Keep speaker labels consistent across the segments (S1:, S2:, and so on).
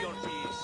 S1: ορθής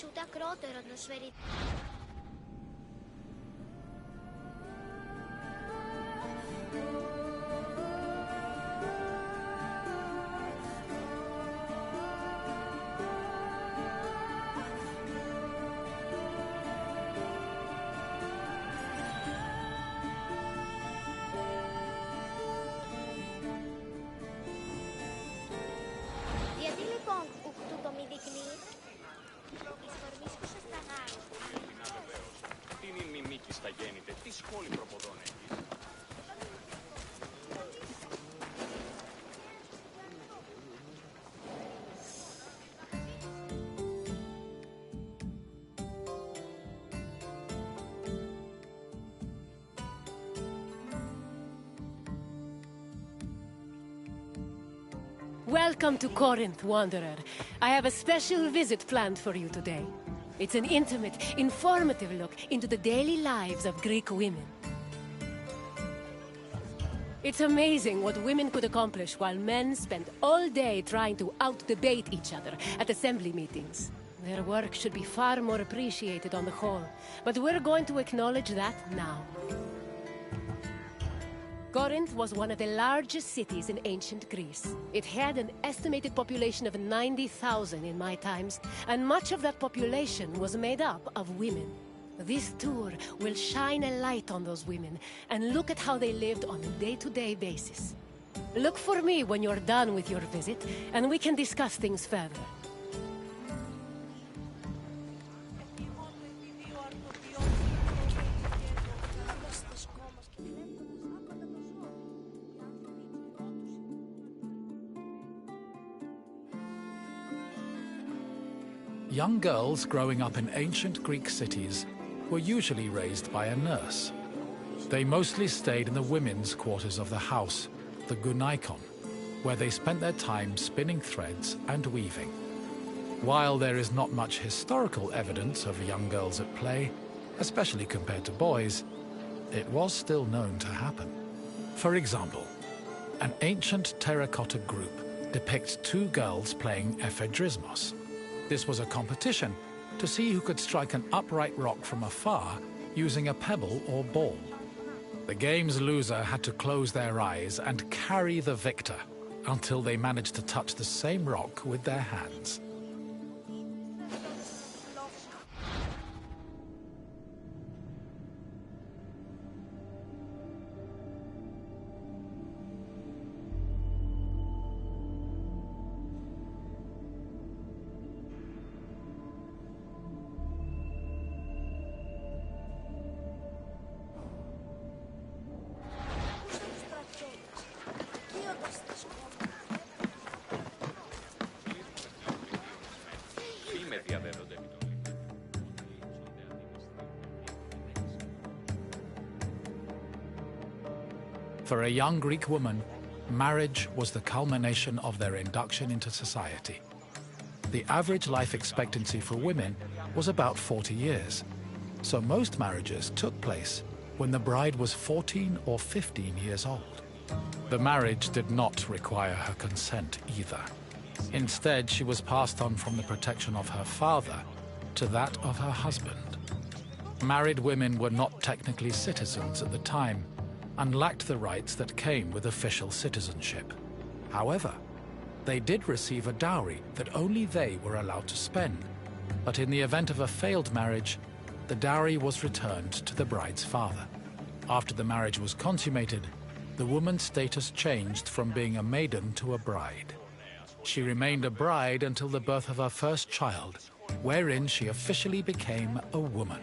S1: Ούτε ακρότερο να σφαιρεί. Γιατί λοιπόν ουκτού το μη δεικνύει.
S2: Στα γέννητε, τι σχόλη προποδών έχεις?
S3: Welcome to Corinth, Wanderer. I have a special visit planned for you today. It's an intimate, informative look into the daily lives of Greek women. It's amazing what women could accomplish while men spent all day trying to out-debate each other at assembly meetings. Their work should be far more appreciated on the whole, but we're going to acknowledge that now. Corinth was one of the largest cities in ancient Greece. It had an estimated population of 90,000 in my times, and much of that population was made up of women. This tour will shine a light on those women and look at how they lived on a day-to-day basis. Look for me when you're done with your visit, and we can discuss things further.
S4: Young girls growing up in ancient Greek cities were usually raised by a nurse. They mostly stayed in the women's quarters of the house, the gunaikon, where they spent their time spinning threads and weaving. While there is not much historical evidence of young girls at play, especially compared to boys, it was still known to happen. For example, an ancient terracotta group depicts two girls playing ephedrismos. This was a competition to see who could strike an upright rock from afar using a pebble or ball. The game's loser had to close their eyes and carry the victor until they managed to touch the same rock with their hands. For a young Greek woman, marriage was the culmination of their induction into society. The average life expectancy for women was about 40 years, so most marriages took place when the bride was 14 or 15 years old. The marriage did not require her consent either. Instead, she was passed on from the protection of her father to that of her husband. Married women were not technically citizens at the time and lacked the rights that came with official citizenship. However, they did receive a dowry that only they were allowed to spend, but in the event of a failed marriage, the dowry was returned to the bride's father. After the marriage was consummated, the woman's status changed from being a maiden to a bride. She remained a bride until the birth of her first child, wherein she officially became a woman.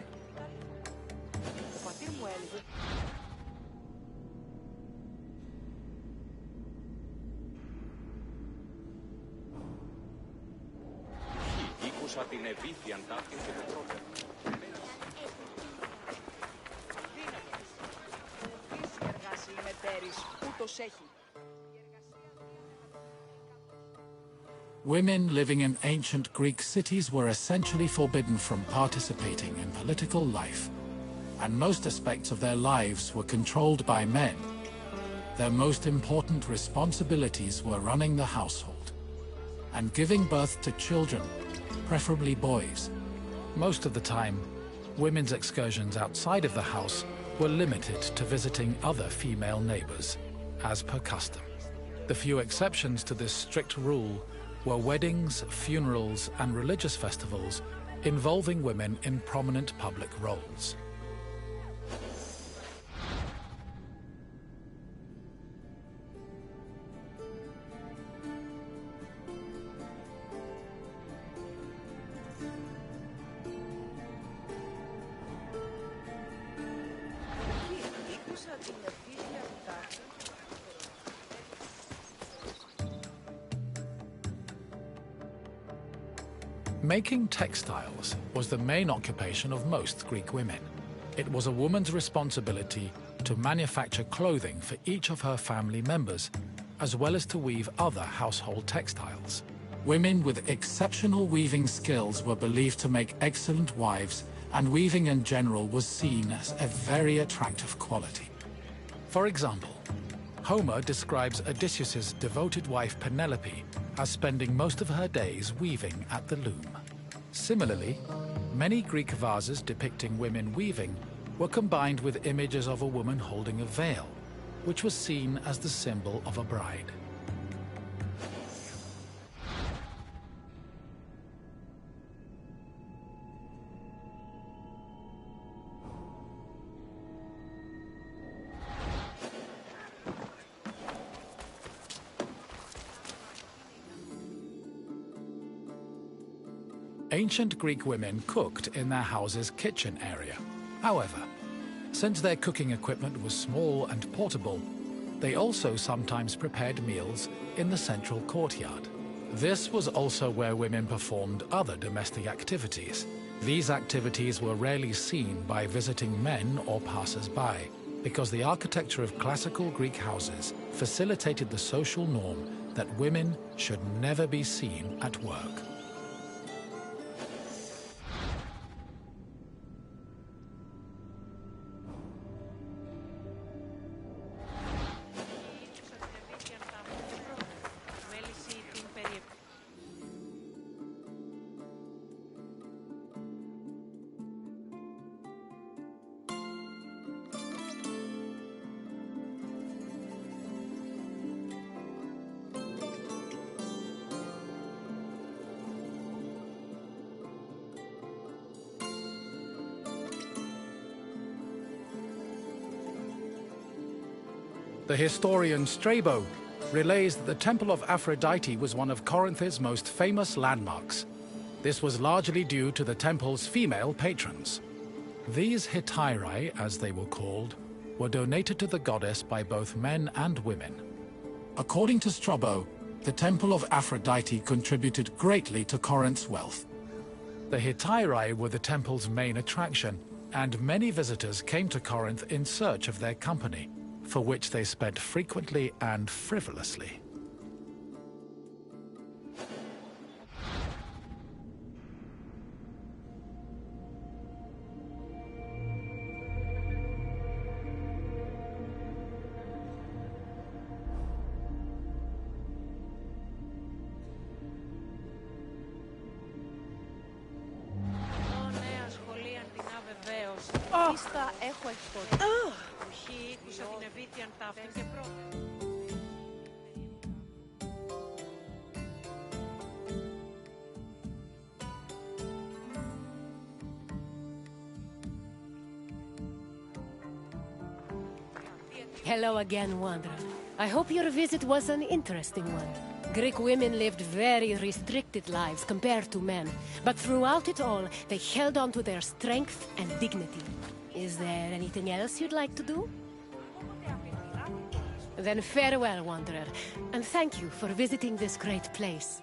S4: Women living in ancient Greek cities were essentially forbidden from participating in political life, and most aspects of their lives were controlled by men. Their most important responsibilities were running the household and giving birth to children, preferably boys. Most of the time, women's excursions outside of the house were limited to visiting other female neighbors, as per custom. The few exceptions to this strict rule were weddings, funerals, and religious festivals involving women in prominent public roles. Making textiles was the main occupation of most Greek women. It was a woman's responsibility to manufacture clothing for each of her family members, as well as to weave other household textiles. Women with exceptional weaving skills were believed to make excellent wives, and weaving in general was seen as a very attractive quality. For example, Homer describes Odysseus's devoted wife Penelope as spending most of her days weaving at the loom. Similarly, many Greek vases depicting women weaving were combined with images of a woman holding a veil, which was seen as the symbol of a bride. Ancient Greek women cooked in their house's kitchen area. However, since their cooking equipment was small and portable, they also sometimes prepared meals in the central courtyard. This was also where women performed other domestic activities. These activities were rarely seen by visiting men or passers-by, because the architecture of classical Greek houses facilitated the social norm that women should never be seen at work. The historian Strabo relays that the Temple of Aphrodite was one of Corinth's most famous landmarks. This was largely due to the temple's female patrons. These hetairai, as they were called, were donated to the goddess by both men and women. According to Strabo, the Temple of Aphrodite contributed greatly to Corinth's wealth. The hetairai were the temple's main attraction, and many visitors came to Corinth in search of their company. for which they spent frequently and frivolously.
S3: Hello again, Wanderer. I hope your visit was an interesting one. Greek women lived very restricted lives compared to men, but throughout it all, they held on to their strength and dignity. Is there anything else you'd like to do? Then farewell, Wanderer, and thank you for visiting this great place.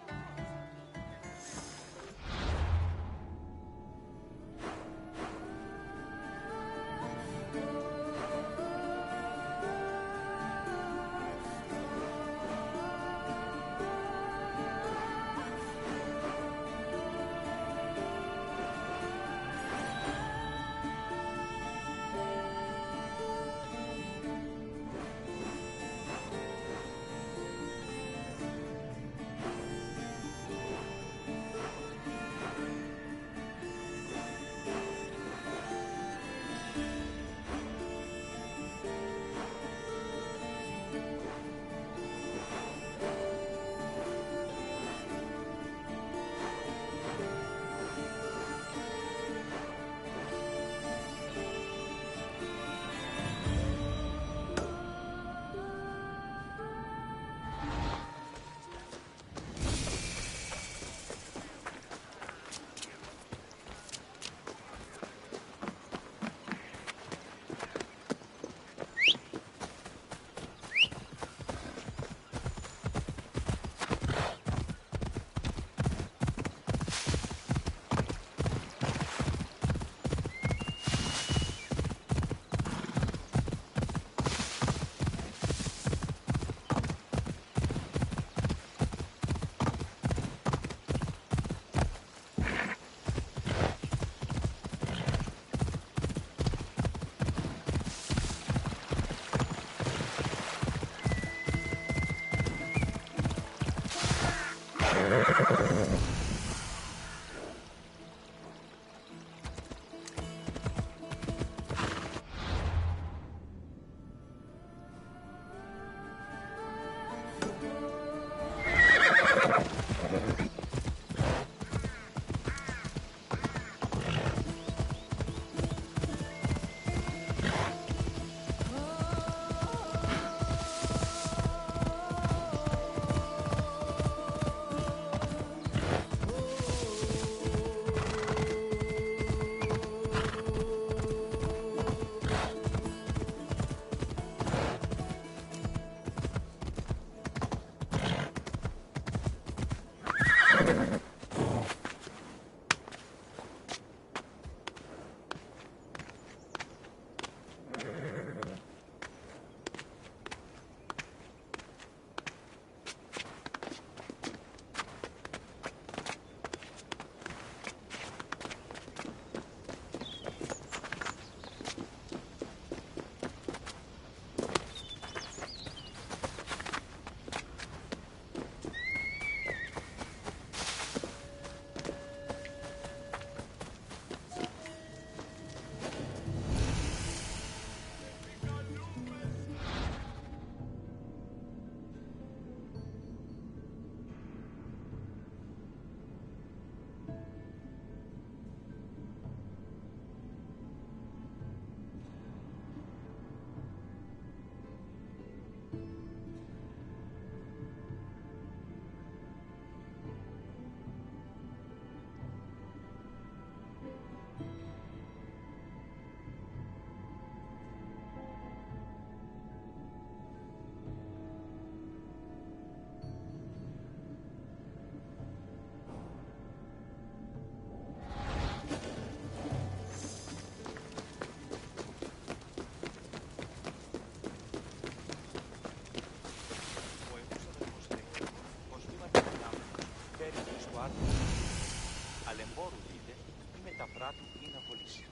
S5: συμπεριφορά του είναι απολύσια.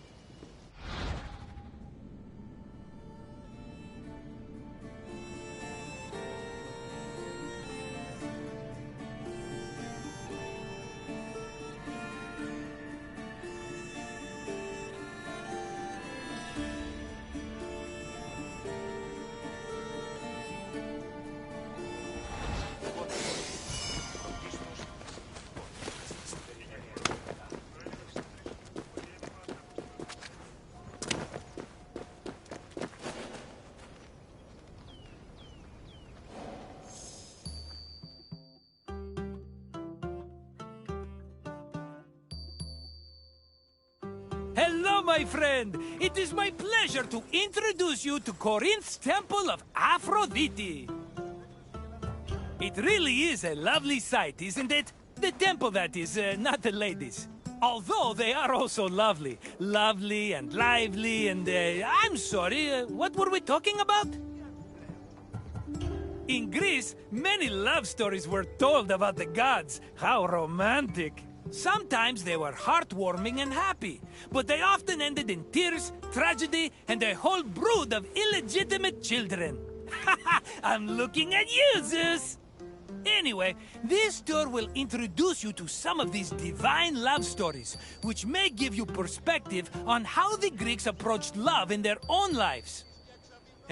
S6: Hello, my friend! It is my pleasure to introduce you to Corinth's Temple of Aphrodite. It really is a lovely sight, isn't it? The temple, that is, not the ladies. Although they are also lovely. Lovely and lively and, I'm sorry, what were we talking about? In Greece, many love stories were told about the gods. How romantic! Sometimes they were heartwarming and happy, but they often ended in tears, tragedy, and a whole brood of illegitimate children. I'm looking at you, Zeus! Anyway, this tour will introduce you to some of these divine love stories, which may give you perspective on how the Greeks approached love in their own lives.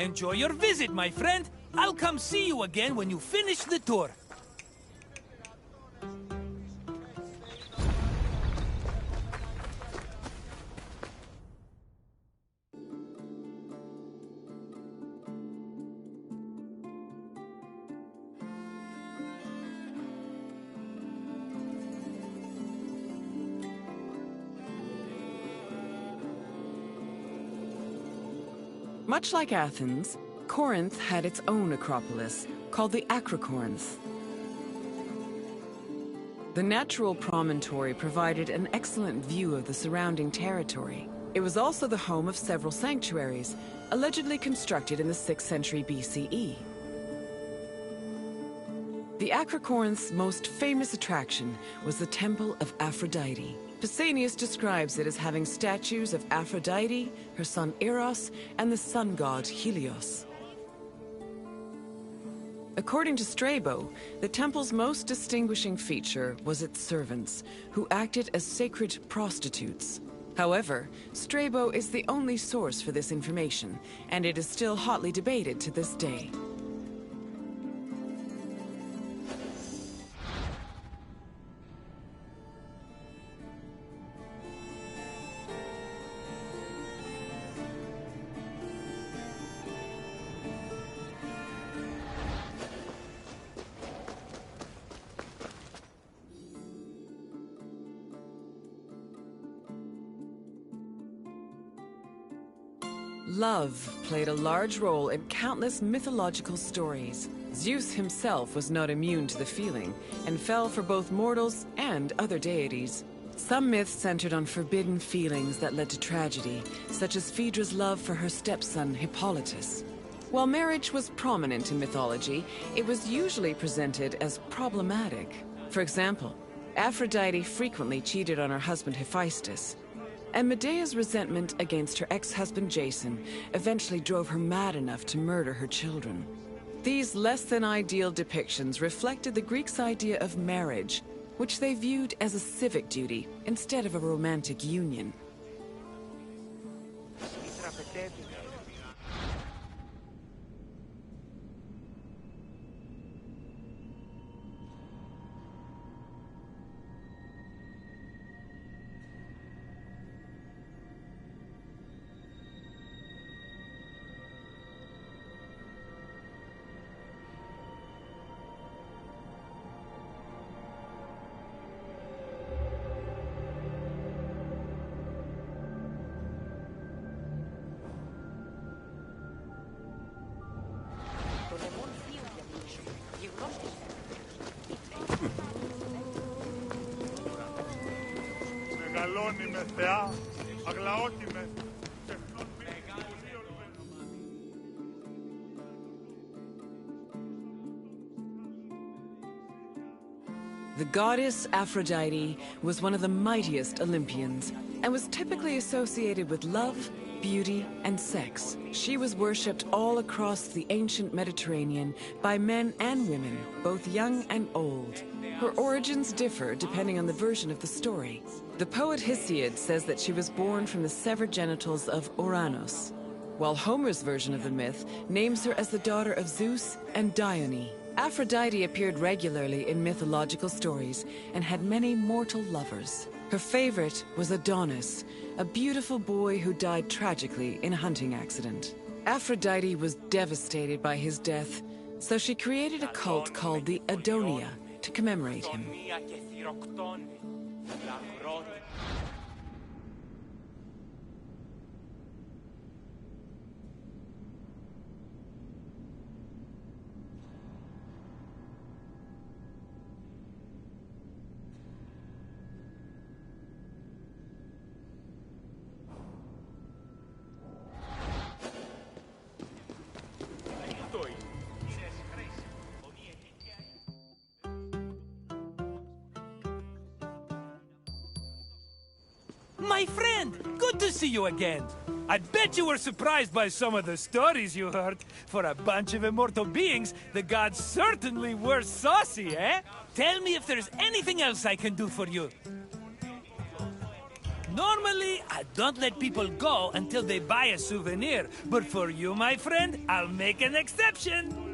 S6: Enjoy your visit, my friend. I'll come see you again when you finish the tour.
S7: Much like Athens, Corinth had its own acropolis, called the Acricorns. The natural promontory provided an excellent view of the surrounding territory. It was also the home of several sanctuaries, allegedly constructed in the 6th century BCE. The Acricorns' most famous attraction was the Temple of Aphrodite. Pausanias describes it as having statues of Aphrodite, her son Eros, and the sun god Helios. According to Strabo, the temple's most distinguishing feature was its servants, who acted as sacred prostitutes. However, Strabo is the only source for this information, and it is still hotly debated to this day. Love played a large role in countless mythological stories. Zeus himself was not immune to the feeling, and fell for both mortals and other deities. Some myths centered on forbidden feelings that led to tragedy, such as Phaedra's love for her stepson Hippolytus. While marriage was prominent in mythology, it was usually presented as problematic. For example, Aphrodite frequently cheated on her husband Hephaestus, and Medea's resentment against her ex-husband Jason eventually drove her mad enough to murder her children. These less-than-ideal depictions reflected the Greeks' idea of marriage, which they viewed as a civic duty instead of a romantic union. The goddess Aphrodite was one of the mightiest Olympians, and was typically associated with love, beauty, and sex. She was worshipped all across the ancient Mediterranean by men and women, both young and old. Her origins differ depending on the version of the story. The poet Hesiod says that she was born from the severed genitals of Uranus, while Homer's version of the myth names her as the daughter of Zeus and Dione. Aphrodite appeared regularly in mythological stories and had many mortal lovers. Her favorite was Adonis, a beautiful boy who died tragically in a hunting accident. Aphrodite was devastated by his death, so she created a cult called the Adonia to commemorate him.
S6: My friend, good to see you again. I bet you were surprised by some of the stories you heard. For a bunch of immortal beings, the gods certainly were saucy, eh? Tell me if there's anything else I can do for you. Normally, I don't let people go until they buy a souvenir. But for you, my friend, I'll make an exception.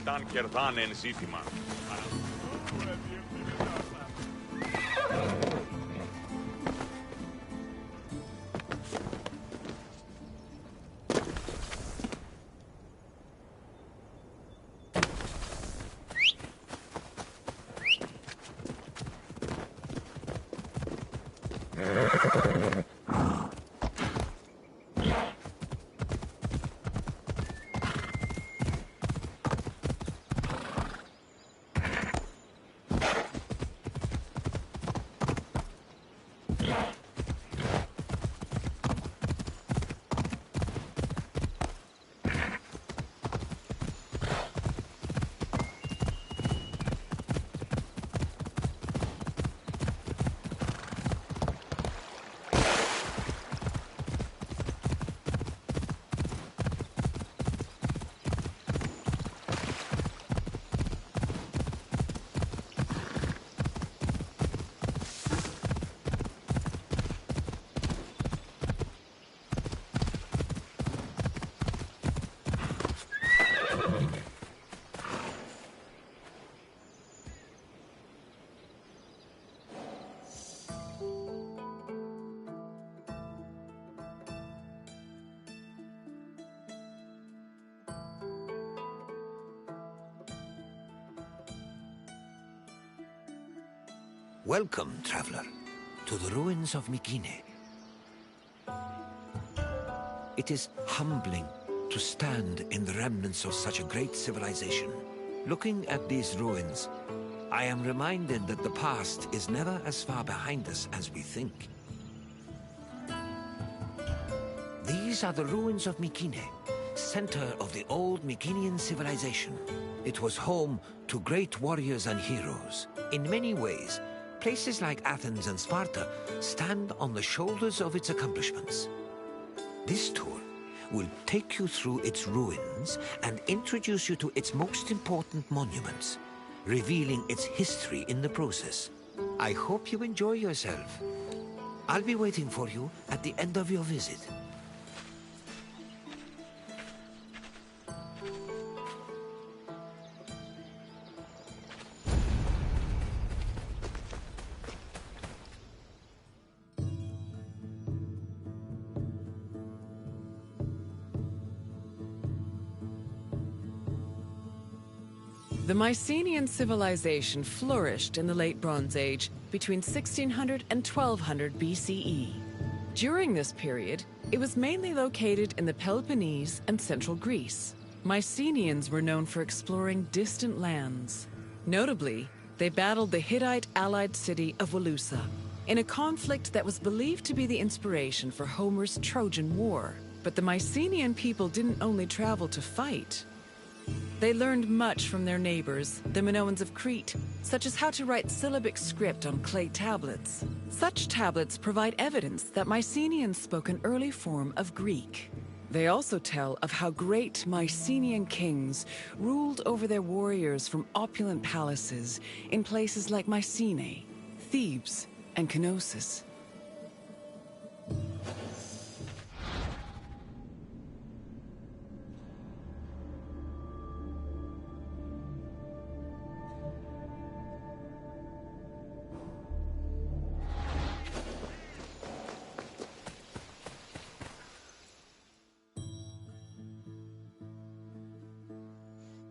S2: Dan κερδάνε εν ζήτημα.
S5: Welcome, traveler, to the ruins of Mekine. It is humbling to stand in the remnants of such a great civilization. Looking at these ruins, I am reminded that the past is never as far behind us as we think. These are the ruins of Mekine, center of the old Mycenaean Civilization. It was home to great warriors and heroes. In many ways, places like Athens and Sparta stand on the shoulders of its accomplishments. This tour will take you through its ruins and introduce you to its most important monuments, revealing its history in the process. I hope you enjoy yourself. I'll be waiting for you at the end of your visit.
S7: The Mycenaean Civilization flourished in the Late Bronze Age between 1600 and 1200 BCE. During this period, it was mainly located in the Peloponnese and central Greece. Mycenaeans were known for exploring distant lands. Notably, they battled the Hittite allied city of Walusa in a conflict that was believed to be the inspiration for Homer's Trojan War. But the Mycenaean people didn't only travel to fight. They learned much from their neighbors, the Minoans of Crete, such as how to write syllabic script on clay tablets. Such tablets provide evidence that Mycenaeans spoke an early form of Greek. They also tell of how great Mycenaean kings ruled over their warriors from opulent palaces in places like Mycenae, Thebes, and Knossos.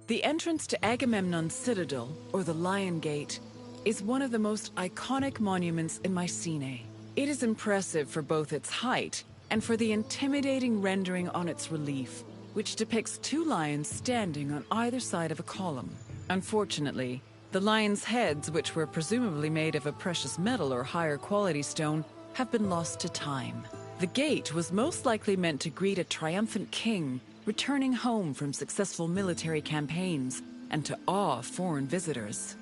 S7: The entrance to Agamemnon's citadel, or the Lion Gate, is one of the most iconic monuments in Mycenae. It is impressive for both its height and for the intimidating rendering on its relief, which depicts two lions standing on either side of a column. Unfortunately, the lions' heads, which were presumably made of a precious metal or higher quality stone, have been lost to time. The gate was most likely meant to greet a triumphant king returning home from successful military campaigns and to awe foreign visitors.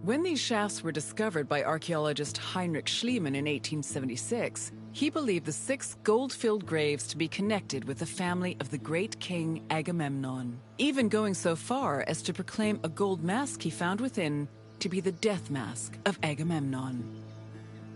S7: When these shafts were discovered by archaeologist Heinrich Schliemann in 1876, he believed the 6 gold-filled graves to be connected with the family of the great king Agamemnon, even going so far as to proclaim a gold mask he found within to be the death mask of Agamemnon.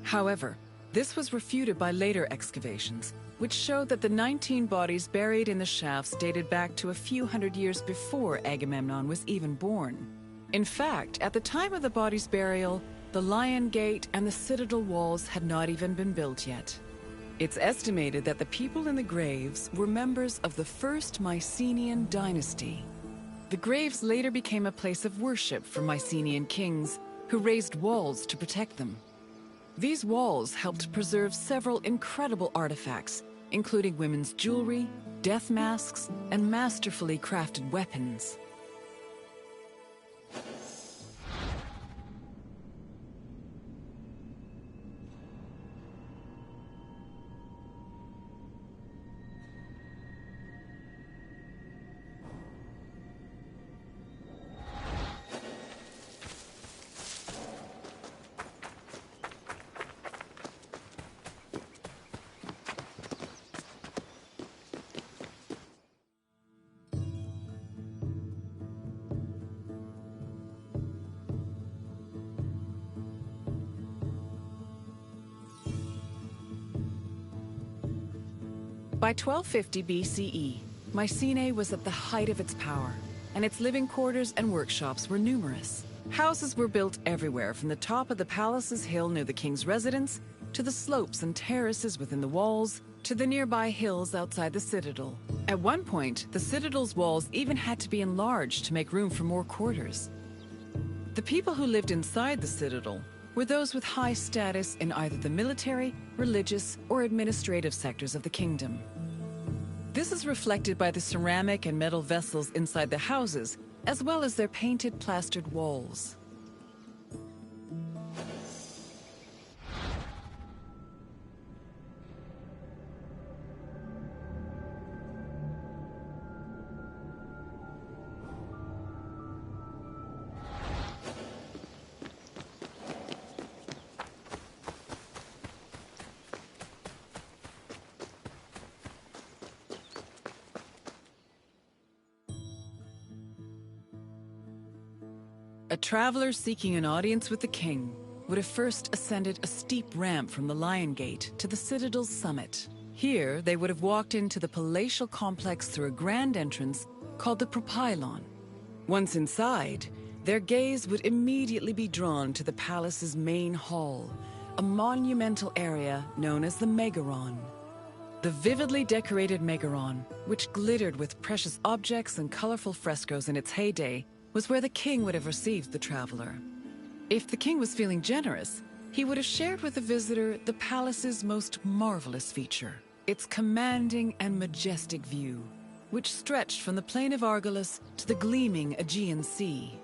S7: However, this was refuted by later excavations, which showed that the 19 bodies buried in the shafts dated back to a few hundred years before Agamemnon was even born. In fact, at the time of the body's burial, the Lion Gate and the citadel walls had not even been built yet. It's estimated that the people in the graves were members of the first Mycenaean dynasty. The graves later became a place of worship for Mycenaean kings, who raised walls to protect them. These walls helped preserve several incredible artifacts, including women's jewelry, death masks, and masterfully crafted weapons. By 1250 BCE, Mycenae was at the height of its power, and its living quarters and workshops were numerous. Houses were built everywhere, from the top of the palace's hill near the king's residence, to the slopes and terraces within the walls, to the nearby hills outside the citadel. At one point, the citadel's walls even had to be enlarged to make room for more quarters. The people who lived inside the citadel were those with high status in either the military, religious, or administrative sectors of the kingdom. This is reflected by the ceramic and metal vessels inside the houses, as well as their painted plastered walls. A traveler seeking an audience with the king would have first ascended a steep ramp from the Lion Gate to the citadel's summit. Here, they would have walked into the palatial complex through a grand entrance called the Propylon. Once inside, their gaze would immediately be drawn to the palace's main hall, a monumental area known as the Megaron. The vividly decorated Megaron, which glittered with precious objects and colorful frescoes in its heyday, was where the king would have received the traveler. If the king was feeling generous, he would have shared with the visitor the palace's most marvelous feature, its commanding and majestic view, which stretched from the plain of Argos to the gleaming Aegean Sea.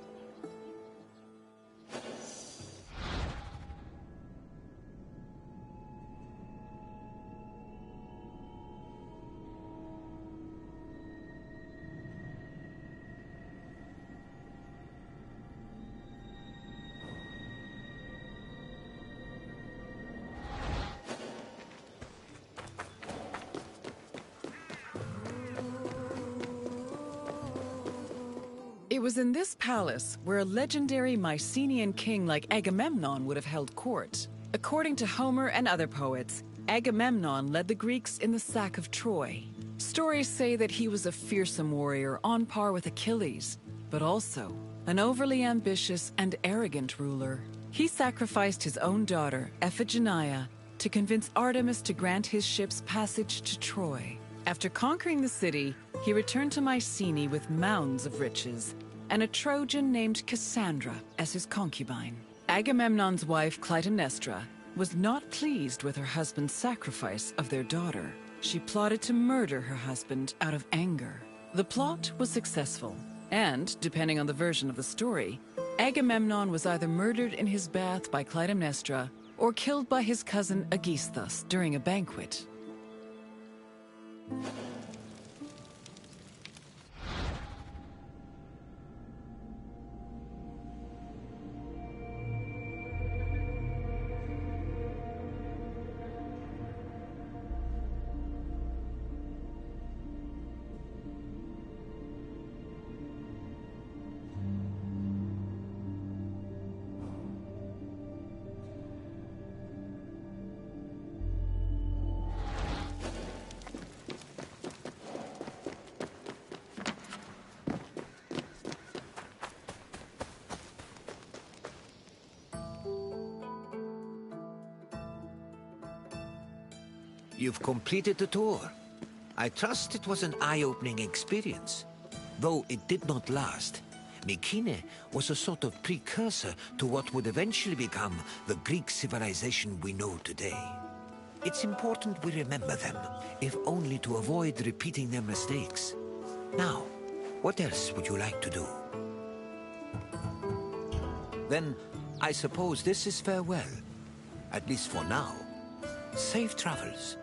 S7: It was in this palace where a legendary Mycenaean king like Agamemnon would have held court. According to Homer and other poets, Agamemnon led the Greeks in the sack of Troy. Stories say that he was a fearsome warrior on par with Achilles, but also an overly ambitious and arrogant ruler. He sacrificed his own daughter, Iphigenia, to convince Artemis to grant his ship's passage to Troy. After conquering the city, he returned to Mycenae with mounds of riches, and a Trojan named Kassandra as his concubine. Agamemnon's wife, Clytemnestra, was not pleased with her husband's sacrifice of their daughter. She plotted to murder her husband out of anger. The plot was successful, and, depending on the version of the story, Agamemnon was either murdered in his bath by Clytemnestra or killed by his cousin Aegisthus during a banquet.
S5: You've completed the tour. I trust it was an eye-opening experience. Though it did not last, Mekine was a sort of precursor to what would eventually become the Greek civilization we know today. It's important we remember them, if only to avoid repeating their mistakes. Now, what else would you like to do? Then, I suppose this is farewell. At least for now. Safe travels.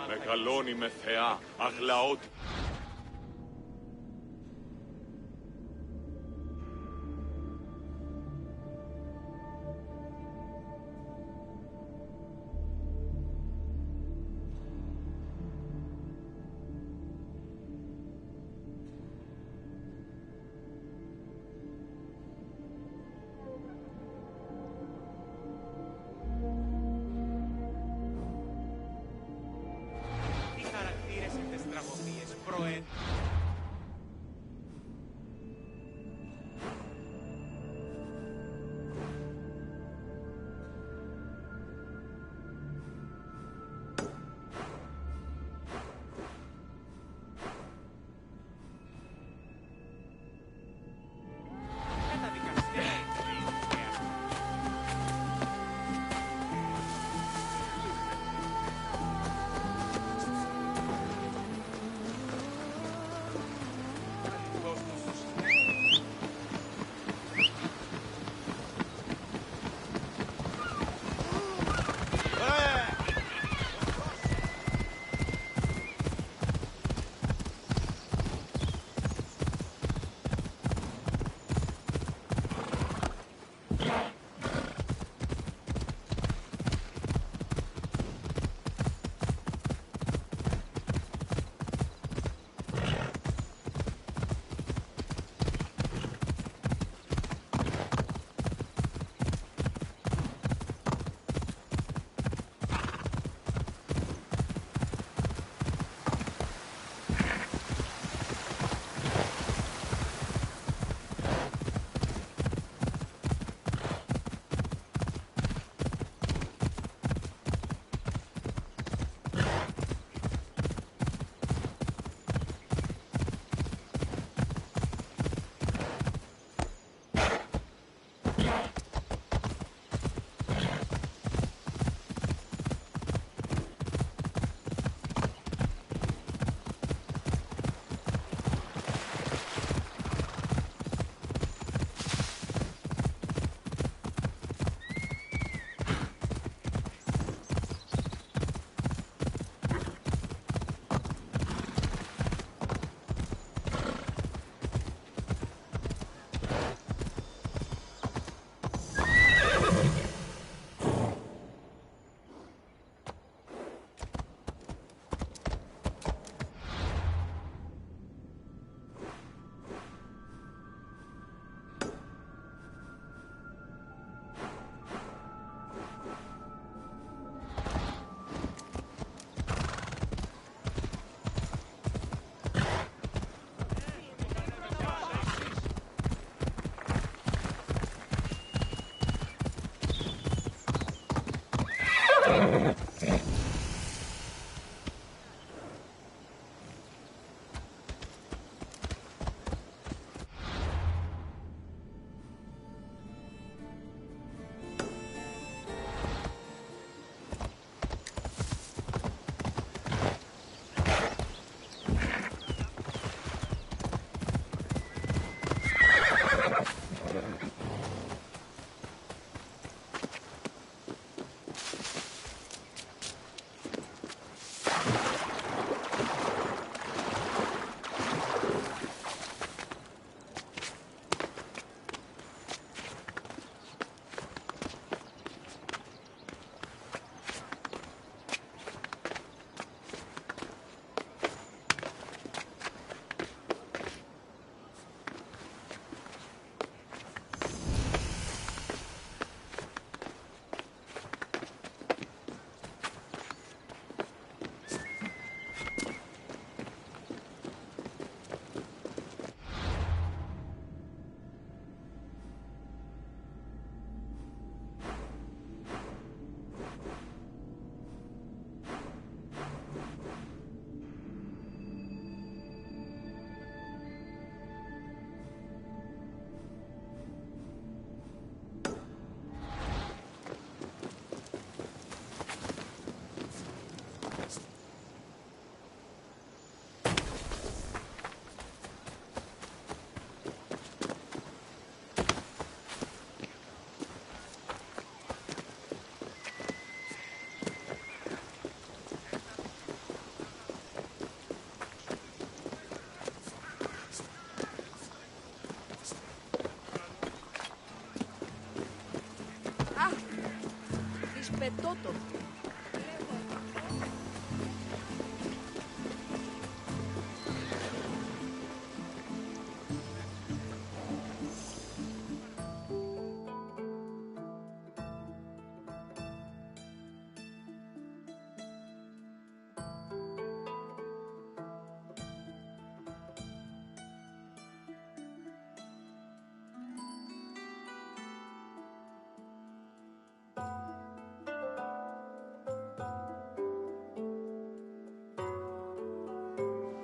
S2: Μεγαλώνει με θεά, αγλαότη.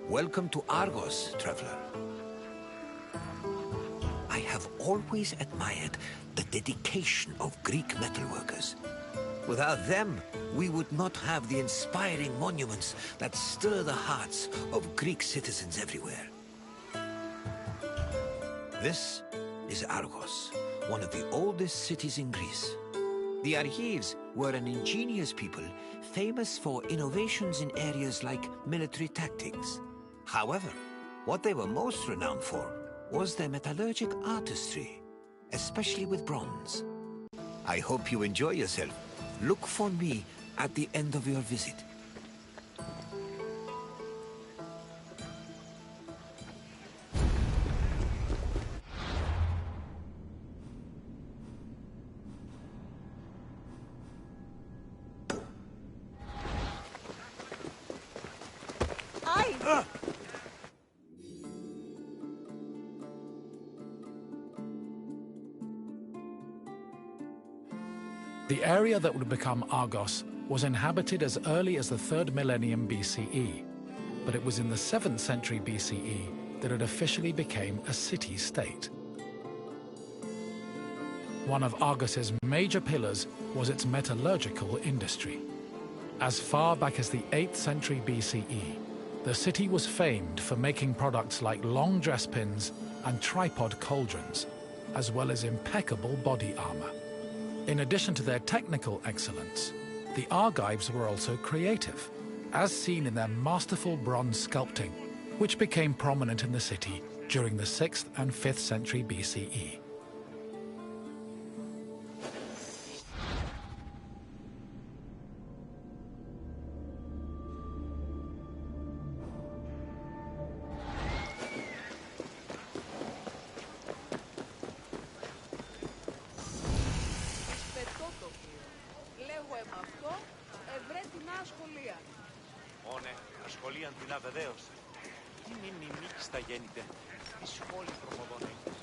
S5: Welcome to Argos, Traveler. I have always admired the dedication of Greek metalworkers. Without them, we would not have the inspiring monuments that stir the hearts of Greek citizens everywhere. This is Argos, one of the oldest cities in Greece. The Argives were an ingenious people, famous for innovations in areas like military tactics. However, what they were most renowned for was their metallurgic artistry, especially with bronze. I hope you enjoy yourself. Look for me at the end of your visit.
S4: The area that would become Argos was inhabited as early as the 3rd millennium BCE, but it was in the 7th century BCE that it officially became a city-state. One of Argos's major pillars was its metallurgical industry. As far back as the 8th century BCE, the city was famed for making products like long dress pins and tripod cauldrons, as well as impeccable body armor. In addition to their technical excellence, the Argives were also creative, as seen in their masterful bronze sculpting, which became prominent in the city during the 6th and 5th century BCE.
S2: Ωνε, ασχολίαν την αβεβαίωση. Τι νίκη στα γέννητε, τι σχόλοι προποδόν έχεις.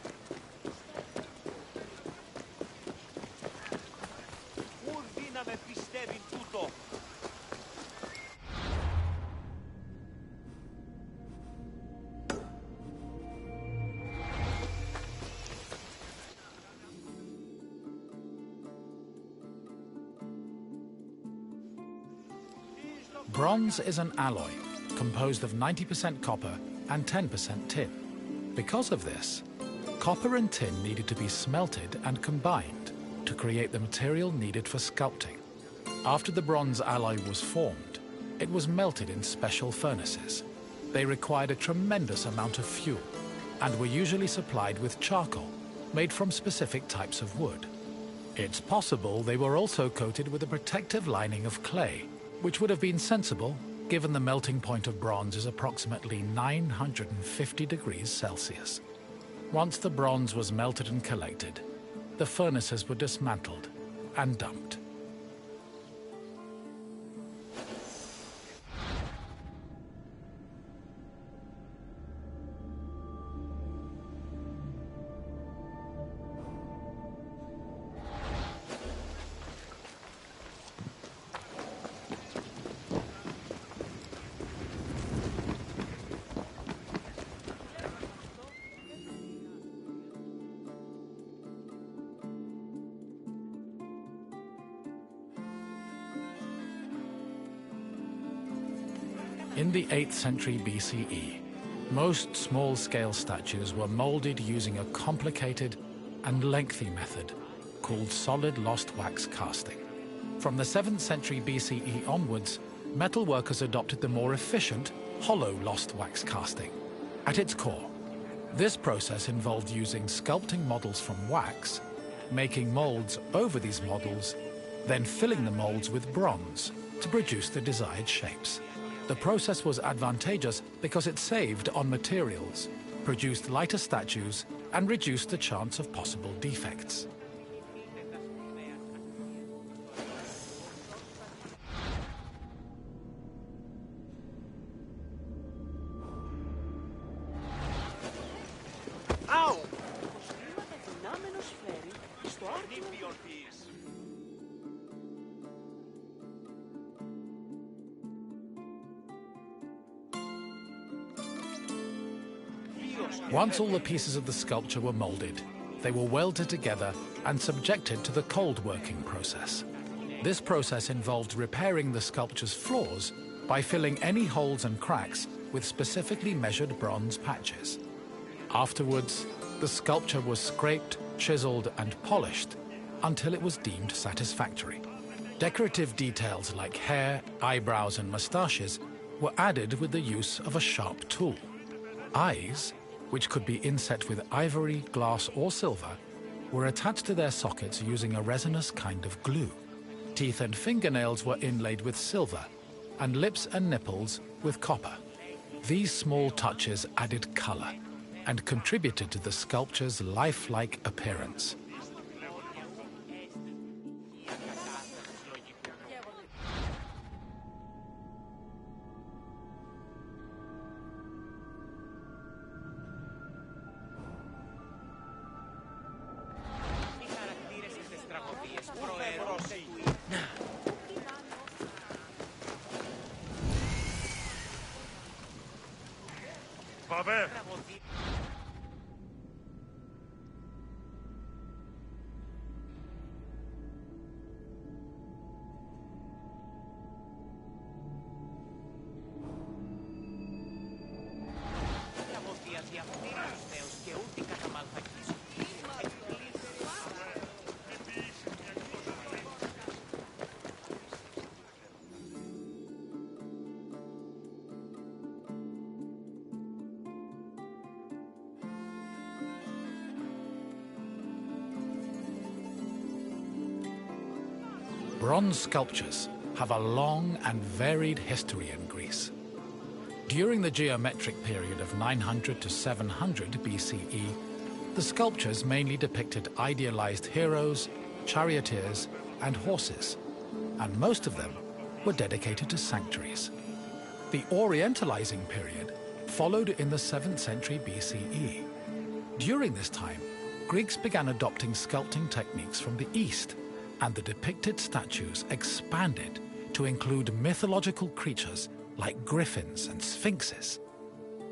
S2: Ουρ δύναμε πιστεύει τούτο.
S4: Bronze is an alloy composed of 90% copper and 10% tin. Because of this, copper and tin needed to be smelted and combined to create the material needed for sculpting. After the bronze alloy was formed, it was melted in special furnaces. They required a tremendous amount of fuel and were usually supplied with charcoal made from specific types of wood. It's possible they were also coated with a protective lining of clay, which would have been sensible given the melting point of bronze is approximately 950 degrees Celsius. Once the bronze was melted and collected, the furnaces were dismantled and dumped. In the 8th century BCE, most small-scale statues were molded using a complicated and lengthy method called solid lost wax casting. From the 7th century BCE onwards, metalworkers adopted the more efficient hollow lost wax casting. At its core, this process involved using sculpting models from wax, making molds over these models, then filling the molds with bronze to produce the desired shapes. The process was advantageous because it saved on materials, produced lighter statues, and reduced the chance of possible defects. Once all the pieces of the sculpture were molded, they were welded together and subjected to the cold working process. This process involved repairing the sculpture's flaws by filling any holes and cracks with specifically measured bronze patches. Afterwards, the sculpture was scraped, chiseled, and polished until it was deemed satisfactory. Decorative details like hair, eyebrows, and mustaches were added with the use of a sharp tool. Eyes, which could be inset with ivory, glass, or silver, were attached to their sockets using a resinous kind of glue. Teeth and fingernails were inlaid with silver, and lips and nipples with copper. These small touches added color and contributed to the sculpture's lifelike appearance. Bronze sculptures have a long and varied history in Greece. During the geometric period of 900 to 700 BCE, the sculptures mainly depicted idealized heroes, charioteers, and horses, and most of them were dedicated to sanctuaries. The Orientalizing period followed in the 7th century BCE. During this time, Greeks began adopting sculpting techniques from the East, and the depicted statues expanded to include mythological creatures like griffins and sphinxes.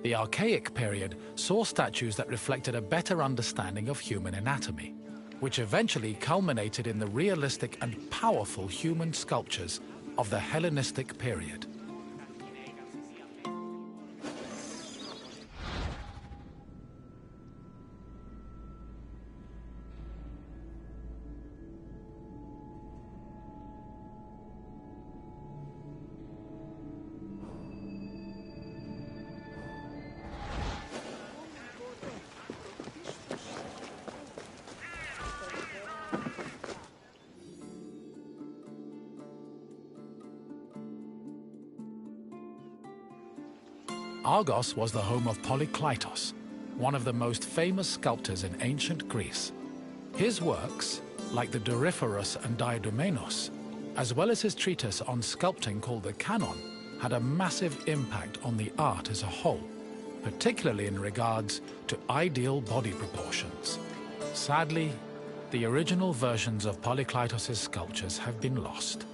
S4: The Archaic period saw statues that reflected a better understanding of human anatomy, which eventually culminated in the realistic and powerful human sculptures of the Hellenistic period. Argos was the home of Polykleitos, one of the most famous sculptors in ancient Greece. His works, like the Doryphorus and Diadomenos, as well as his treatise on sculpting called the Canon, had a massive impact on the art as a whole, particularly in regards to ideal body proportions. Sadly, the original versions of Polykleitos' sculptures have been lost,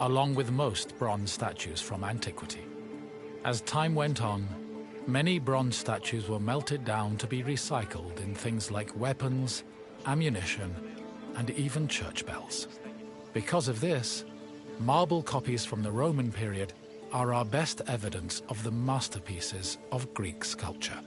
S4: along with most bronze statues from antiquity. As time went on, many bronze statues were melted down to be recycled in things like weapons, ammunition, and even church bells. Because of this, marble copies from the Roman period are our best evidence of the masterpieces of Greek sculpture.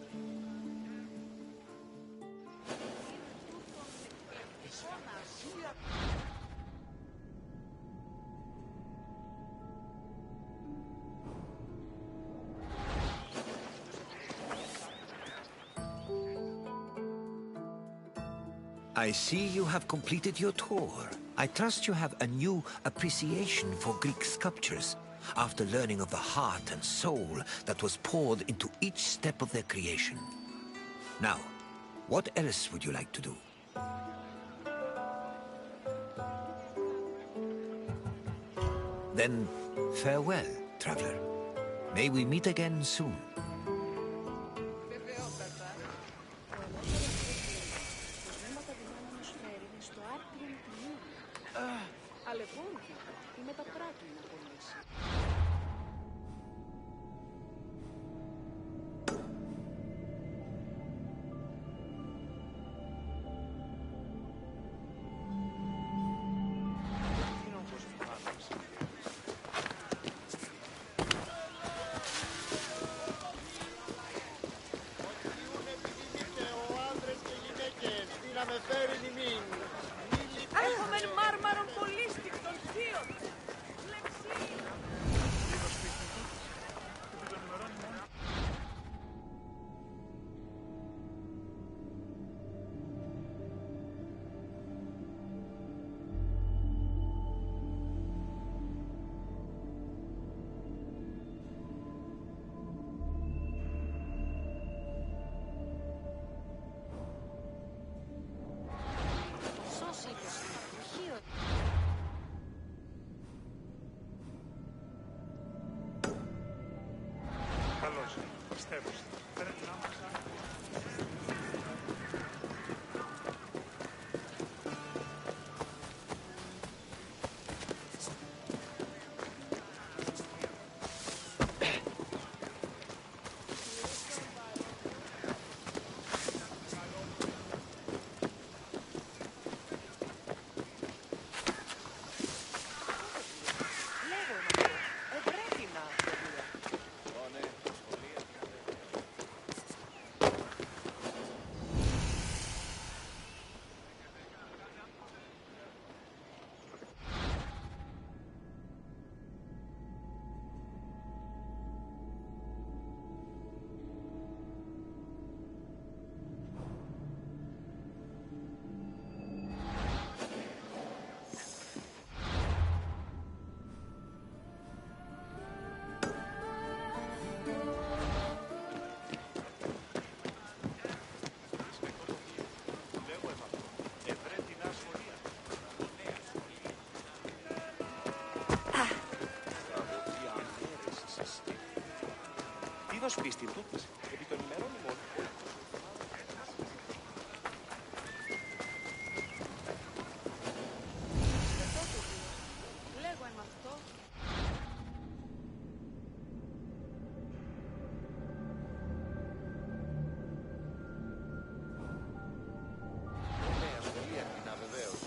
S5: I see you have completed your tour. I trust you have a new appreciation for Greek sculptures after learning of the heart and soul that was poured into each step of their creation. Now, what else would you like to do? Then, farewell, traveler. May we meet again soon.
S2: Είδος πίστην τούτης, επί των ημερών ημών.
S1: Λέγω εν αυτό.
S2: Νέα σχολεία την αβεβαίωση.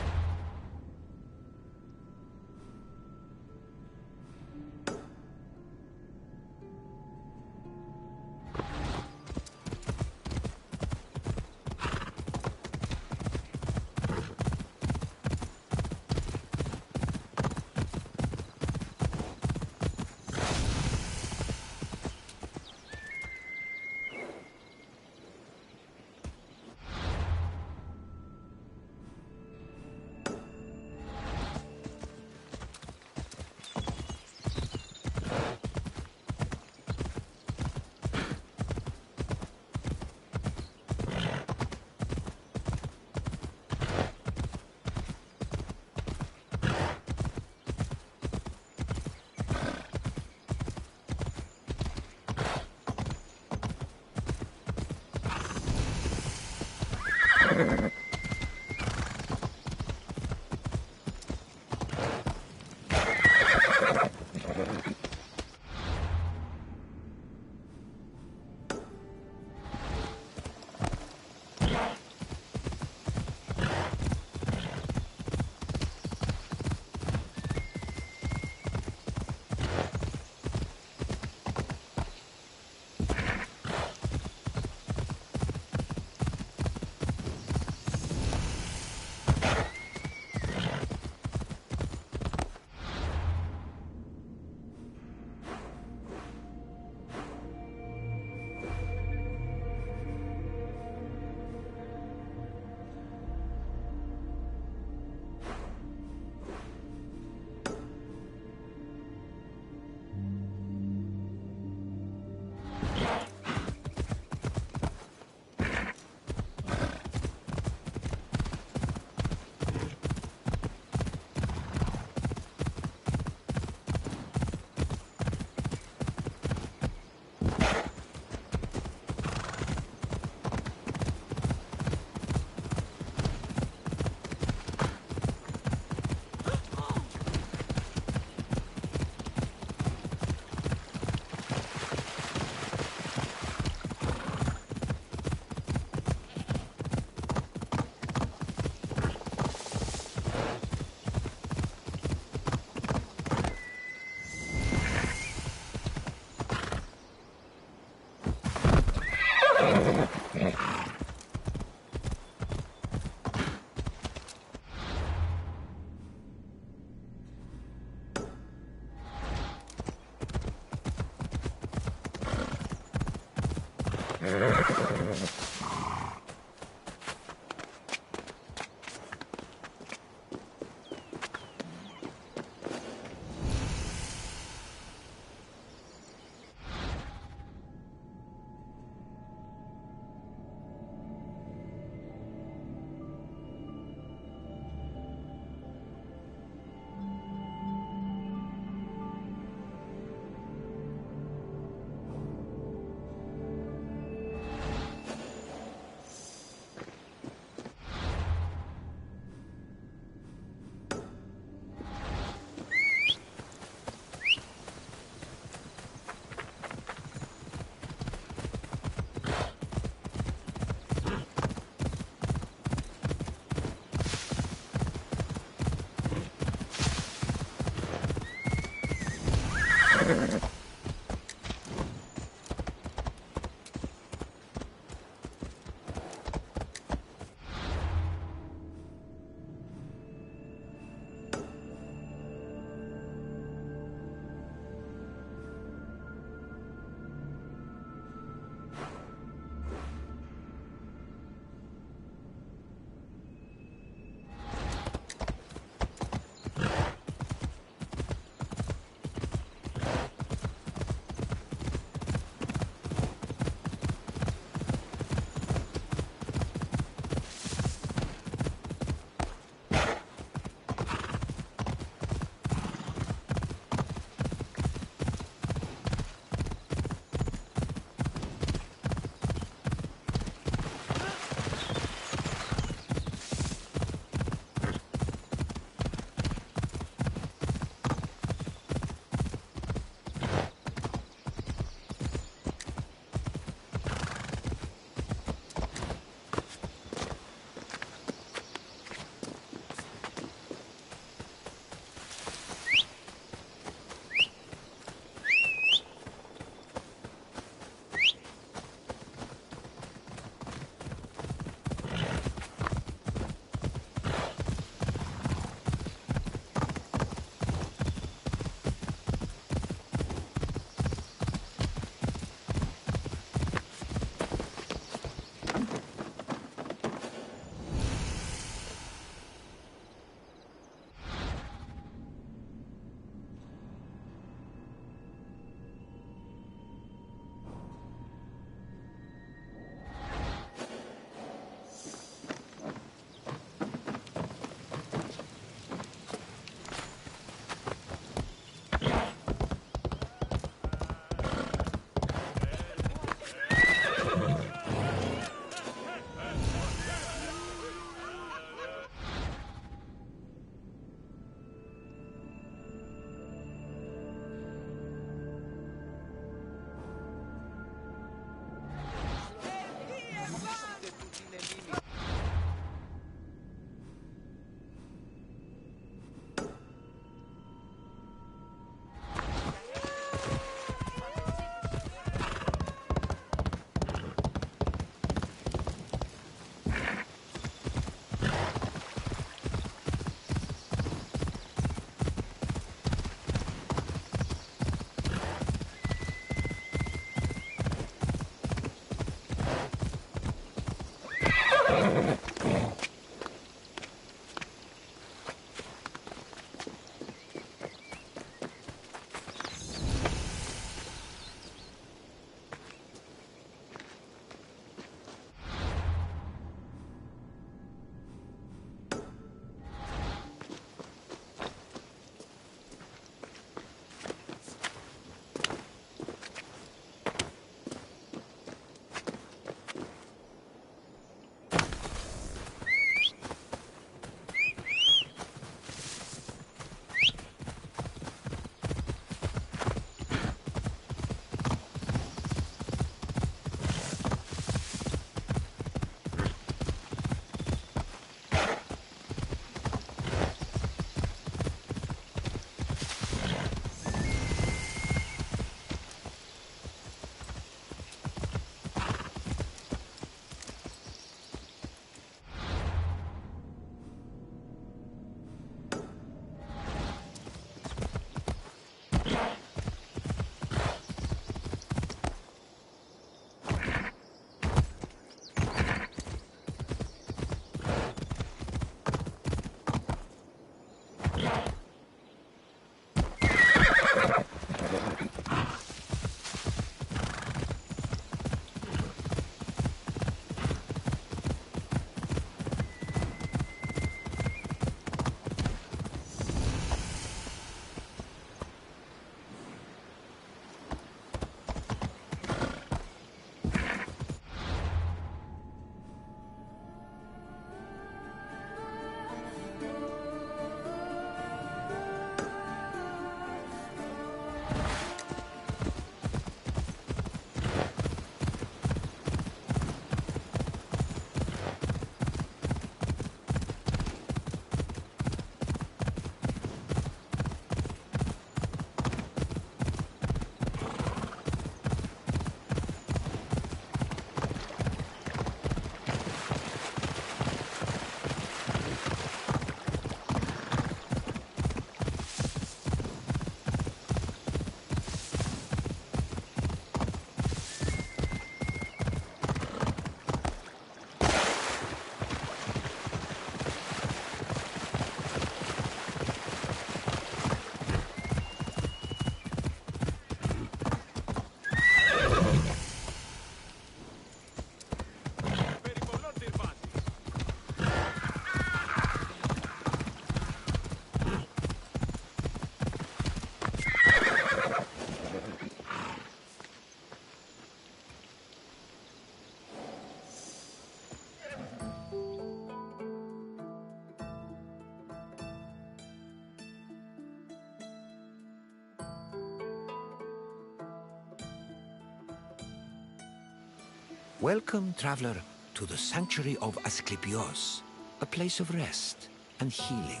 S5: Welcome, traveler, to the Sanctuary of Asclepios, a place of rest and healing.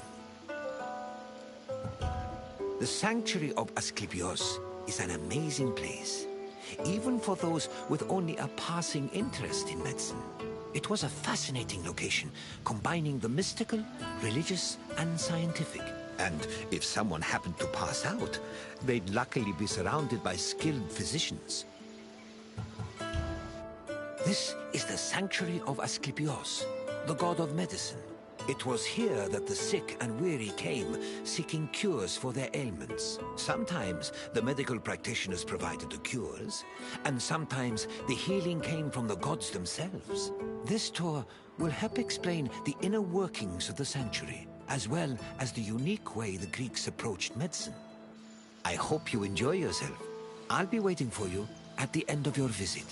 S5: The Sanctuary of Asclepios is an amazing place, even for those with only a passing interest in medicine. It was a fascinating location, combining the mystical, religious, and scientific. And if someone happened to pass out, they'd luckily be surrounded by skilled physicians. This is the Sanctuary of Asclepios, the god of medicine. It was here that the sick and weary came, seeking cures for their ailments. Sometimes the medical practitioners provided the cures, and sometimes the healing came from the gods themselves. This tour will help explain the inner workings of the sanctuary, as well as the unique way the Greeks approached medicine. I hope you enjoy yourself. I'll be waiting for you at the end of your visit.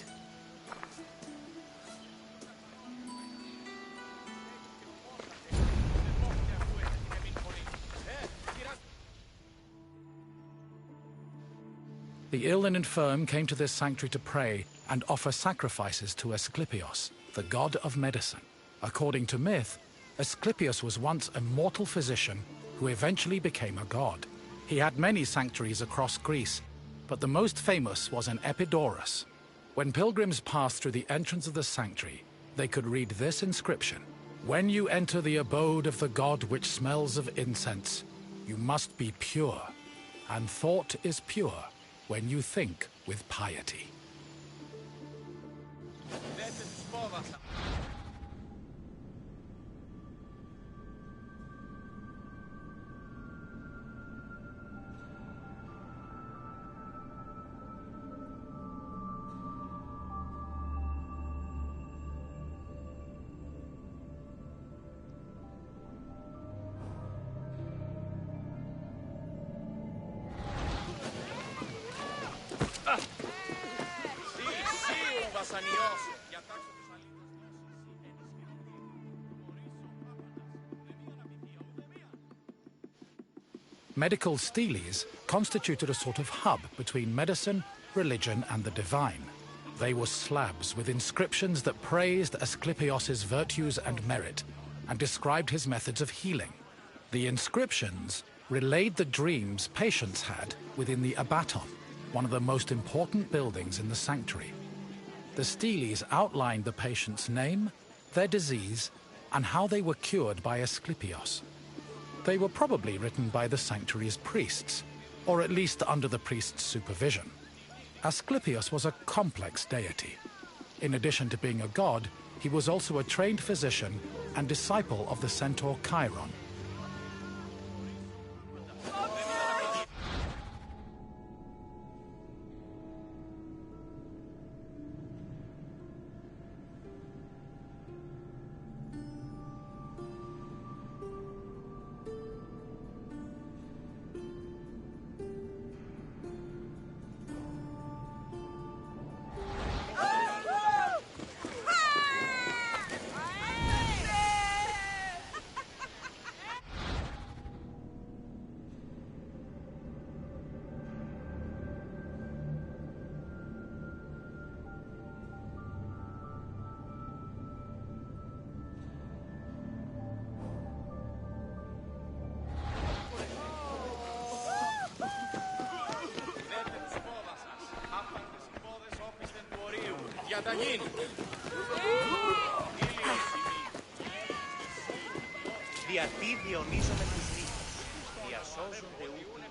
S4: The ill and infirm came to this sanctuary to pray and offer sacrifices to Asclepios, the god of medicine. According to myth, Asclepios was once a mortal physician who eventually became a god. He had many sanctuaries across Greece, but the most famous was in Epidaurus. When pilgrims passed through the entrance of the sanctuary, they could read this inscription: "When you enter the abode of the god which smells of incense, you must be pure, and thought is pure when you think with piety." Medical steles constituted a sort of hub between medicine, religion, and the divine. They were slabs with inscriptions that praised Asclepios' virtues and merit, and described his methods of healing. The inscriptions relayed the dreams patients had within the abaton, one of the most important buildings in the sanctuary. The steles outlined the patient's name, their disease, and how they were cured by Asclepios. They were probably written by the sanctuary's priests, or at least under the priest's supervision. Asclepios was a complex deity. In addition to being a god, he was also a trained physician and disciple of the centaur Chiron.
S2: Διατί διονύζομαι τους νύχους, διασώζονται ούκοι.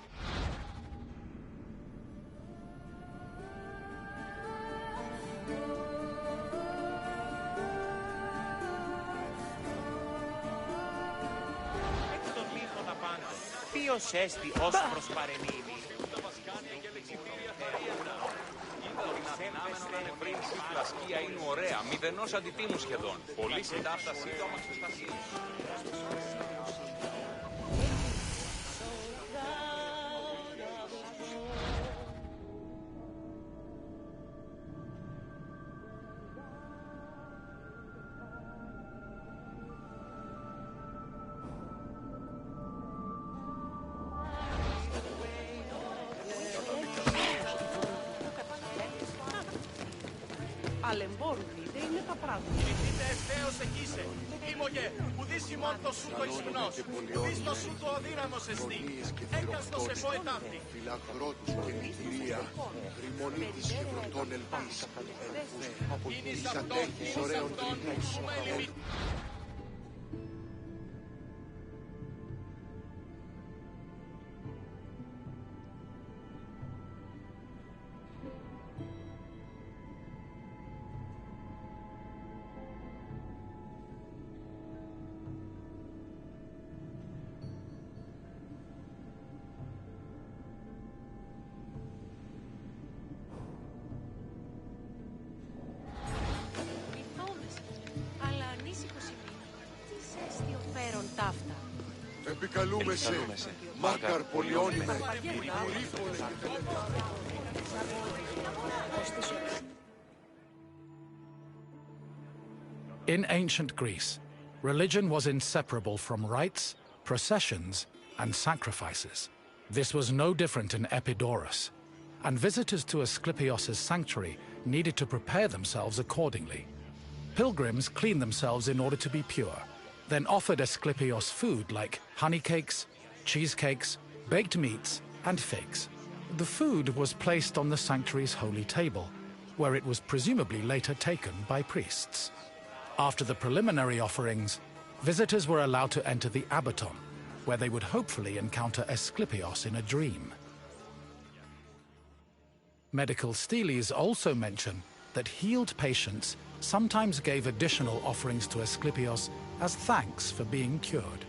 S2: Εκ των λίθων απάντων, ποιος έστι ως προς παρενήμη.
S8: Η φλασκία είναι ωραία, μηδενός αντιτίμου σχεδόν. Πολύ συντάφτα σύντομα στους στασίους.
S9: Αλεμπόρουν, είδε.
S2: Λυθείτε ευθέως εκείσε. Ήμογε, ουδείς ημών το σου το ισχνός, ουδείς το σου το αδύναμος εστί. Έκαστος εγώ ετάφτη.
S9: Φυλαγρότους και νικηρία, ρημονή της χευρωτών ελπίς, ελπούς, εις ατέχεις ωραίων τρινούς. Επικαλούμεσαι, Μάκαρ πολιόνιμε, Ηρίφωνε.
S4: In ancient Greece, religion was inseparable from rites, processions, and sacrifices. This was no different in Epidaurus, and visitors to Asclepios' sanctuary needed to prepare themselves accordingly. Pilgrims cleaned themselves in order to be pure, then offered Asclepios food like honey cakes, cheesecakes, baked meats, and figs. The food was placed on the sanctuary's holy table, where it was presumably later taken by priests. After the preliminary offerings, visitors were allowed to enter the abaton, where they would hopefully encounter Asclepios in a dream. Medical steles also mention that healed patients sometimes gave additional offerings to Asclepios as thanks for being cured.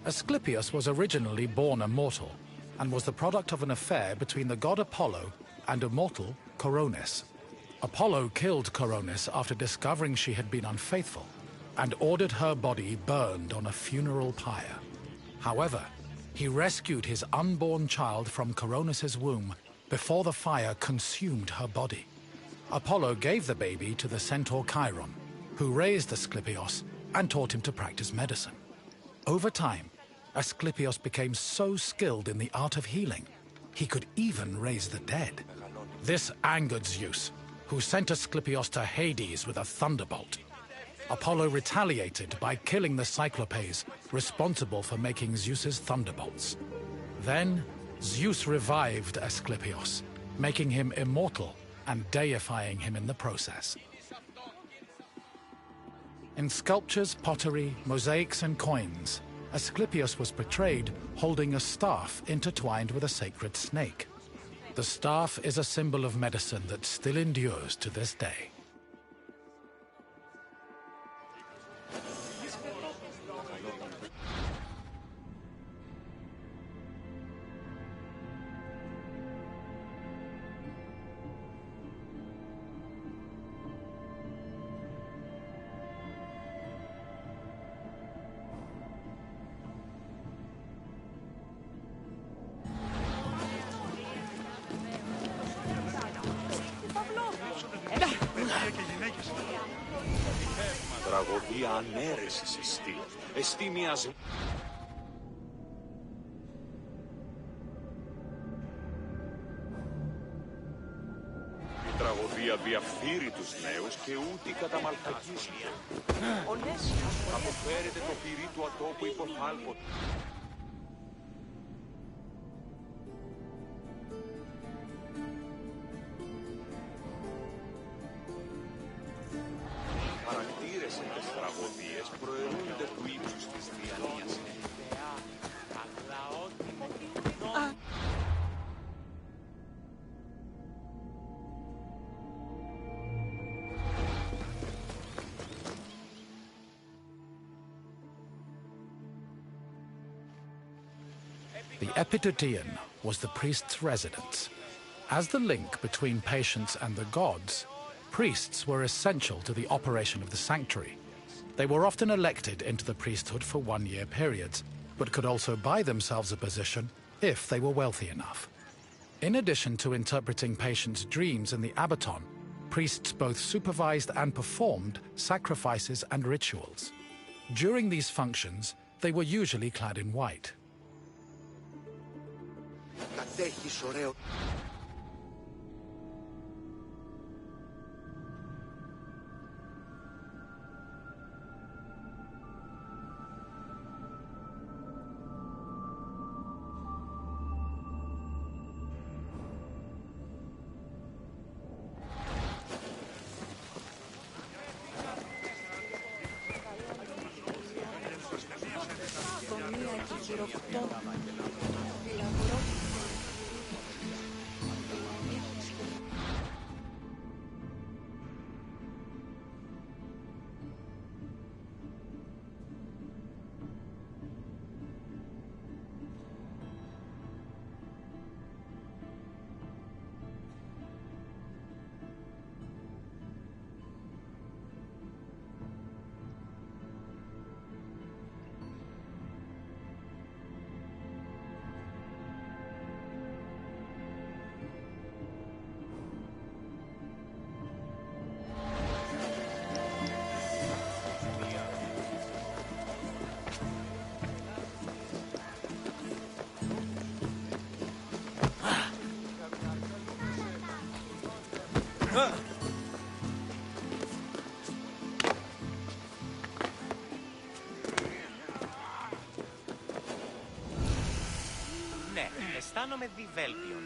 S4: Asclepios was originally born a mortal, and was the product of an affair between the god Apollo and a mortal, Coronis. Apollo killed Coronis after discovering she had been unfaithful, and ordered her body burned on a funeral pyre. However, he rescued his unborn child from Coronis' womb before the fire consumed her body. Apollo gave the baby to the centaur Chiron, who raised Asclepios and taught him to practice medicine. Over time, Asclepios became so skilled in the art of healing, he could even raise the dead. This angered Zeus, who sent Asclepios to Hades with a thunderbolt. Apollo retaliated by killing the Cyclopes responsible for making Zeus's thunderbolts. Then, Zeus revived Asclepios, making him immortal and deifying him in the process. In sculptures, pottery, mosaics, and coins, Asclepios was portrayed holding a staff intertwined with a sacred snake. The staff is a symbol of medicine that still endures to this day.
S8: Τραγωδία ανέρεσης εστί. Εστί μιας... Η τραγωδία διαφθείρει τους νέους και ούτε καταμαλθακίζεται. Αποφέρεται το πυρί του ατόπου υποθάλπωτο.
S4: The epitouteon was the priest's residence. As the link between patients and the gods, priests were essential to the operation of the sanctuary. They were often elected into the priesthood for one-year periods, but could also buy themselves a position if they were wealthy enough. In addition to interpreting patients' dreams in the abaton, priests both supervised and performed sacrifices and rituals. During these functions, they were usually clad in white.
S2: Ναι, αισθάνομαι διβέλτιον.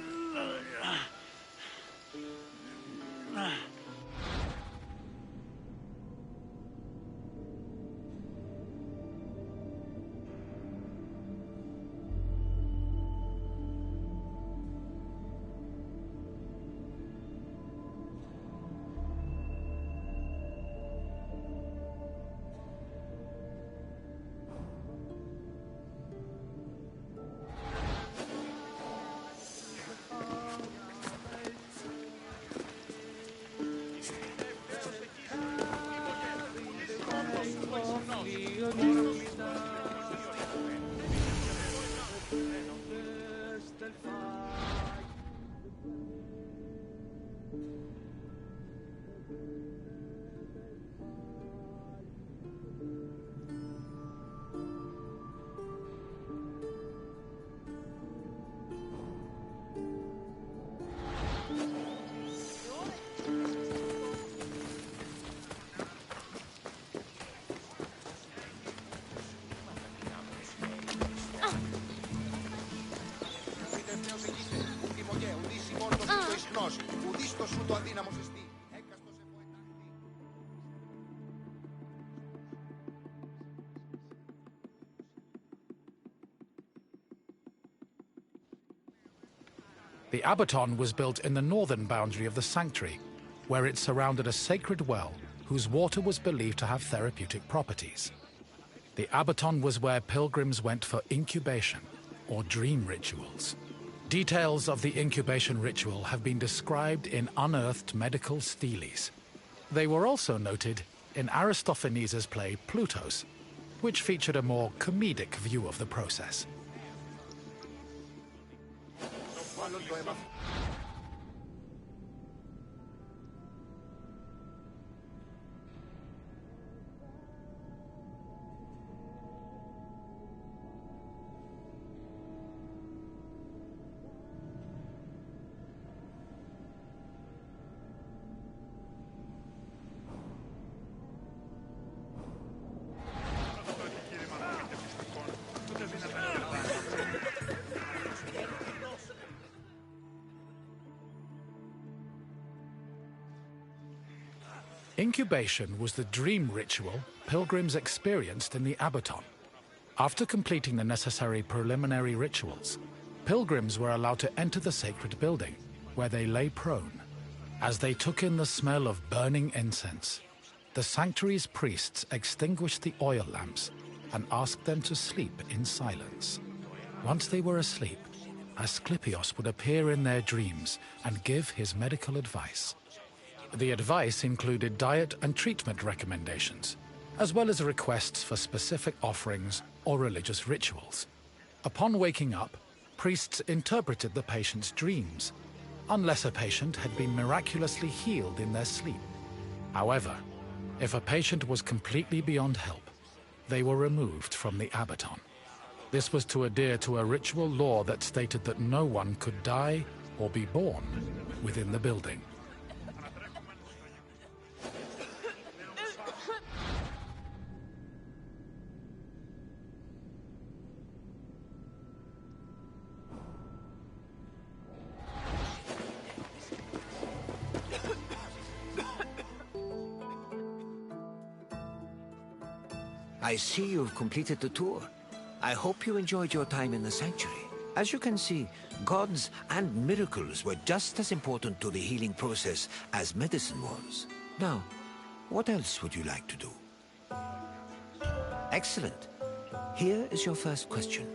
S4: The abaton was built in the northern boundary of the sanctuary, where it surrounded a sacred well whose water was believed to have therapeutic properties. The abaton was where pilgrims went for incubation, or dream rituals. Details of the incubation ritual have been described in unearthed medical steles. They were also noted in Aristophanes' play Plutos, which featured a more comedic view of the process. Incubation was the dream ritual pilgrims experienced in the abaton. After completing the necessary preliminary rituals, pilgrims were allowed to enter the sacred building, where they lay prone. As they took in the smell of burning incense, the sanctuary's priests extinguished the oil lamps and asked them to sleep in silence. Once they were asleep, Asclepios would appear in their dreams and give his medical advice. The advice included diet and treatment recommendations, as well as requests for specific offerings or religious rituals. Upon waking up, priests interpreted the patient's dreams, unless a patient had been miraculously healed in their sleep. However, if a patient was completely beyond help, they were removed from the abaton. This was to adhere to a ritual law that stated that no one could die or be born within the building.
S5: I see you've completed the tour. I hope you enjoyed your time in the sanctuary. As you can see, gods and miracles were just as important to the healing process as medicine was. Now, what else would you like to do? Excellent. Here is your first question.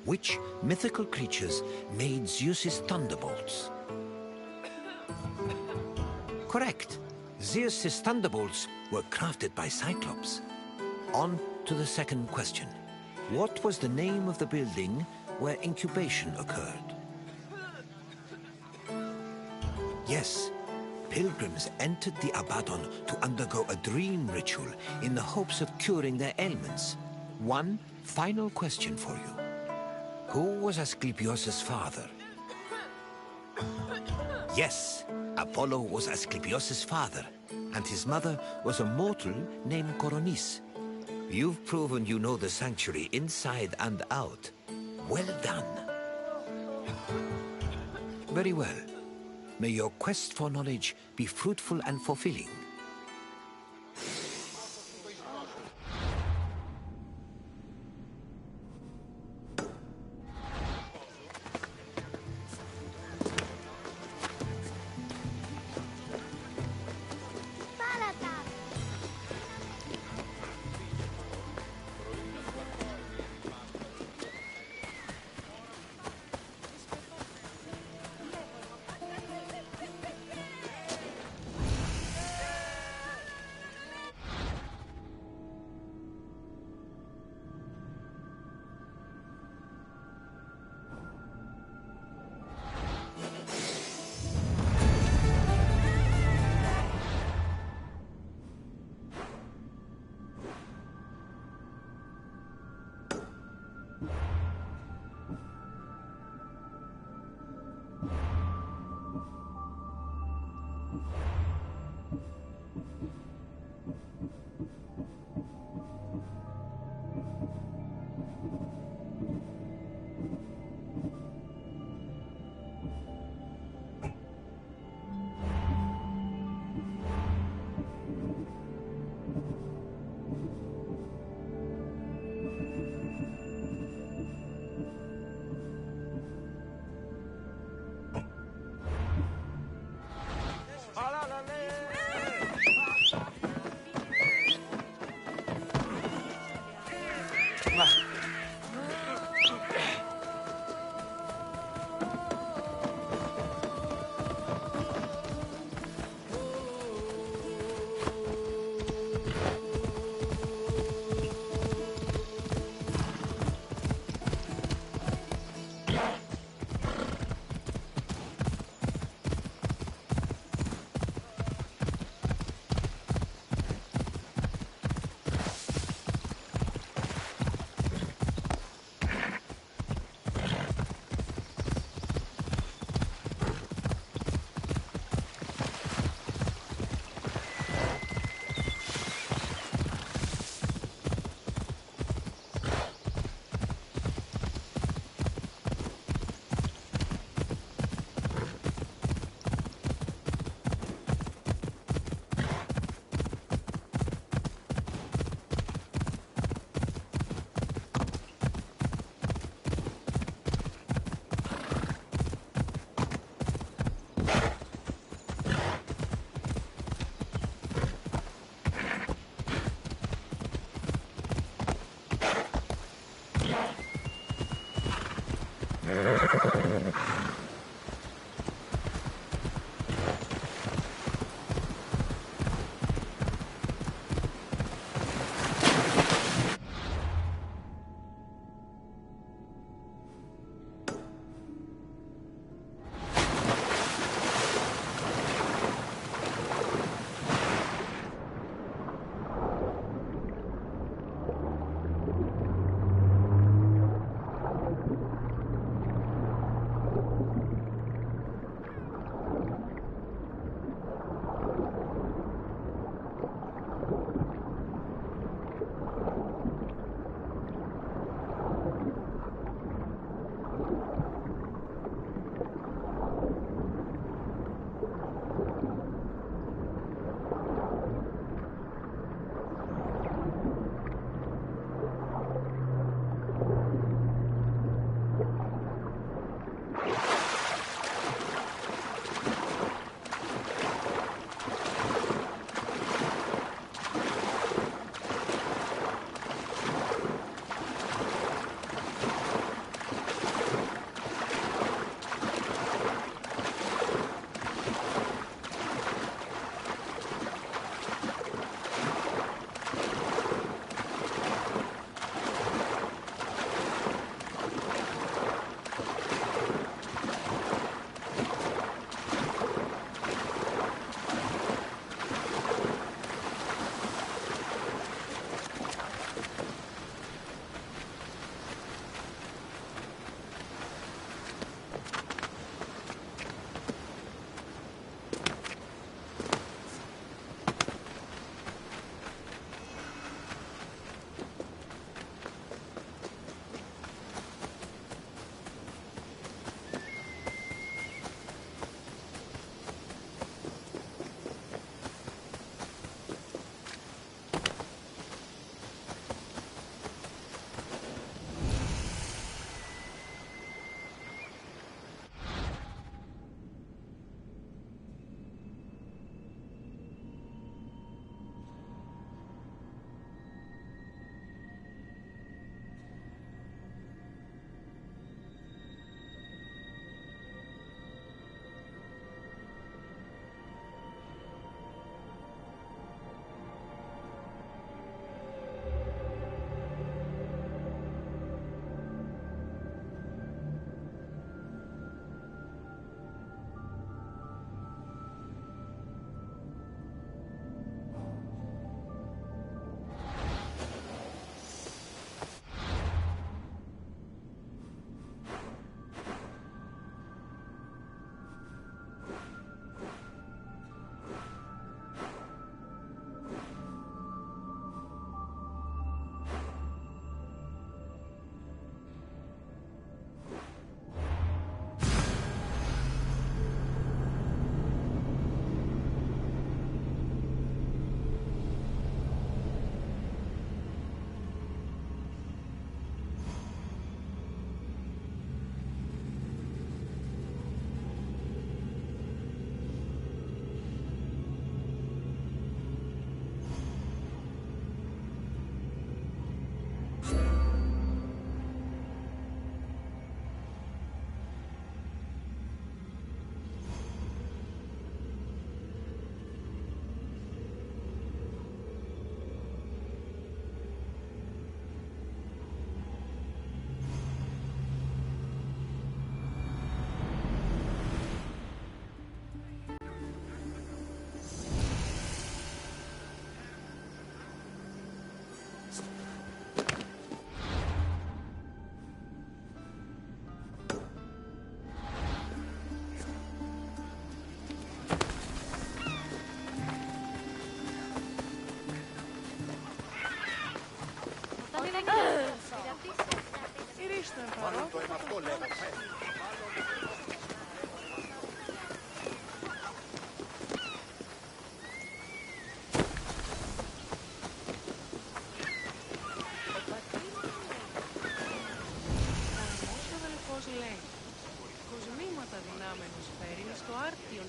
S5: Which mythical creatures made Zeus's thunderbolts? Correct. Zeus's thunderbolts were crafted by Cyclops. On to the second question. What was the name of the building where incubation occurred? Yes, pilgrims entered the abaton to undergo a dream ritual in the hopes of curing their ailments. One final question for you. Who was Asclepios' father? Yes, Apollo was Asclepios' father, and his mother was a mortal named Coronis. You've proven you know the sanctuary inside and out. Well done. Very well. May your quest for knowledge be fruitful and fulfilling.
S9: Μάλλον το αίμα αυτό λέγαμε.
S10: Λέει, κοσμήματα δυνάμενος φέρει στο άρτιον.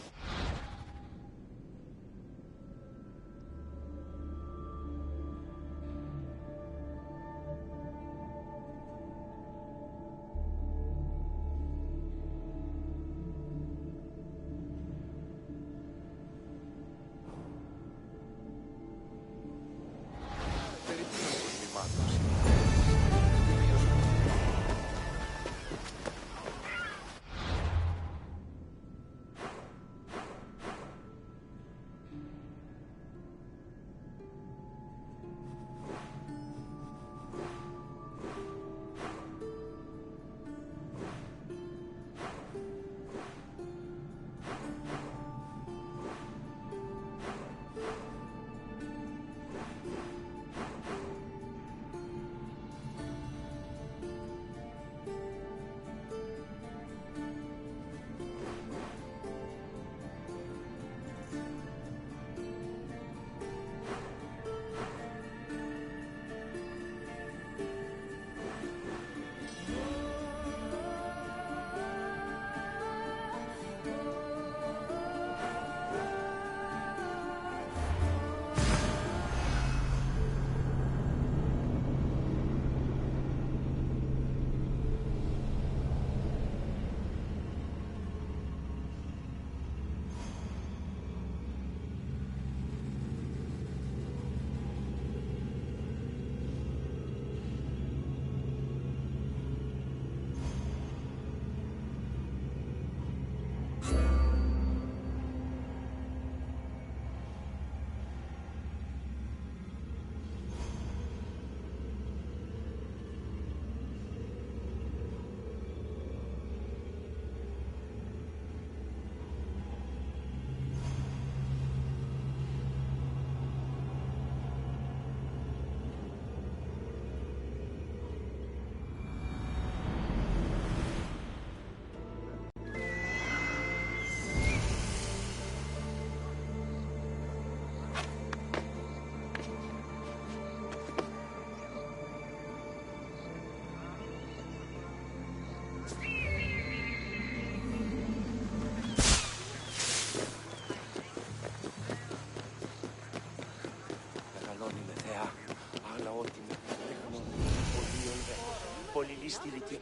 S11: στηρική.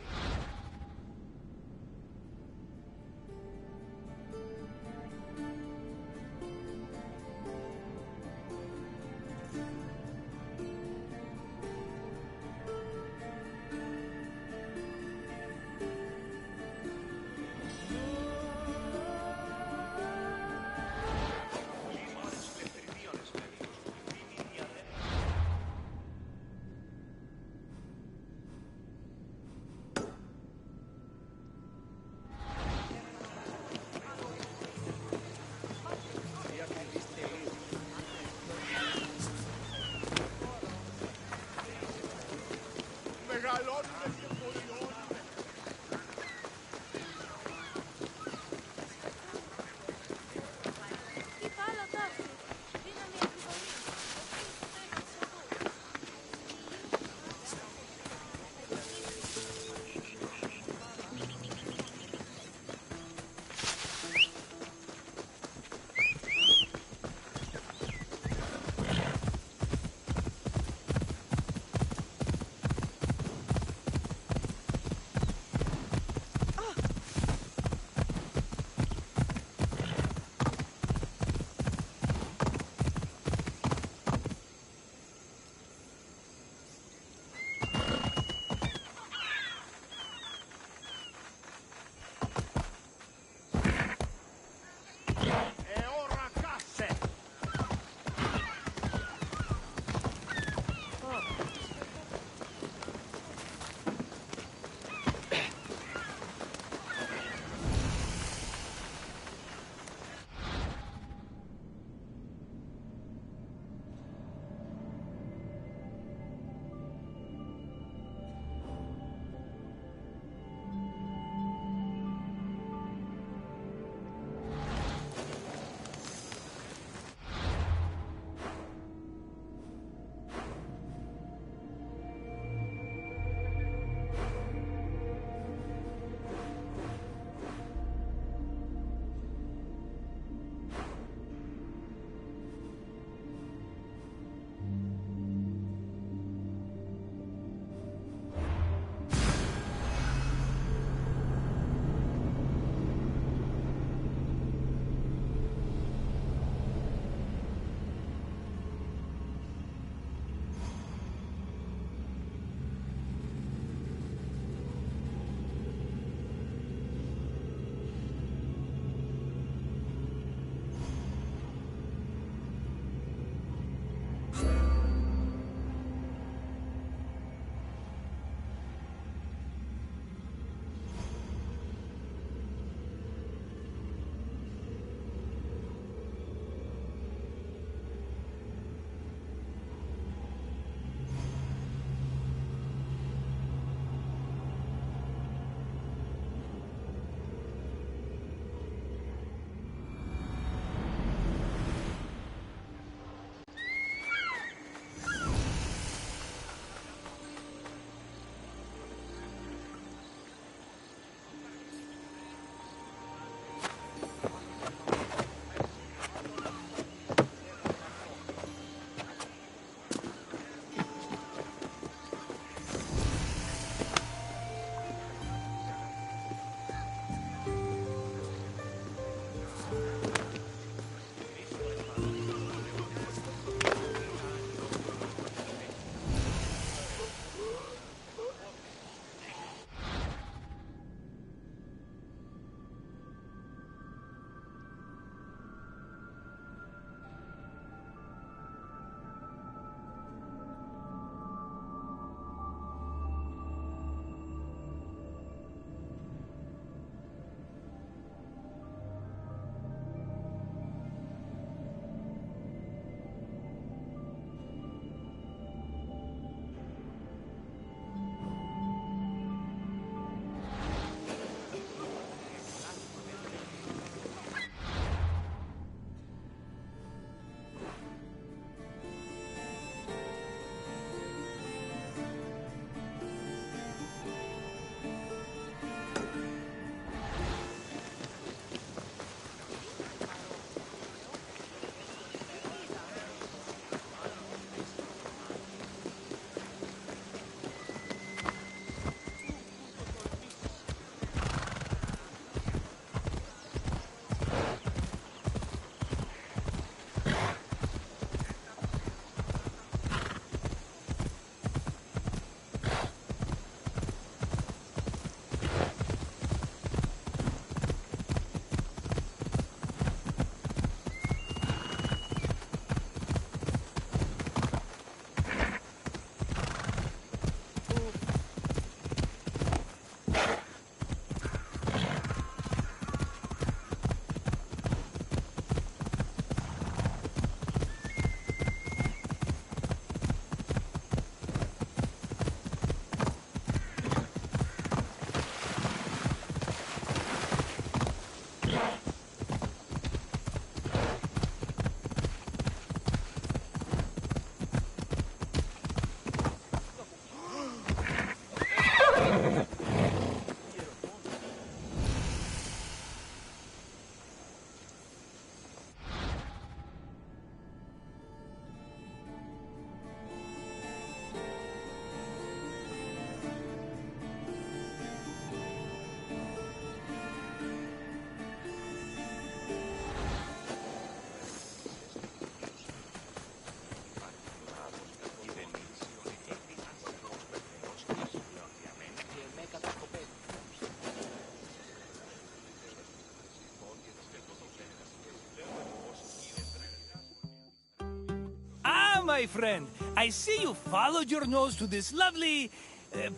S6: my friend. I see you followed your nose to this lovely...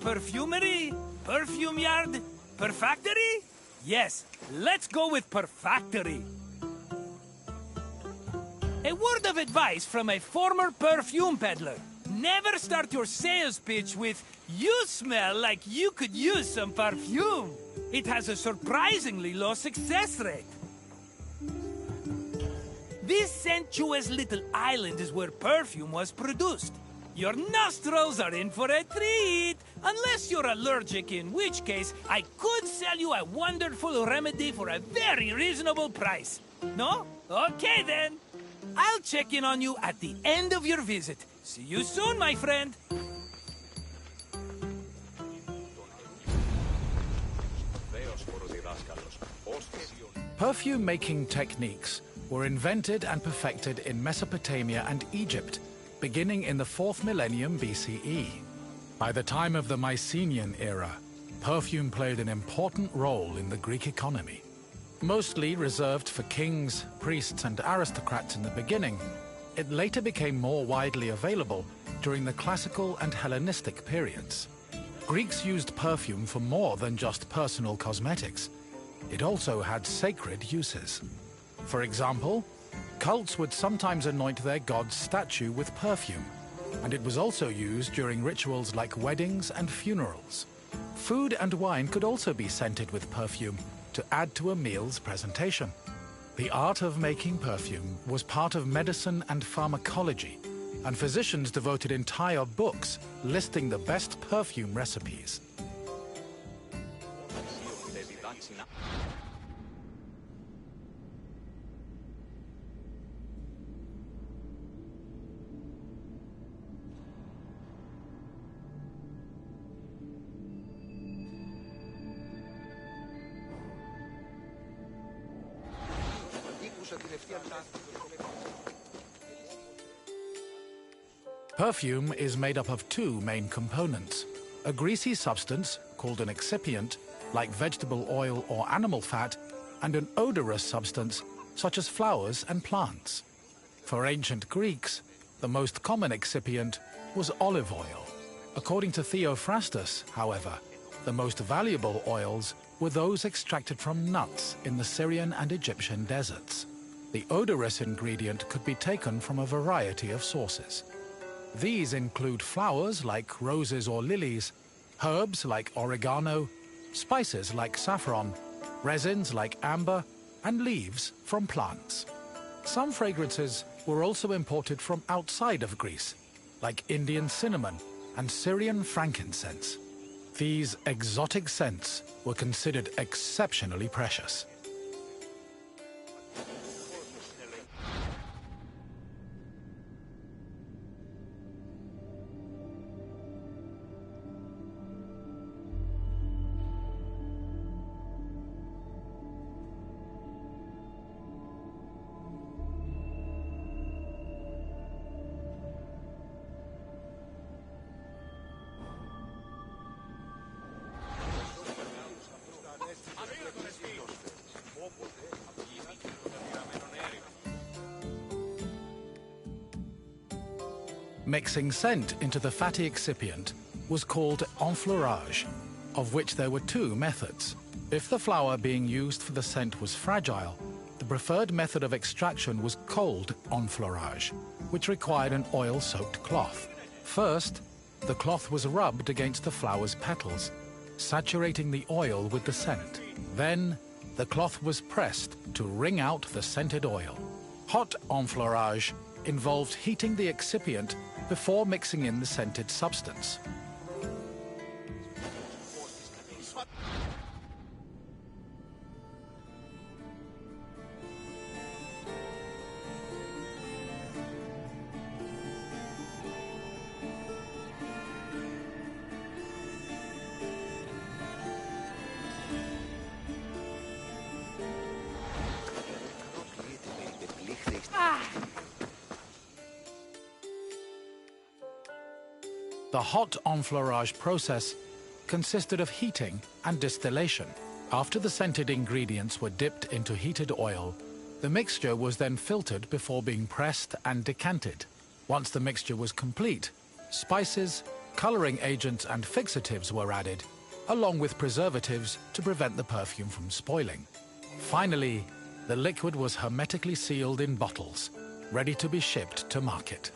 S6: perfumery? Perfume yard? Perfactory? Yes, let's go with perfactory. A word of advice from a former perfume peddler. Never start your sales pitch with, "You smell like you could use some perfume." It has a surprisingly low success rate. This sensuous little island is where perfume was produced. Your nostrils are in for a treat, unless you're allergic, in which case I could sell you a wonderful remedy for a very reasonable price. No? Okay then. I'll check in on you at the end of your visit. See you soon, my friend.
S4: Perfume-making techniques were invented and perfected in Mesopotamia and Egypt, beginning in the 4th millennium BCE. By the time of the Mycenaean era, perfume played an important role in the Greek economy. Mostly reserved for kings, priests, and aristocrats in the beginning, it later became more widely available during the classical and Hellenistic periods. Greeks used perfume for more than just personal cosmetics. It also had sacred uses. For example, cults would sometimes anoint their god's statue with perfume, and it was also used during rituals like weddings and funerals. Food and wine could also be scented with perfume to add to a meal's presentation. The art of making perfume was part of medicine and pharmacology, and physicians devoted entire books listing the best perfume recipes. Perfume is made up of two main components: a greasy substance, called an excipient, like vegetable oil or animal fat, and an odorous substance, such as flowers and plants. For ancient Greeks, the most common excipient was olive oil. According to Theophrastus, however, the most valuable oils were those extracted from nuts in the Syrian and Egyptian deserts. The odorous ingredient could be taken from a variety of sources. These include flowers like roses or lilies, herbs like oregano, spices like saffron, resins like amber, and leaves from plants. Some fragrances were also imported from outside of Greece, like Indian cinnamon and Syrian frankincense. These exotic scents were considered exceptionally precious. Mixing scent into the fatty excipient was called enfleurage, of which there were two methods. If the flower being used for the scent was fragile, the preferred method of extraction was cold enfleurage, which required an oil-soaked cloth. First, the cloth was rubbed against the flower's petals, saturating the oil with the scent. Then, the cloth was pressed to wring out the scented oil. Hot enfleurage involved heating the excipient before mixing in the scented substance. The hot enfleurage process consisted of heating and distillation. After the scented ingredients were dipped into heated oil, the mixture was then filtered before being pressed and decanted. Once the mixture was complete, spices, coloring agents and fixatives were added, along with preservatives to prevent the perfume from spoiling. Finally, the liquid was hermetically sealed in bottles, ready to be shipped to market.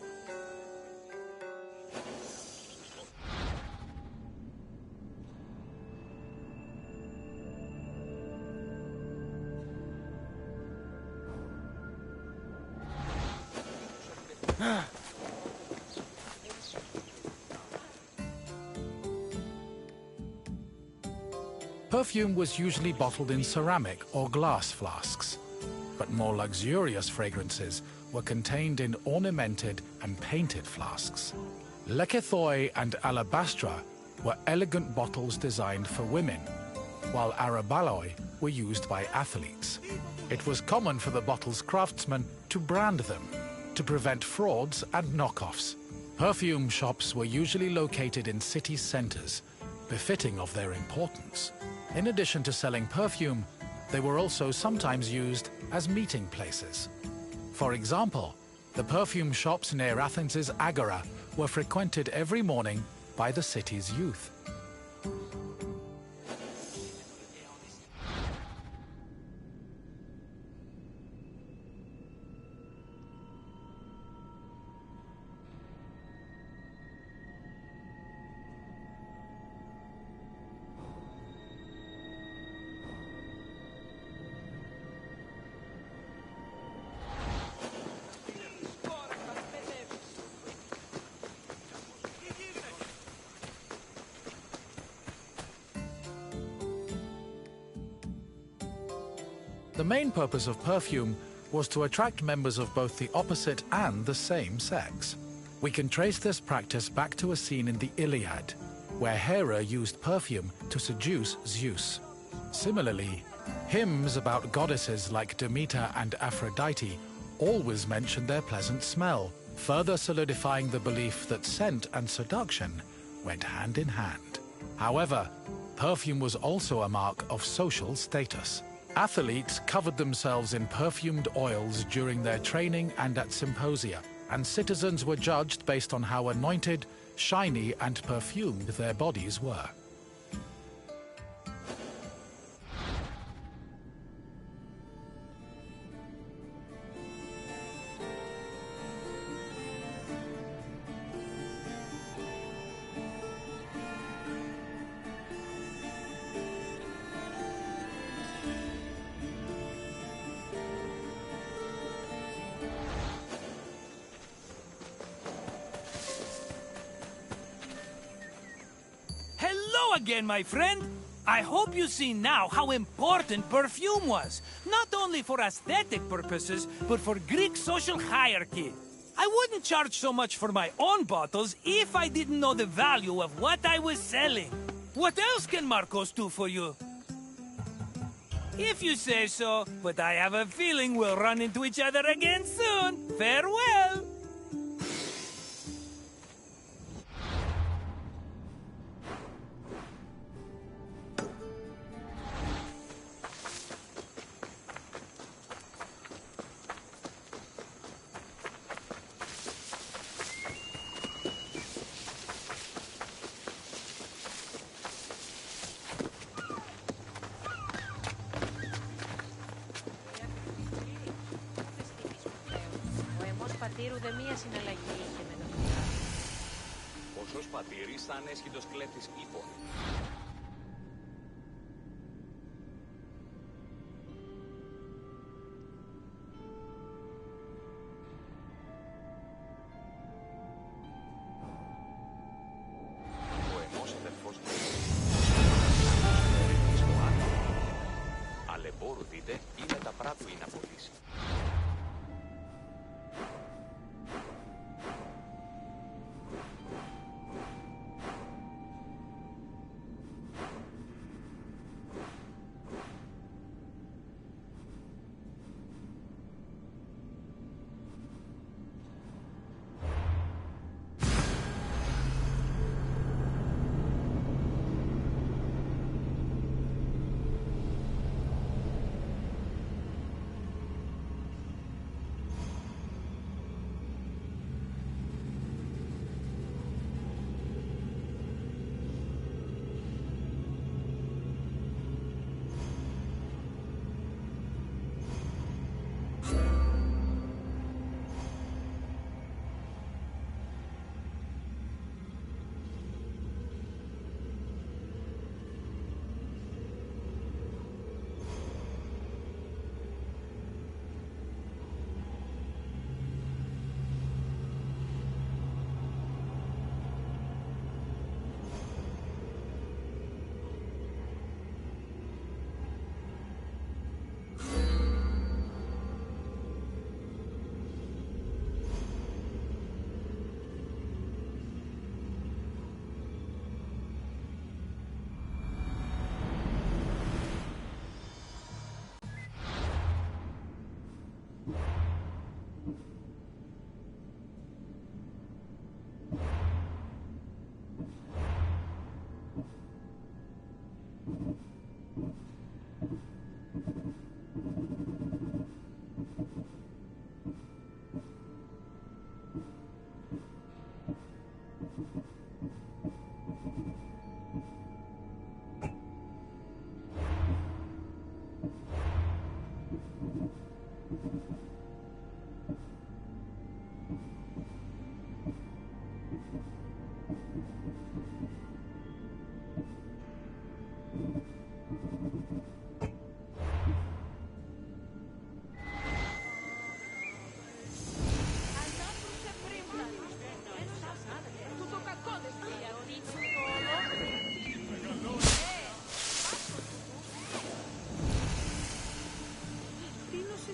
S4: Perfume was usually bottled in ceramic or glass flasks, but more luxurious fragrances were contained in ornamented and painted flasks. Lekythoi and alabastra were elegant bottles designed for women, while arabaloi were used by athletes. It was common for the bottle's craftsmen to brand them, to prevent frauds and knockoffs. Perfume shops were usually located in city centers, befitting of their importance. In addition to selling perfume, they were also sometimes used as meeting places. For example, the perfume shops near Athens' Agora were frequented every morning by the city's youth. The main purpose of perfume was to attract members of both the opposite and the same sex. We can trace this practice back to a scene in the Iliad, where Hera used perfume to seduce Zeus. Similarly, hymns about goddesses like Demeter and Aphrodite always mention their pleasant smell, further solidifying the belief that scent and seduction went hand in hand. However, perfume was also a mark of social status. Athletes covered themselves in perfumed oils during their training and at symposia, and citizens were judged based on how anointed, shiny, and perfumed their bodies were.
S6: Again, my friend. I hope you see now how important perfume was, not only for aesthetic purposes, but for Greek social hierarchy. I wouldn't charge so much for my own bottles if I didn't know the value of what I was selling. What else can Marcos do for you? If you say so, but I have a feeling we'll run into each other again soon. Farewell!
S8: Ποσός πατήρης θα ανέσχυτος κλέφτης ύπων. Ο εμός αδερφός του στο άτομο. Αλεμπόρου δείτε ή με τα πράτου είναι απολύσει.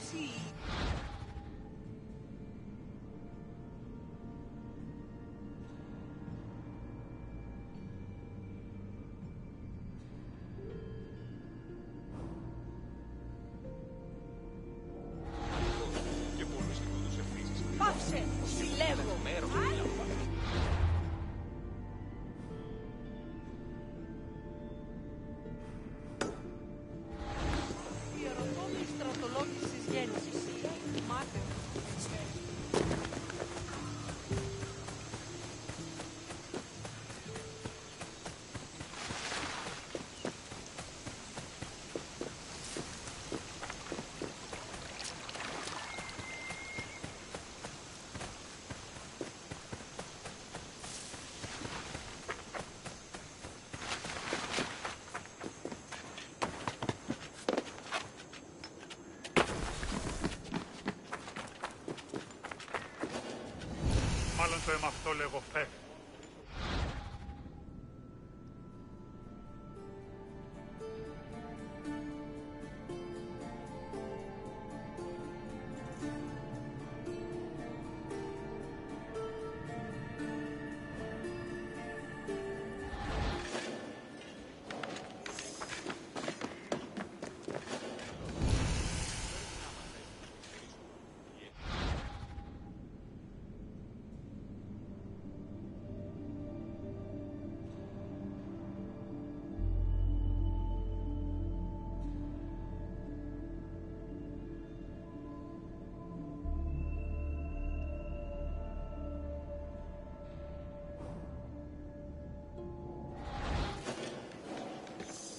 S10: εσύ.
S11: Πάψε, συλλέγω.
S10: Διαρωτώ με η στρατολόγηση της γέννησης. Μάθε.
S12: Μάλλον το αίμα αυτό λέγω φεύγει.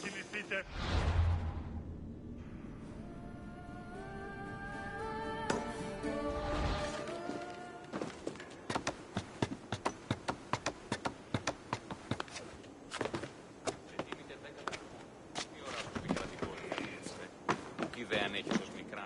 S12: Κοιμηθείτε.
S8: Ιδέα αν έχεις ως μικρά.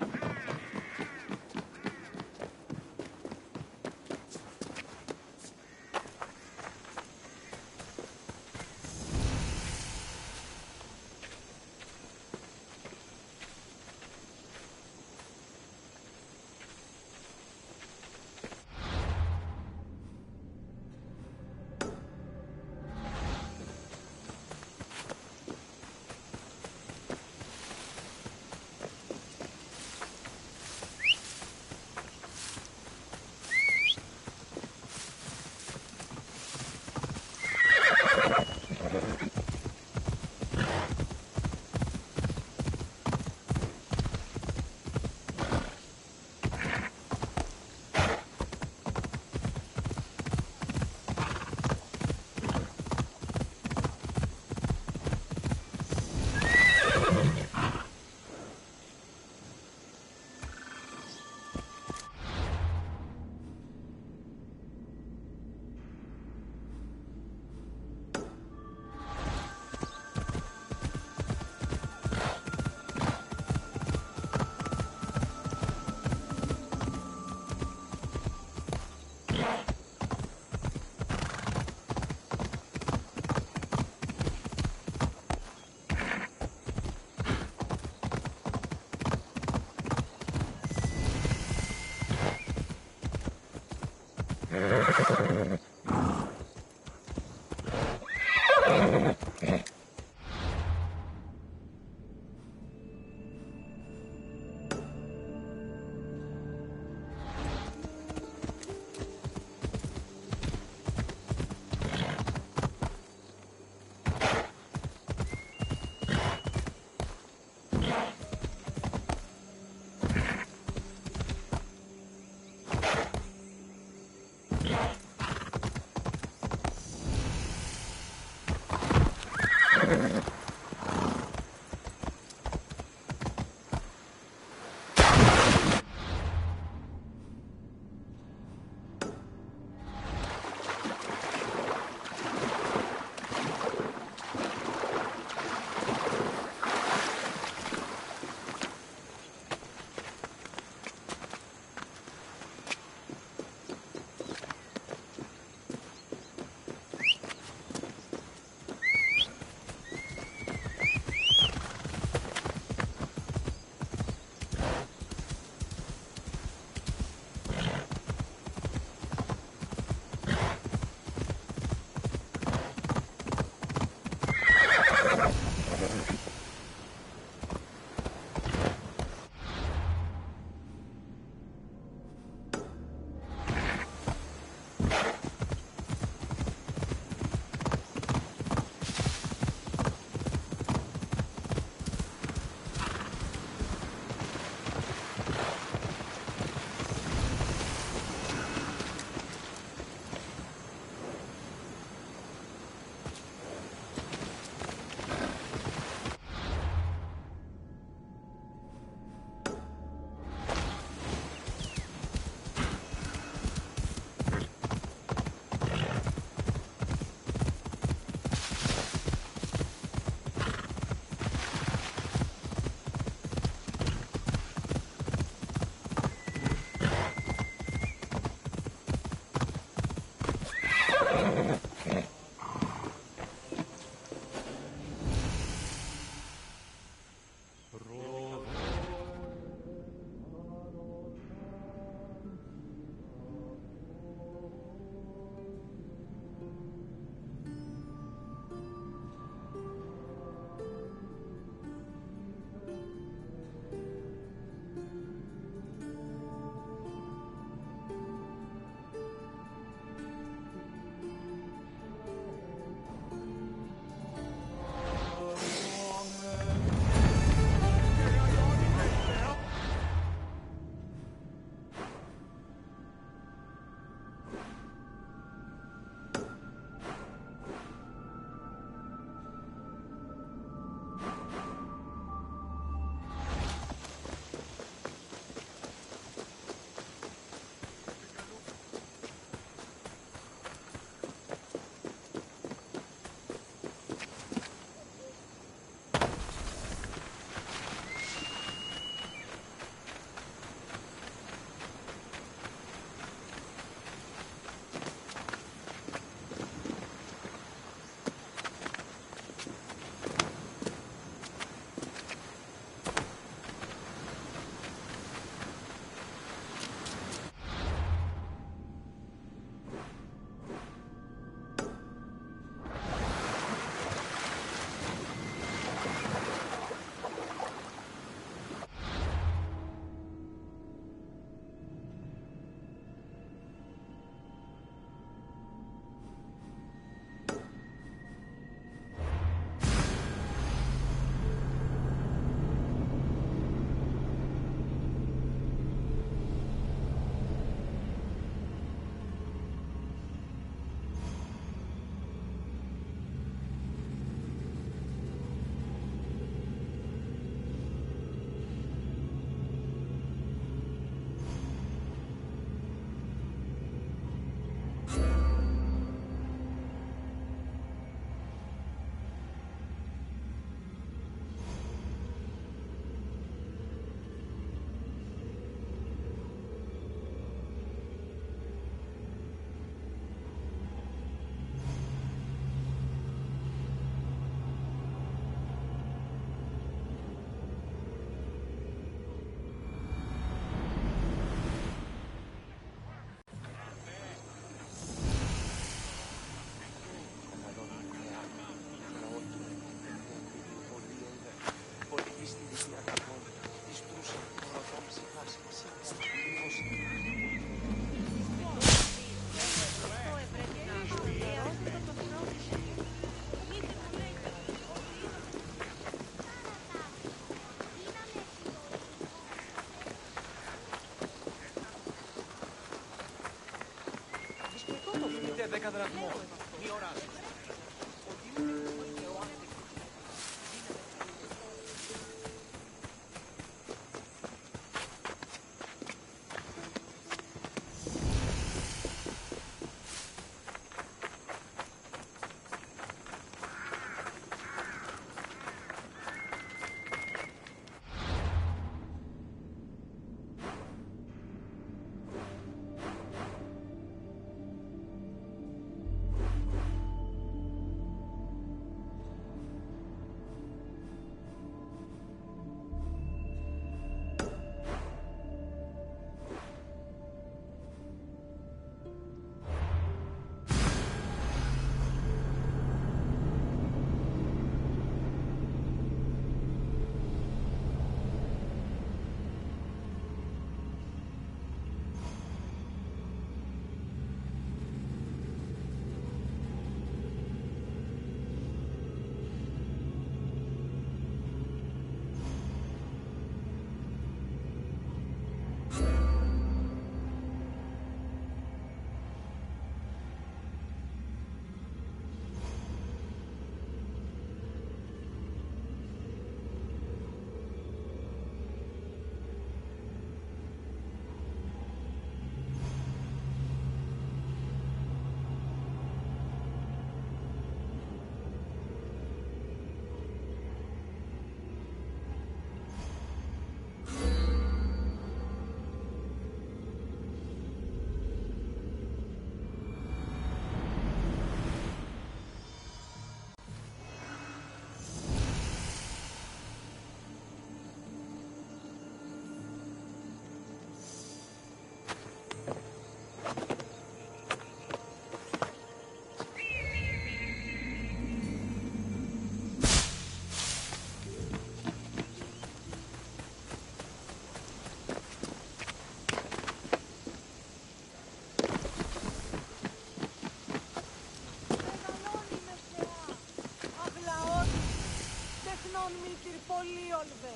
S10: Θείολβε,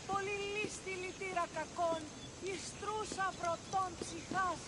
S10: πολυλίστη λυτήρα κακών, ιστρούσα πρωτών ψυχάς.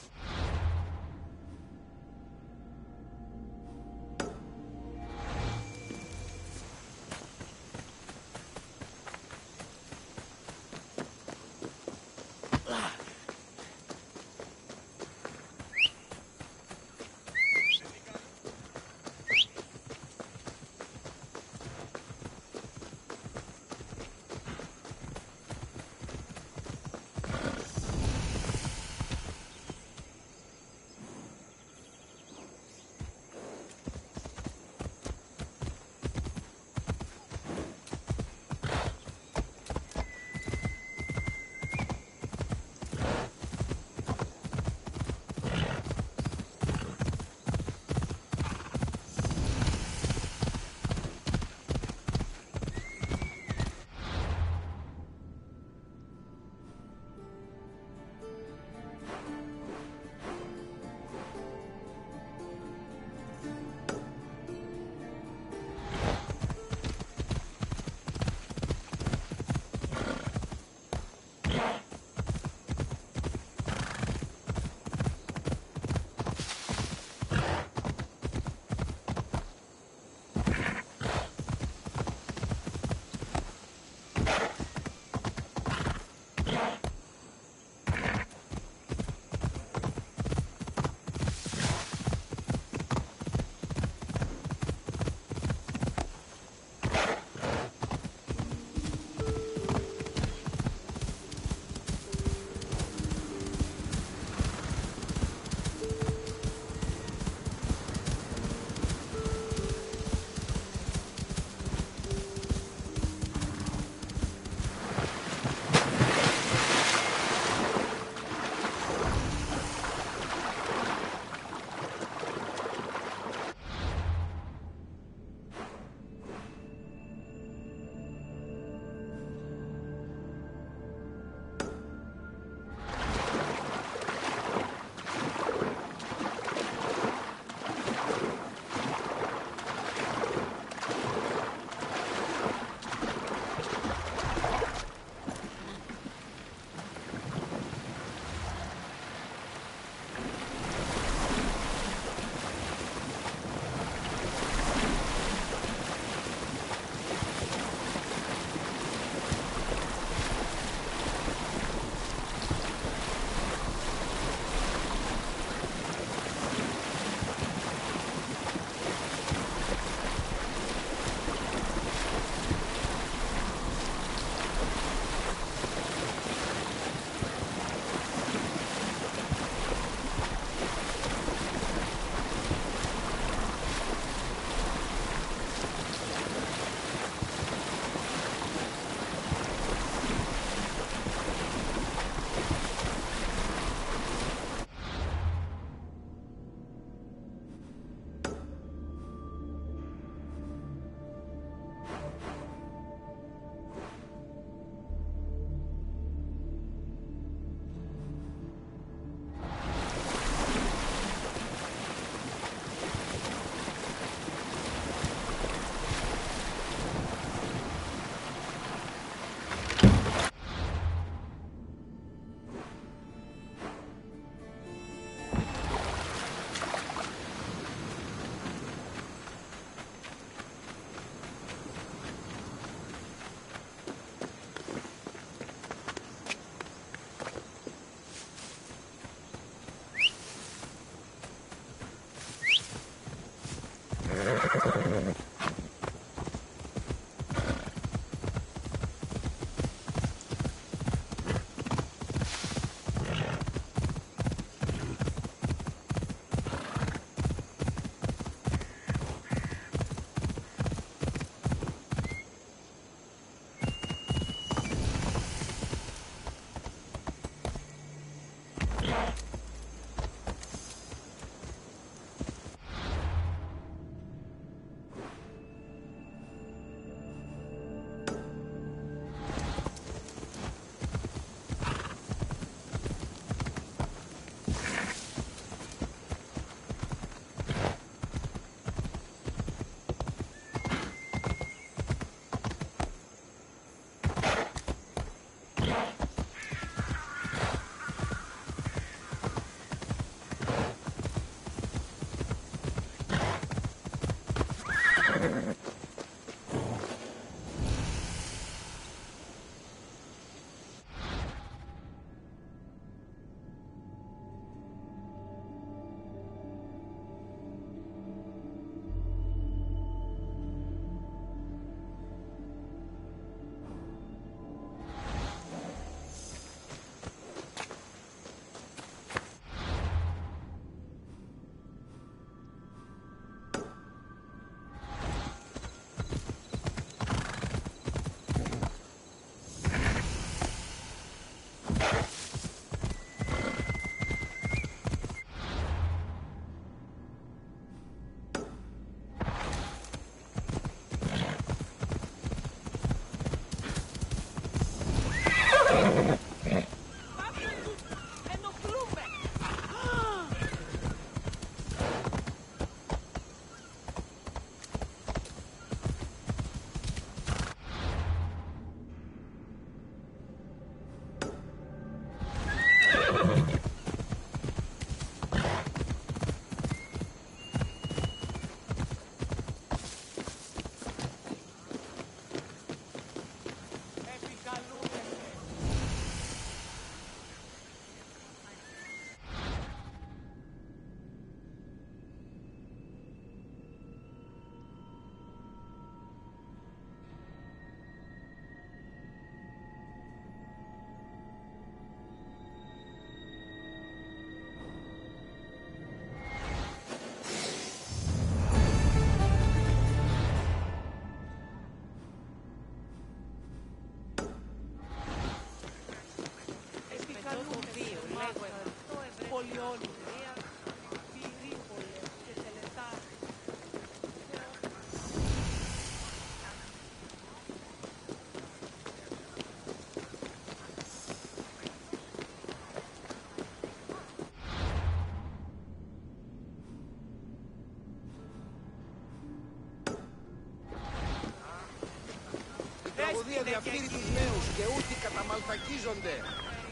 S9: τραγωδία διαφθείρει τους νέους και ούτοι καταμαλθακίζονται.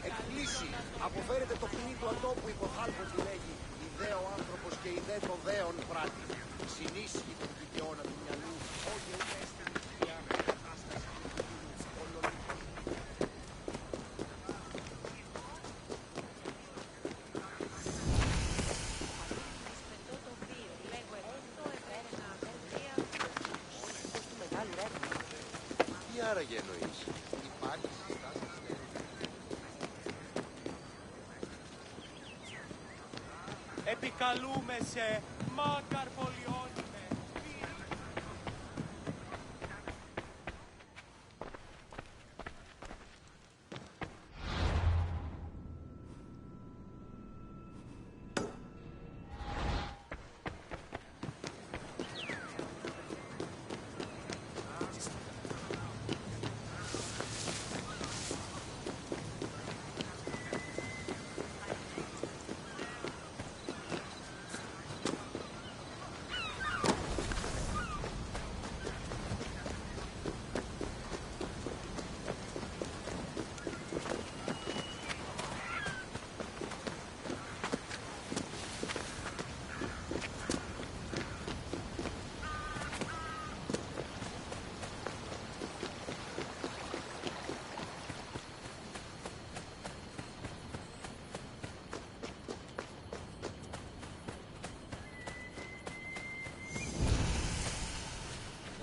S9: Εκπλήσει, αποφέρεται το ποινή του ατόπου υποθάλπω που λέγει ιδέο άνθρωπος και ιδέ το δέον πράτη. Συνίσχυ των δικαιώνα του μυαλού, όχι ουδέστη η κατάσταση του Ολλονικού. Τι άραγε εννοείς? Υπάρχει συστάση?
S2: Επικαλούμε σε μάκαρ πολιόνιμε.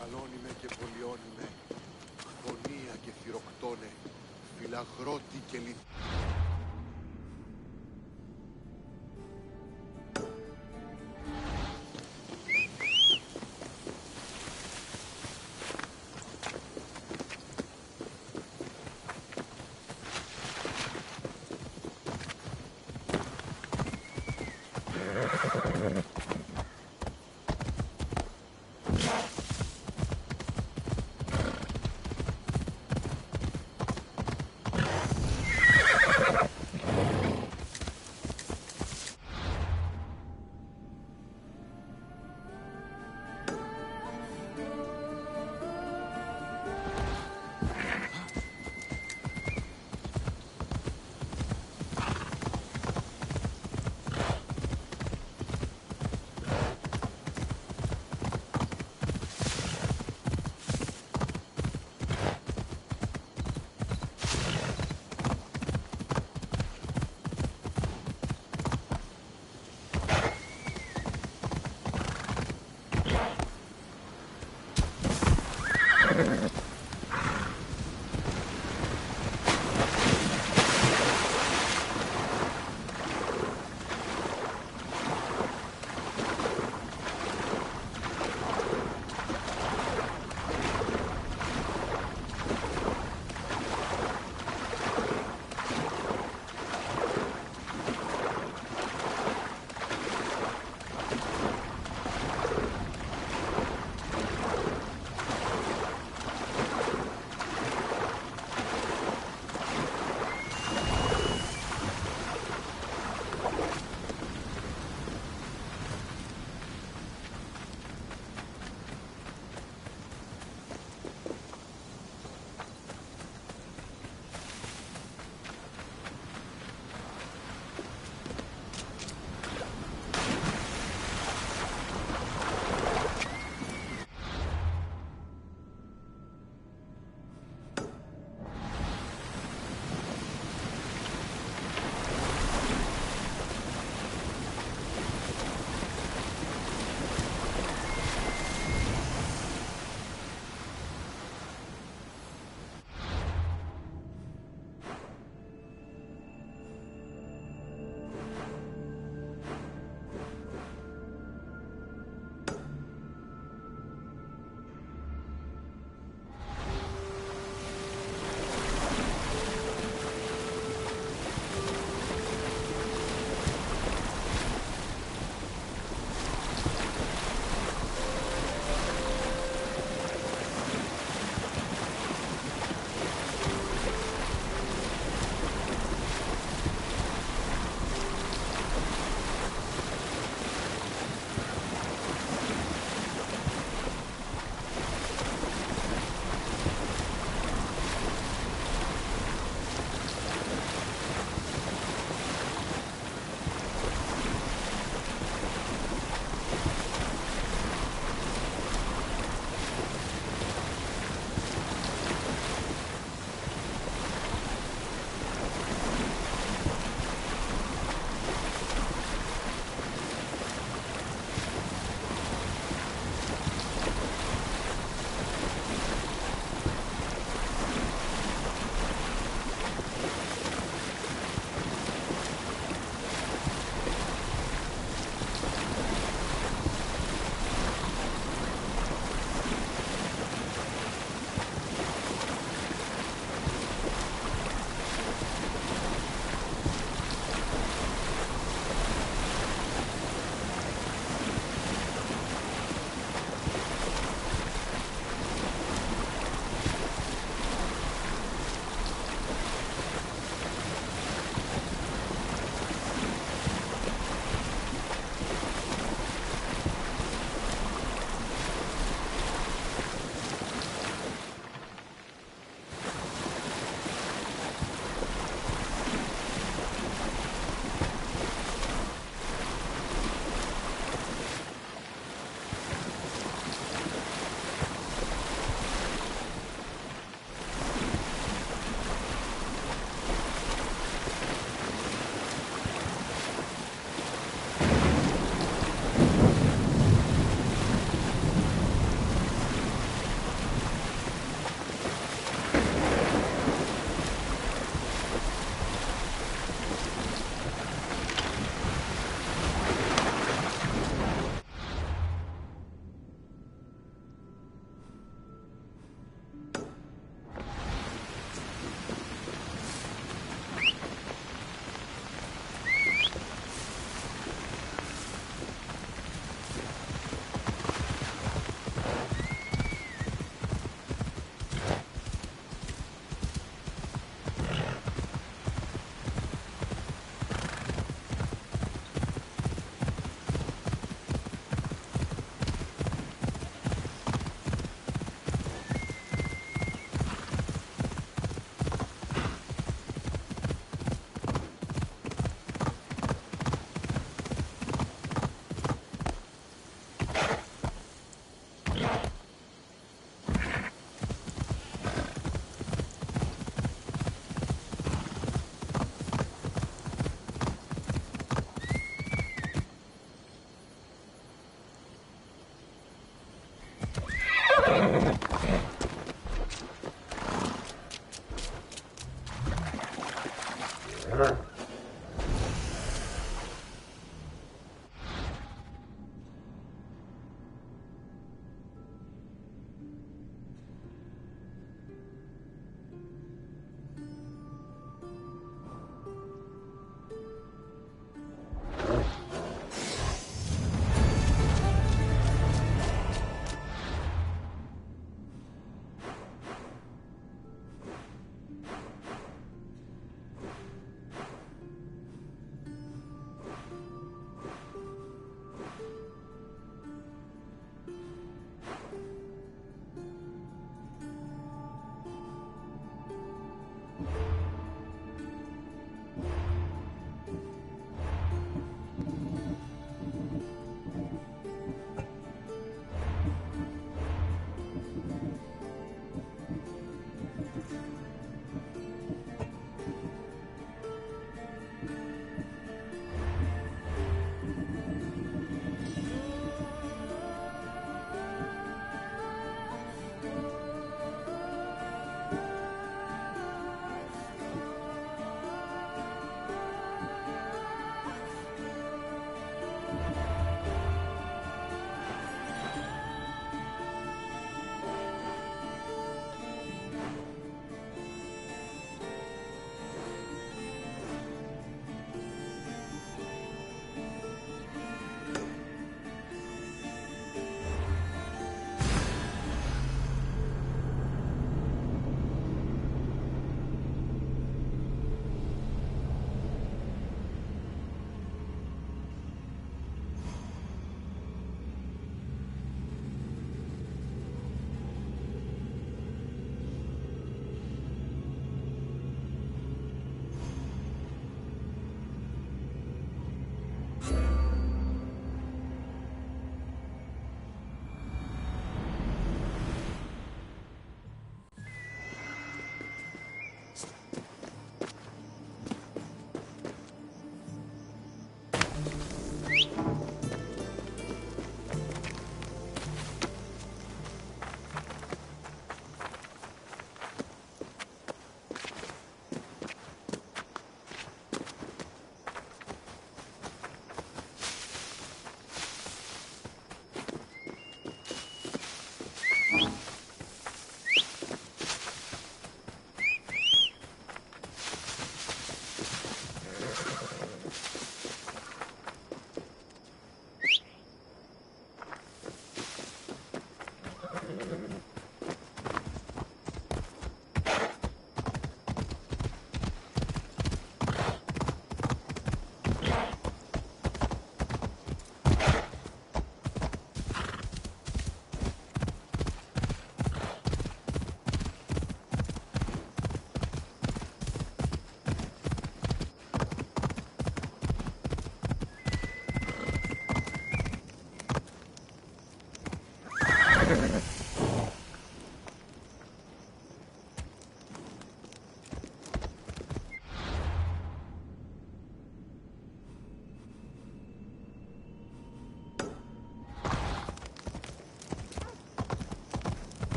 S9: Καλώνυμε και πολιώνυμε, χθονία και θυροκτώνε, φυλαγρώτη και λιθ...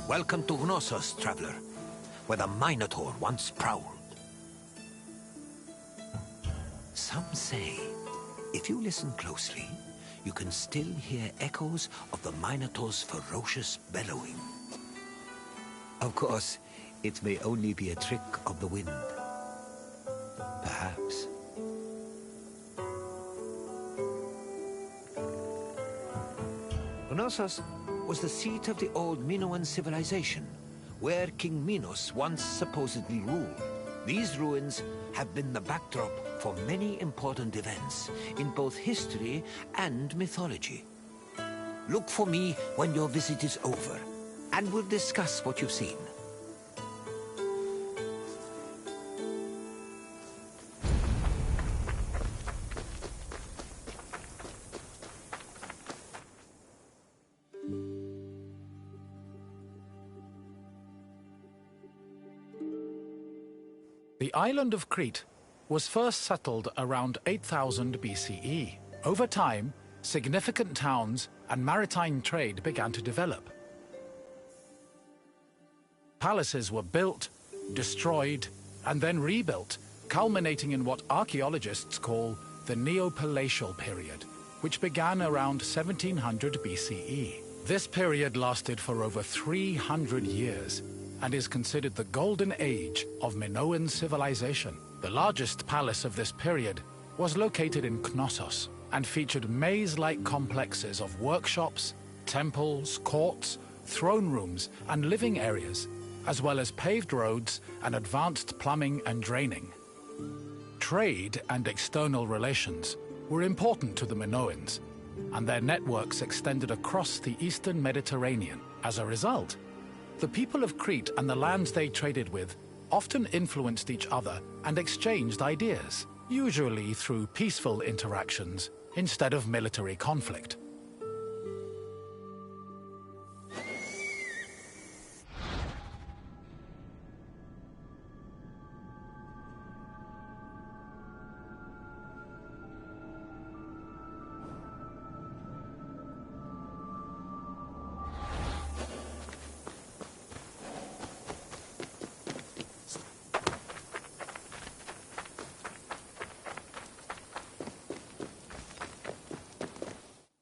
S5: Welcome to Knossos, Traveler, where the Minotaur once prowled. Some say, if you listen closely, you can still hear echoes of the Minotaur's ferocious bellowing. Of course, it may only be a trick of the wind. Perhaps. Knossos was the seat of the old Minoan civilization, where King Minos once supposedly ruled. These ruins have been the backdrop for many important events in both history and mythology. Look for me when your visit is over, and we'll discuss what you've seen.
S4: The island of Crete was first settled around 8000 BCE. Over time, significant towns and maritime trade began to develop. Palaces were built, destroyed, and then rebuilt, culminating in what archaeologists call the Neo-Palatial Period, which began around 1700 BCE. This period lasted for over 300 years, and is considered the golden age of Minoan civilization. The largest palace of this period was located in Knossos and featured maze-like complexes of workshops, temples, courts, throne rooms, and living areas, as well as paved roads and advanced plumbing and draining. Trade and external relations were important to the Minoans, and their networks extended across the eastern Mediterranean. As a result, the people of Crete and the lands they traded with often influenced each other and exchanged ideas, usually through peaceful interactions instead of military conflict.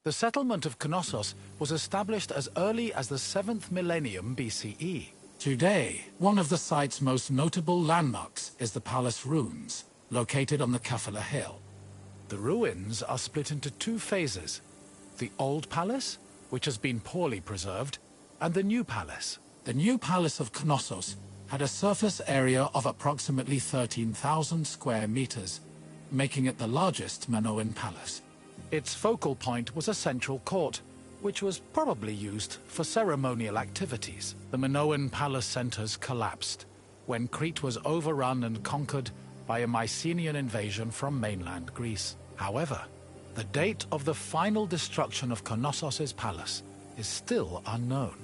S4: The settlement of Knossos was established as early as the 7th millennium BCE. Today, one of the site's most notable landmarks is the palace ruins, located on the Kafala Hill. The ruins are split into two phases: the old palace, which has been poorly preserved, and the new palace. The new palace of Knossos had a surface area of approximately 13,000 square meters, making it the largest Minoan palace. Its focal point was a central court, which was probably used for ceremonial activities. The Minoan palace centers collapsed when Crete was overrun and conquered by a Mycenaean invasion from mainland Greece. However, the date of the final destruction of Knossos' palace is still unknown.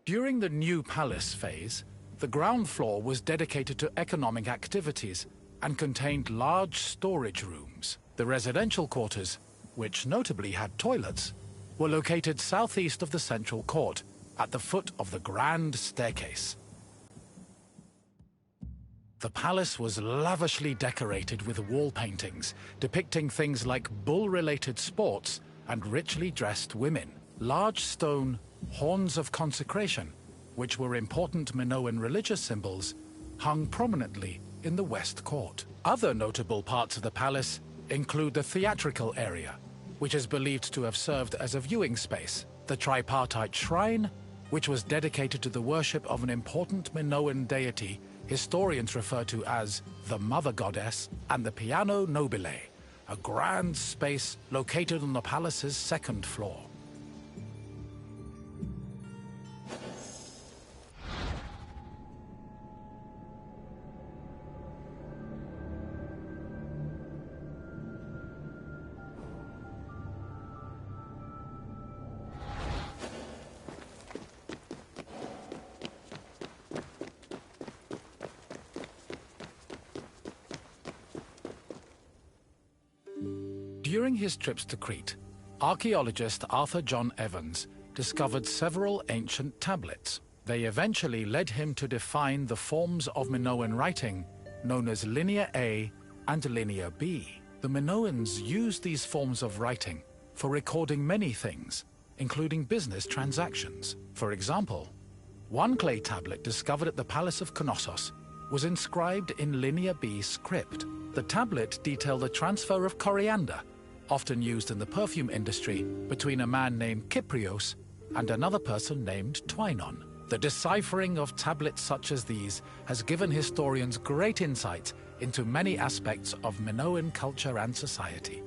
S4: During the new palace phase, the ground floor was dedicated to economic activities and contained large storage rooms. The residential quarters, which notably had toilets, were located southeast of the central court, at the foot of the grand staircase. The palace was lavishly decorated with wall paintings, depicting things like bull-related sports and richly dressed women. Large stone horns of consecration which were important Minoan religious symbols, hung prominently in the West Court. Other notable parts of the palace include the theatrical area, which is believed to have served as a viewing space, the tripartite shrine, which was dedicated to the worship of an important Minoan deity historians refer to as the Mother Goddess, and the Piano Nobile, a grand space located on the palace's second floor. During his trips to Crete, archaeologist Arthur John Evans discovered several ancient tablets. They eventually led him to define the forms of Minoan writing known as Linear A and Linear B. The Minoans used these forms of writing for recording many things, including business transactions. For example, one clay tablet discovered at the Palace of Knossos was inscribed in Linear B script. The tablet detailed a transfer of coriander, often used in the perfume industry, between a man named Kyprios and another person named Twinon. The deciphering of tablets such as these has given historians great insight into many aspects of Minoan culture and society.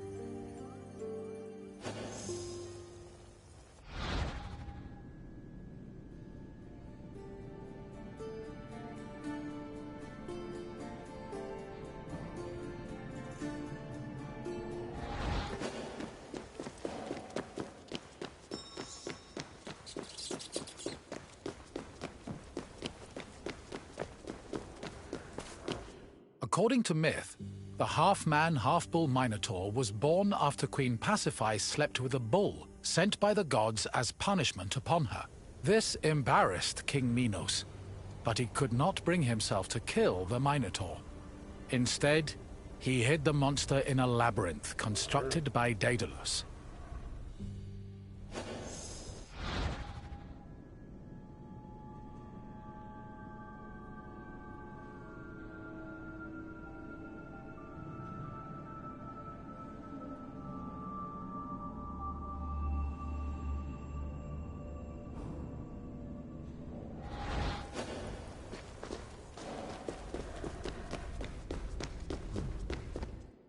S4: According to myth, the half-man, half-bull Minotaur was born after Queen Pasiphae slept with a bull sent by the gods as punishment upon her. This embarrassed King Minos, but he could not bring himself to kill the Minotaur. Instead, he hid the monster in a labyrinth constructed by Daedalus.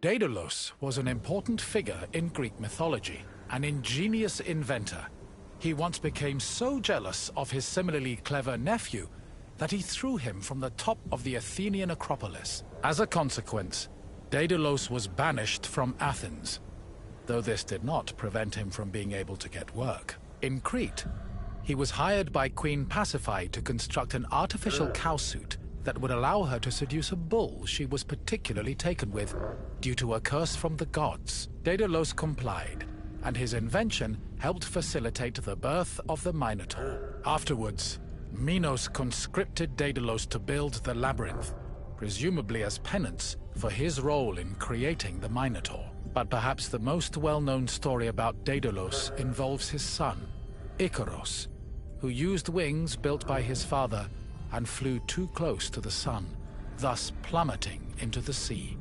S4: Daedalus was an important figure in Greek mythology, an ingenious inventor. He once became so jealous of his similarly clever nephew that he threw him from the top of the Athenian Acropolis. As a consequence, Daedalus was banished from Athens, though this did not prevent him from being able to get work. In Crete, he was hired by Queen Pasiphae to construct an artificial cowsuit that would allow her to seduce a bull she was particularly taken with due to a curse from the gods. Daedalus complied, and his invention helped facilitate the birth of the Minotaur. Afterwards, Minos conscripted Daedalus to build the labyrinth, presumably as penance for his role in creating the Minotaur. But perhaps the most well-known story about Daedalus involves his son, Icaros, who used wings built by his father and flew too close to the sun, thus plummeting into the sea.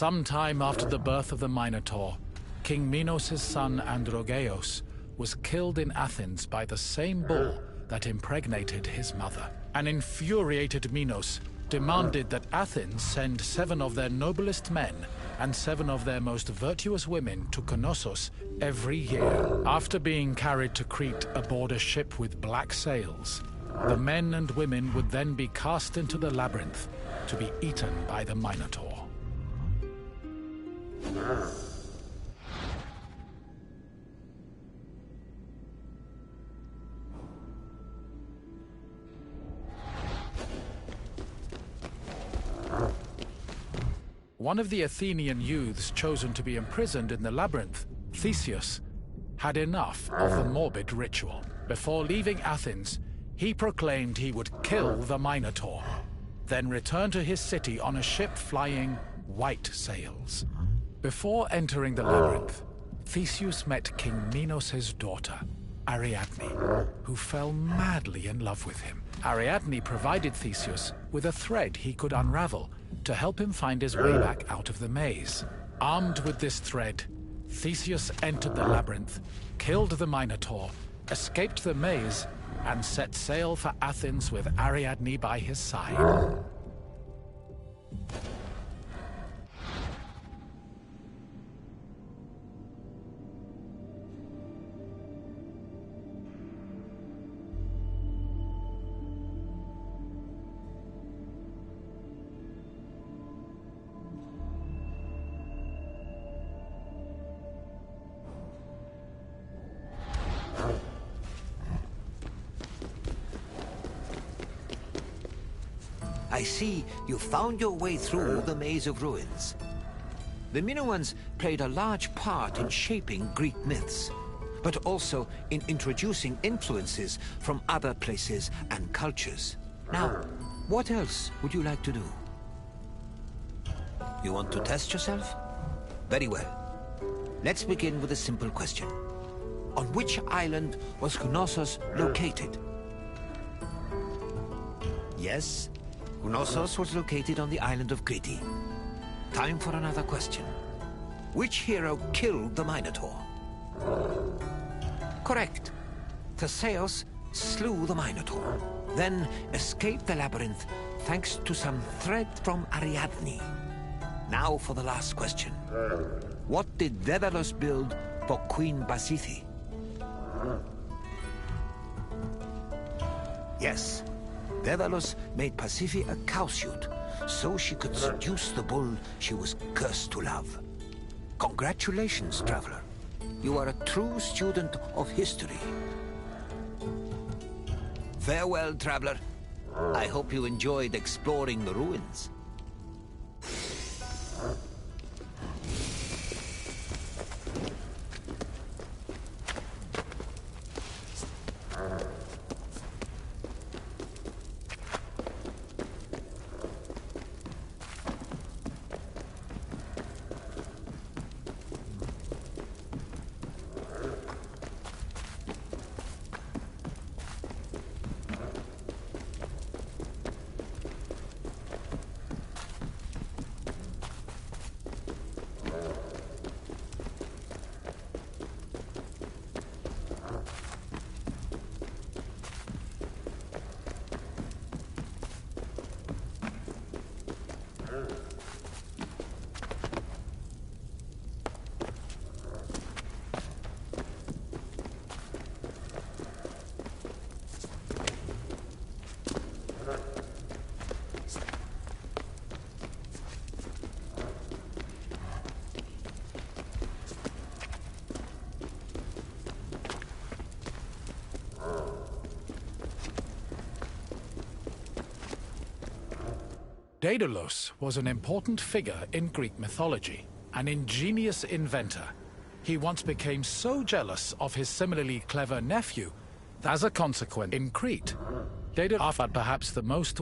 S4: Some time after the birth of the Minotaur, King Minos' son Androgeos was killed in Athens by the same bull that impregnated his mother. An infuriated Minos demanded that Athens send 7 of their noblest men and 7 of their most virtuous women to Knossos every year. After being carried to Crete aboard a ship with black sails, the men and women would then be cast into the labyrinth to be eaten by the Minotaur. One of the Athenian youths chosen to be imprisoned in the labyrinth, Theseus, had enough of the morbid ritual. Before leaving Athens, he proclaimed he would kill the Minotaur, then return to his city on a ship flying white sails. Before entering the labyrinth, Theseus met King Minos' daughter, Ariadne, who fell madly in love with him. Ariadne provided Theseus with a thread he could unravel to help him find his way back out of the maze. Armed with this thread, Theseus entered the labyrinth, killed the Minotaur, escaped the maze, and set sail for Athens with Ariadne by his side.
S5: I see you found your way through the maze of ruins. The Minoans played a large part in shaping Greek myths, but also in introducing influences from other places and cultures. Now, what else would you like to do? You want to test yourself? Very well. Let's begin with a simple question. On which island was Knossos located? Yes, Knossos was located on the island of Crete. Time for another question. Which hero killed the Minotaur? Correct. Theseus slew the Minotaur, then escaped the labyrinth thanks to some thread from Ariadne. Now for the last question. What did Daedalus build for Queen Pasiphae? Yes. Daedalus made Pasiphae a cowsuit, so she could seduce the bull she was cursed to love. Congratulations, traveler. You are a true student of history. Farewell, traveler. I hope you enjoyed exploring the ruins.
S4: Daedalus was an important figure in Greek mythology, an ingenious inventor. He once became so jealous of his similarly clever nephew that as a consequence in Crete, Daedalus had perhaps the most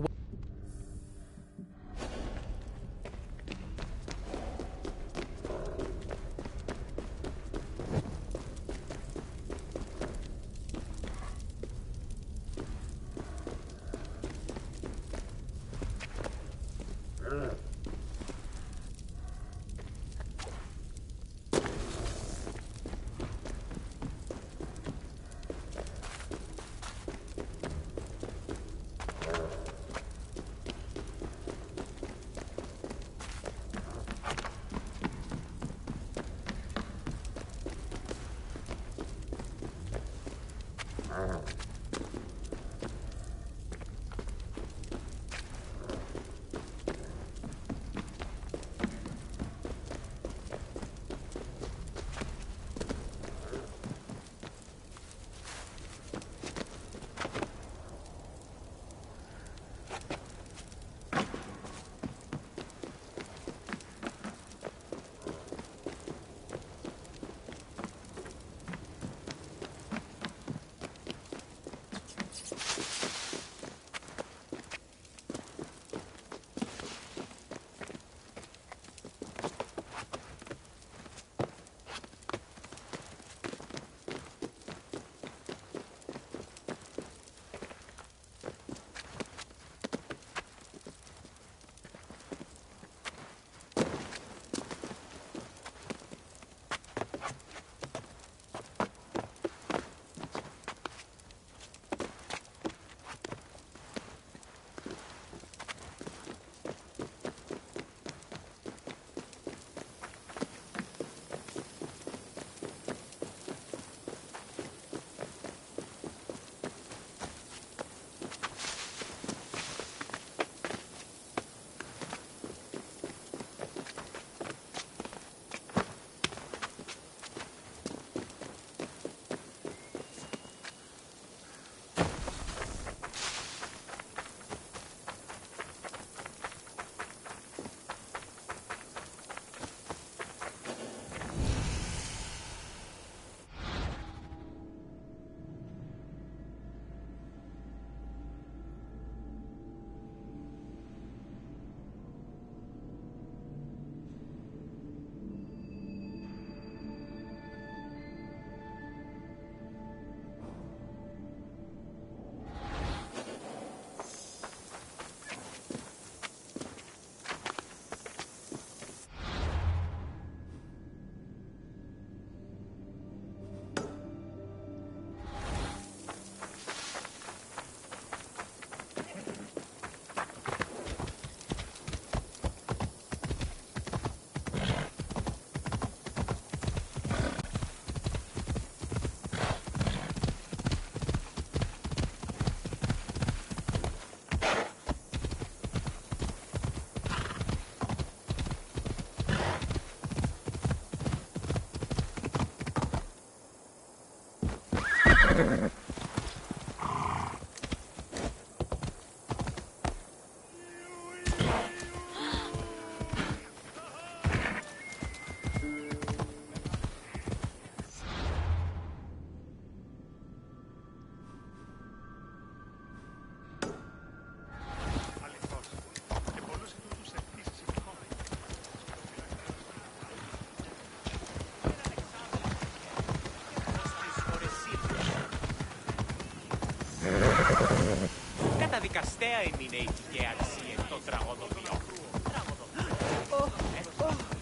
S2: Εκαστέα ημινέικη και αξίε των τραγωδοποιών.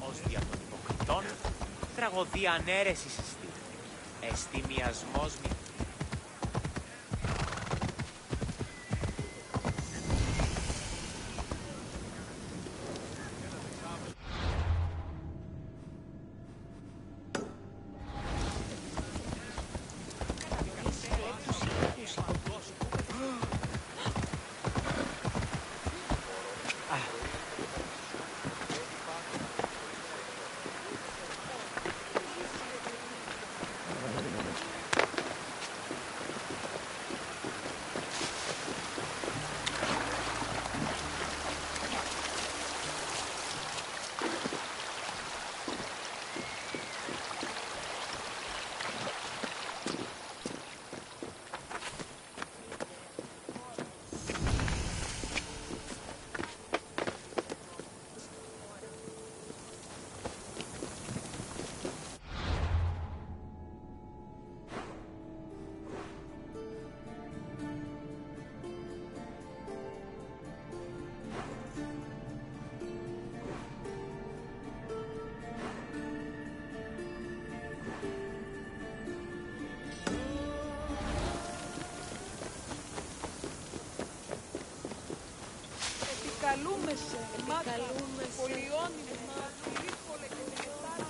S2: Ως δια των υποκριτών, τραγωδία ανέρεσης εστί. Εστί μιασμός μη.
S10: Επικαλούμε σε μάτα, πολυόνυμα, γλύκολε και διετάρα.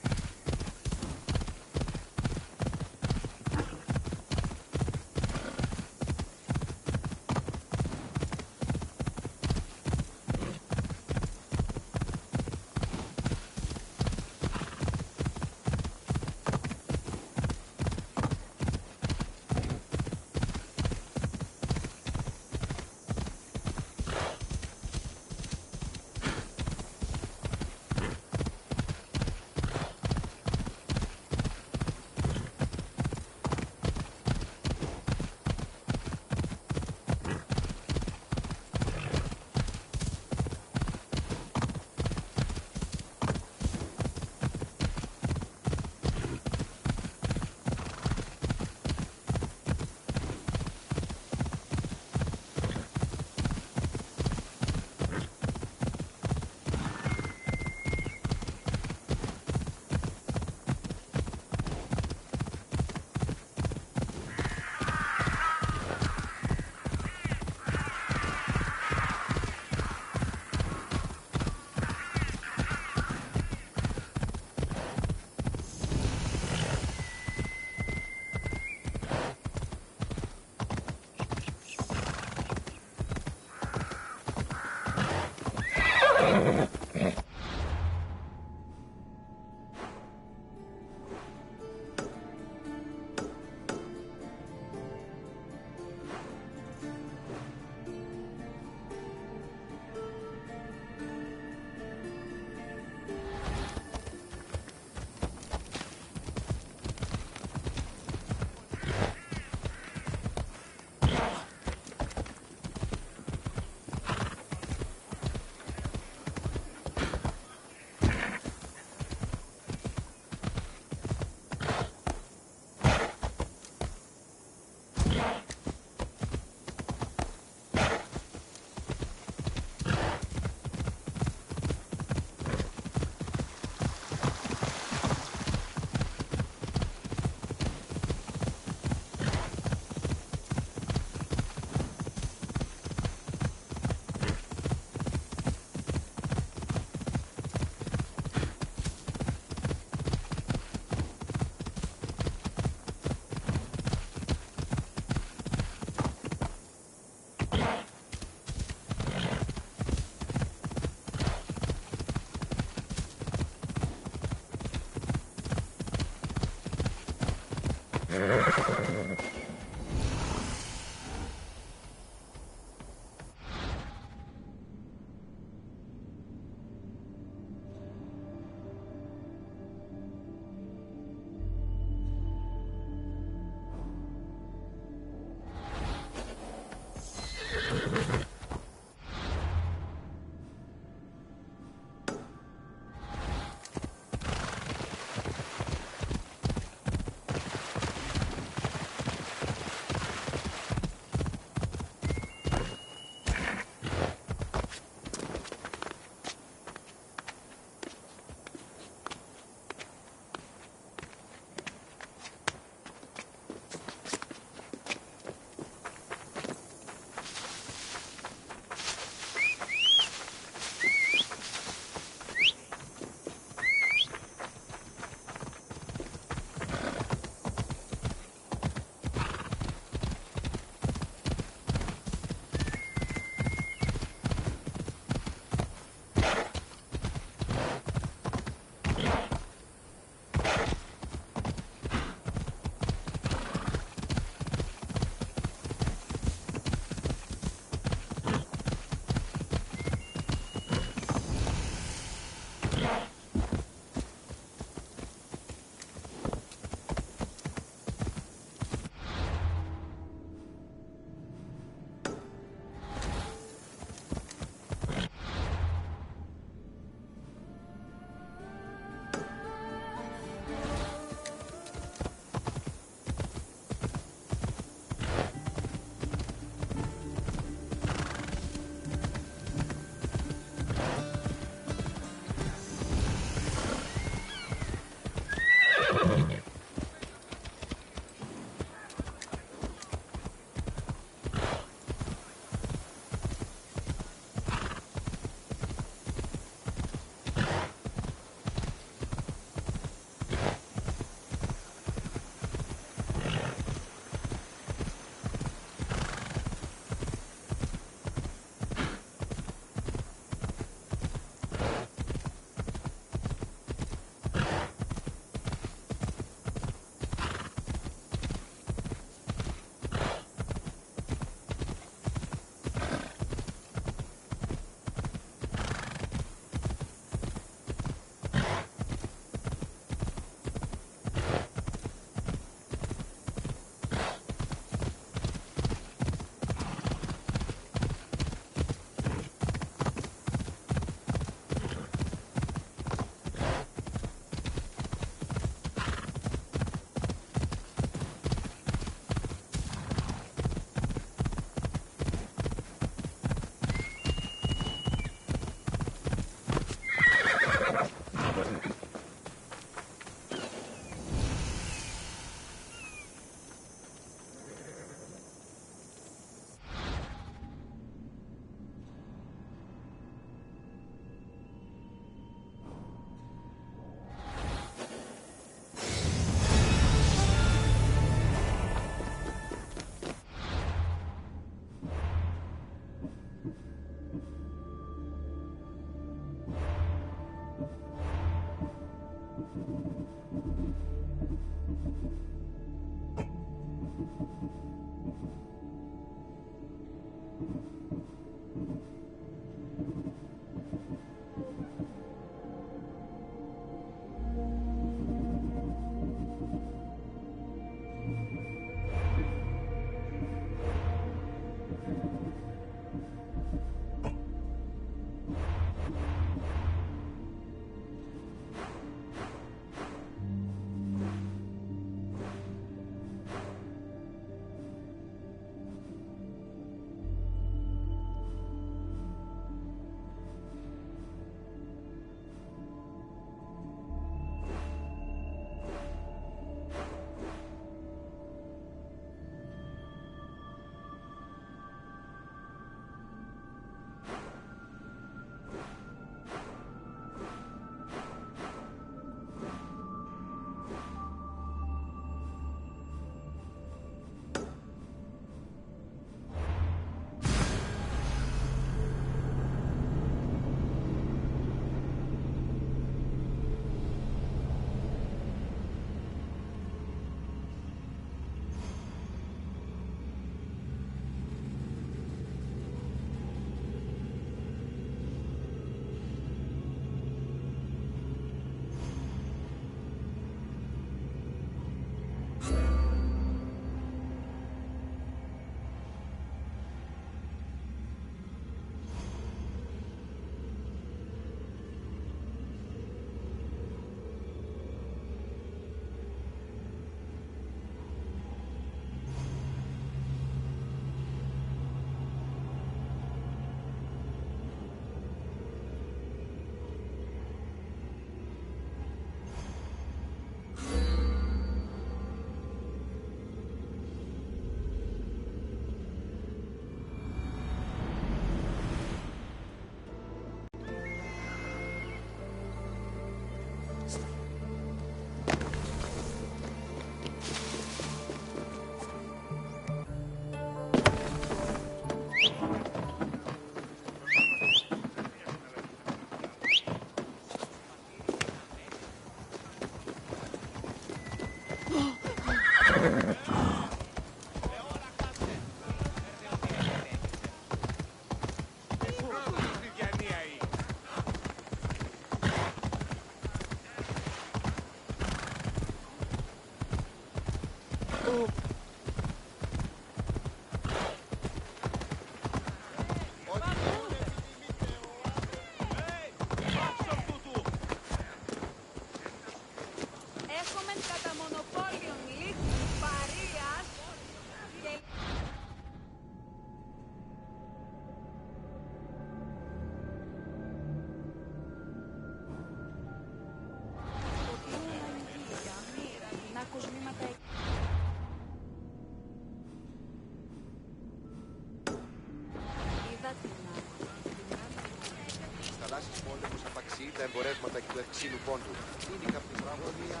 S9: εσύ τα εμπορεύματα και του ευξήνου πόντου. Είναι η καυτή τραγωδία.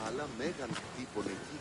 S9: Αλλά μέγαν τύπων εκεί.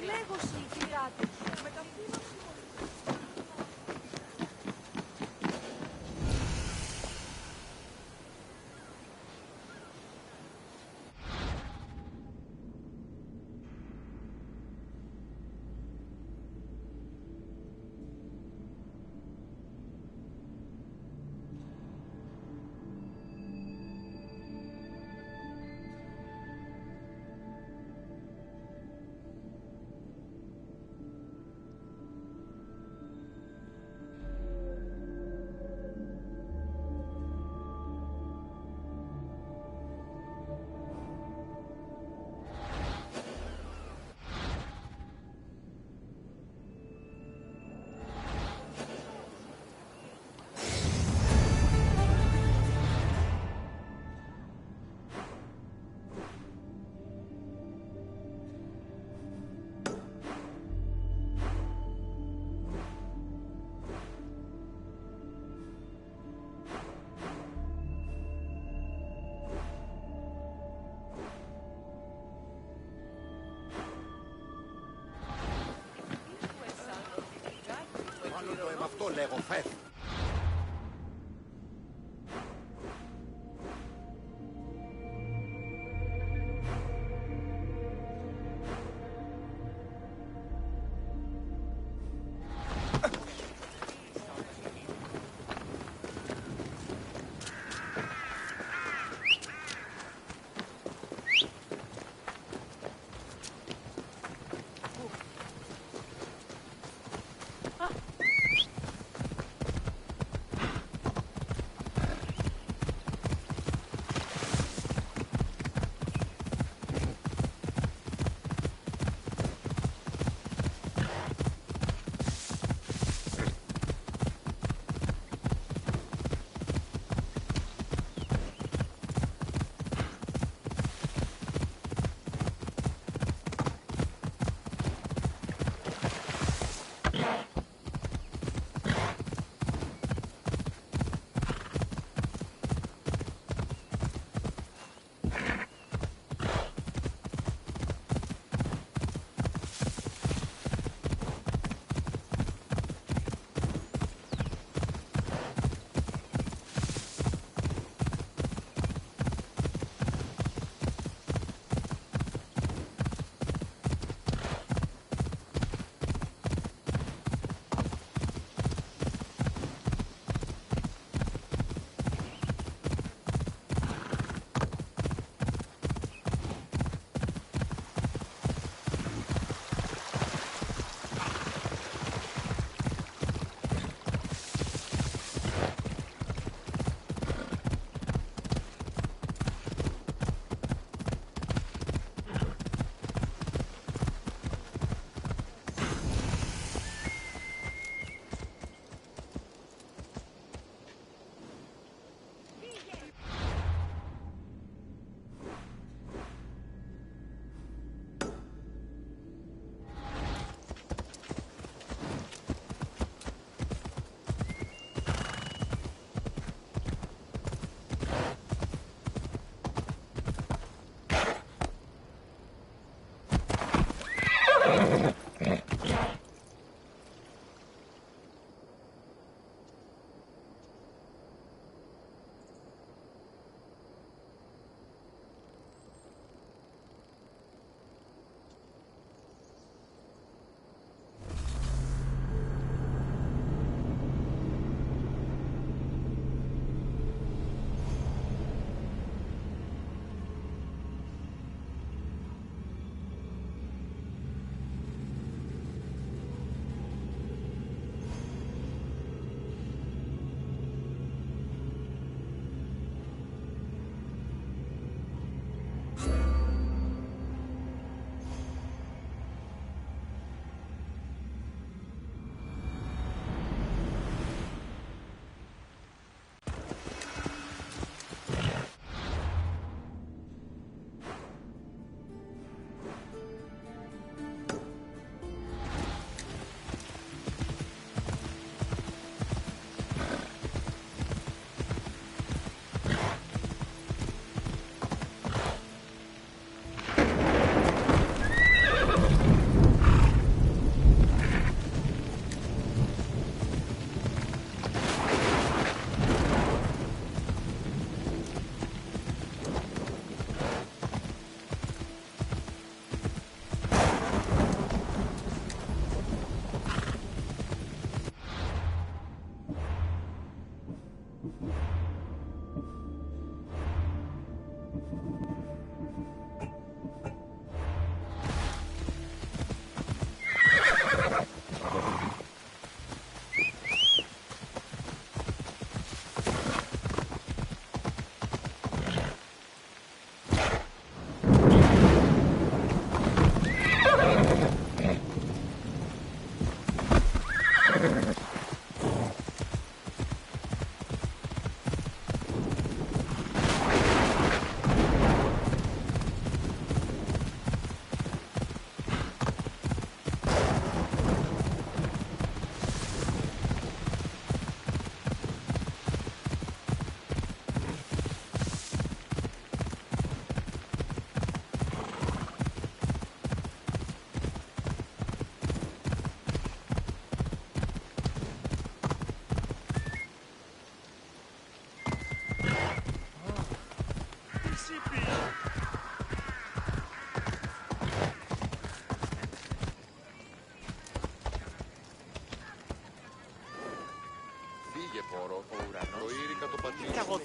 S10: Λέγωση οι πειράτες.
S9: Αυτό λέγω, φεύγω.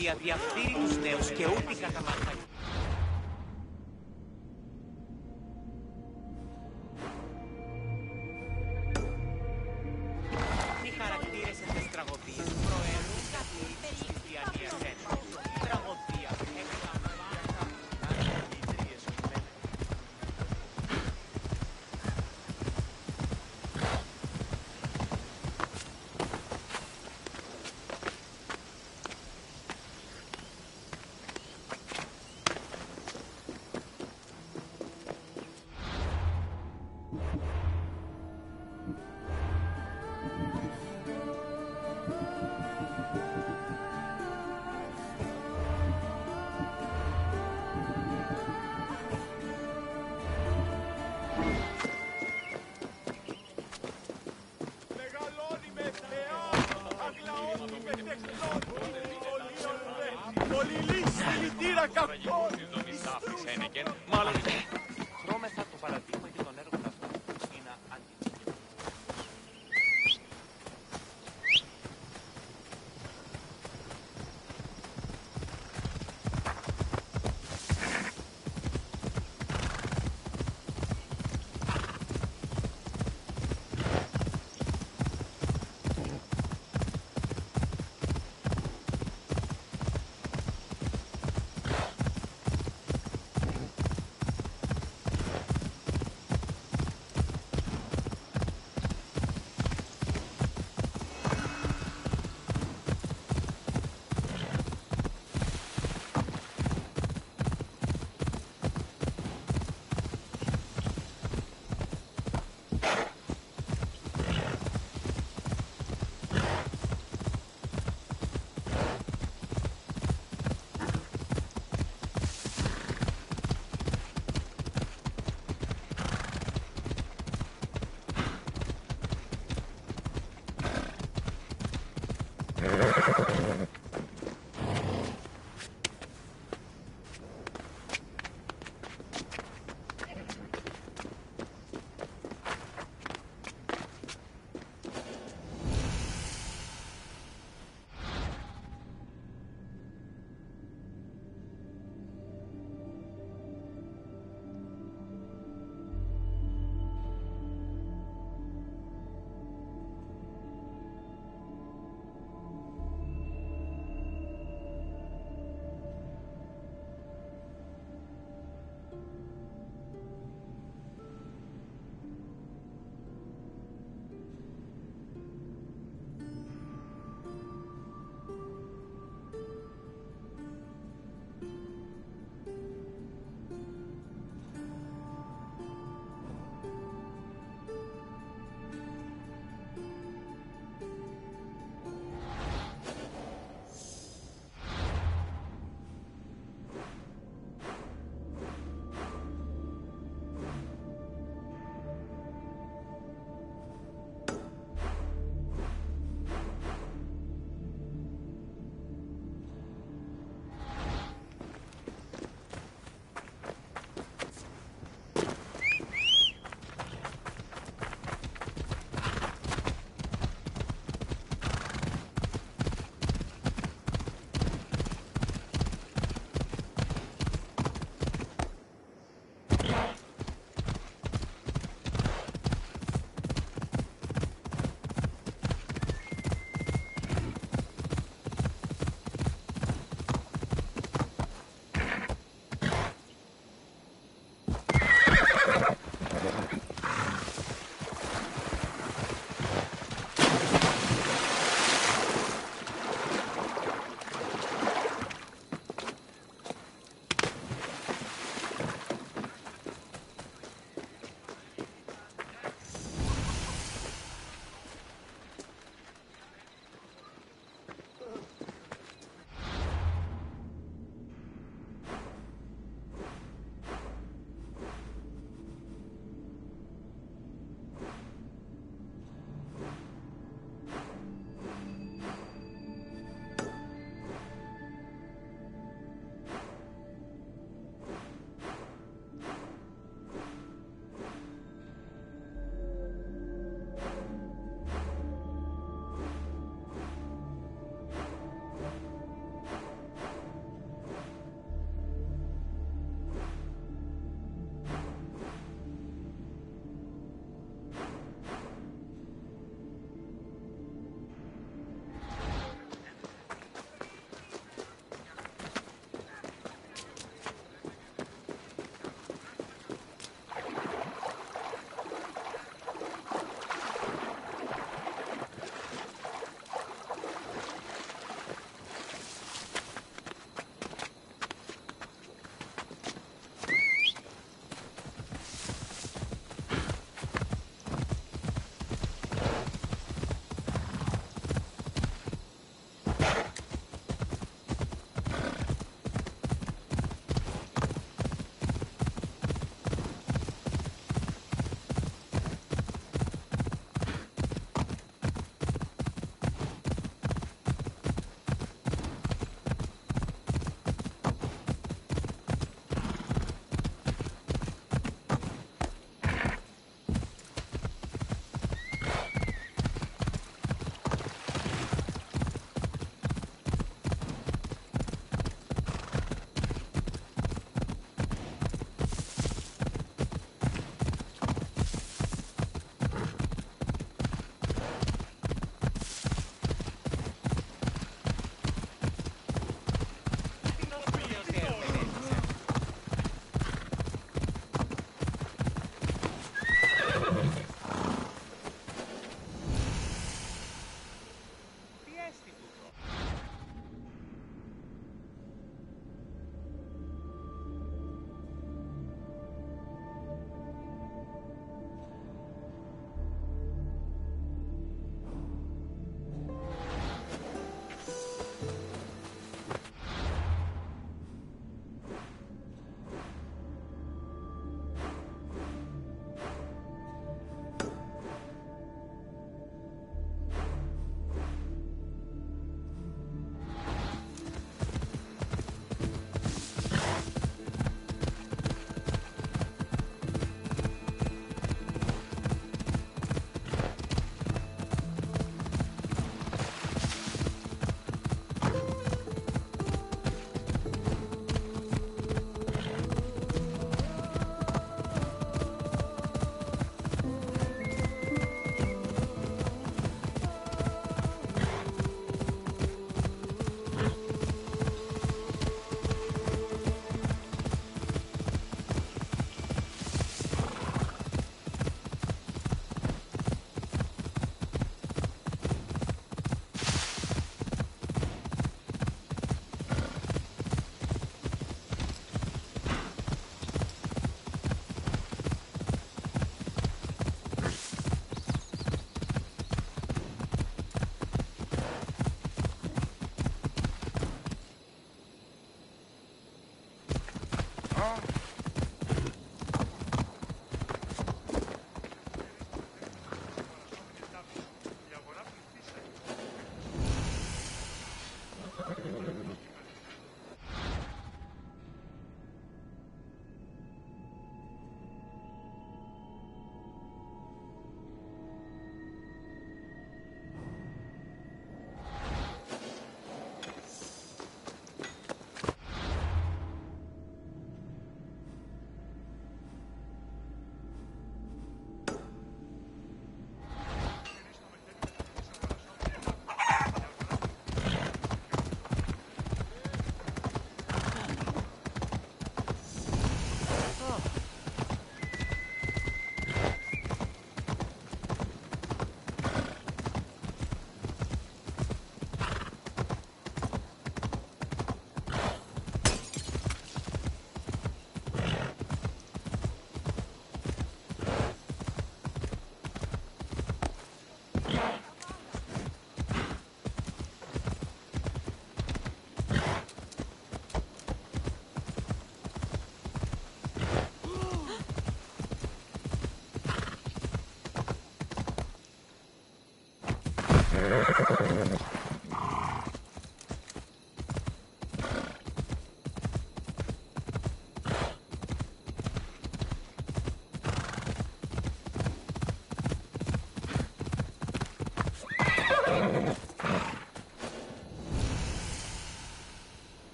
S2: Διαδιαφθείρει τους νέους και ούτε καταμαρτύρει. Οι χαρακτήρες στις τραγωδίες προέρχονται από τις χριστιανίες έννοιες. Τραγωδία, εκλαμβάντα, αναλυτρίες ομένες. Χρώμεθα το παραδείγμα και των έργων αυτών είναι αντίστοιχο.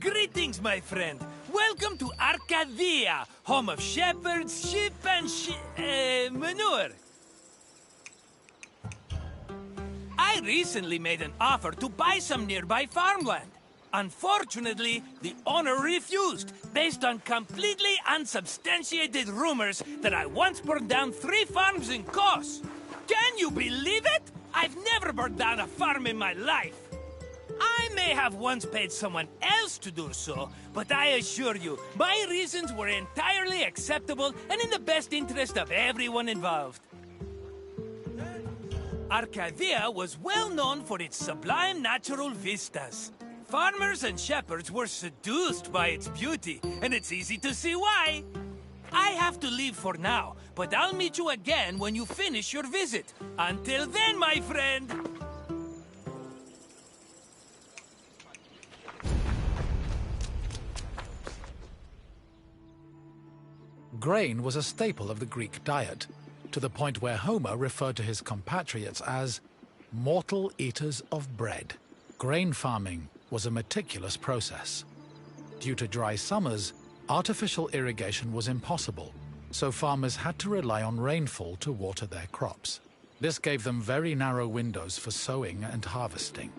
S6: Greetings, my friend. Welcome to Arcadia, home of shepherds, sheep, and manure. I recently made an offer to buy some nearby farmland. Unfortunately, the owner refused, based on completely unsubstantiated rumors that I once burned down 3 farms in Kos. Can you believe it? I've never burned down a farm in my life. I may have once paid someone else to do so, but I assure you, my reasons were entirely acceptable and in the best interest of everyone involved. Arcadia was well known for its sublime natural vistas. Farmers and shepherds were seduced by its beauty, and it's easy to see why. I have to leave for now, but I'll meet you again when you finish your visit. Until then, my friend!
S4: Grain was a staple of the Greek diet, to the point where Homer referred to his compatriots as mortal eaters of bread. Grain farming was a meticulous process. Due to dry summers, artificial irrigation was impossible, so farmers had to rely on rainfall to water their crops. This gave them very narrow windows for sowing and harvesting.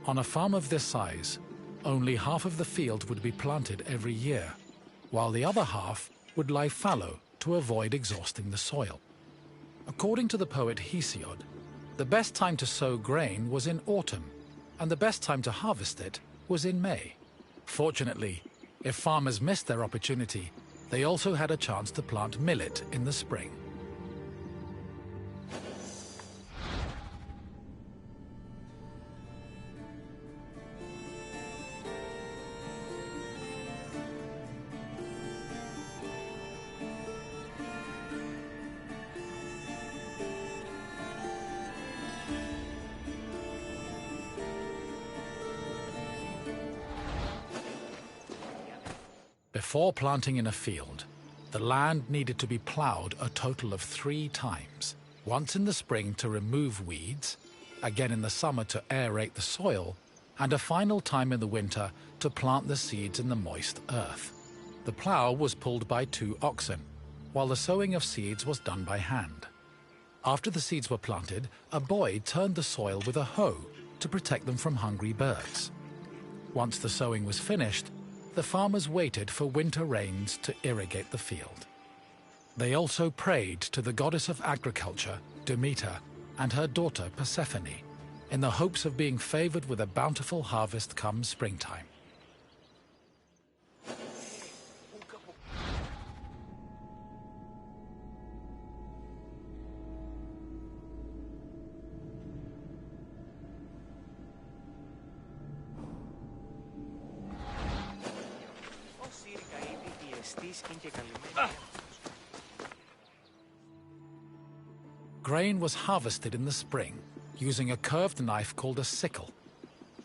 S4: On a farm of this size, only half of the field would be planted every year, while the other half would lie fallow to avoid exhausting the soil. According to the poet Hesiod, the best time to sow grain was in autumn, and the best time to harvest it was in May. Fortunately, if farmers missed their opportunity, they also had a chance to plant millet in the spring. Before planting in a field, the land needed to be plowed a total of 3 times. Once in the spring to remove weeds, again in the summer to aerate the soil, and a final time in the winter to plant the seeds in the moist earth. The plow was pulled by 2 oxen, while the sowing of seeds was done by hand. After the seeds were planted, a boy turned the soil with a hoe to protect them from hungry birds. Once the sowing was finished, the farmers waited for winter rains to irrigate the field. They also prayed to the goddess of agriculture, Demeter, and her daughter Persephone, in the hopes of being favored with a bountiful harvest come springtime. Grain was harvested in the spring using a curved knife called a sickle.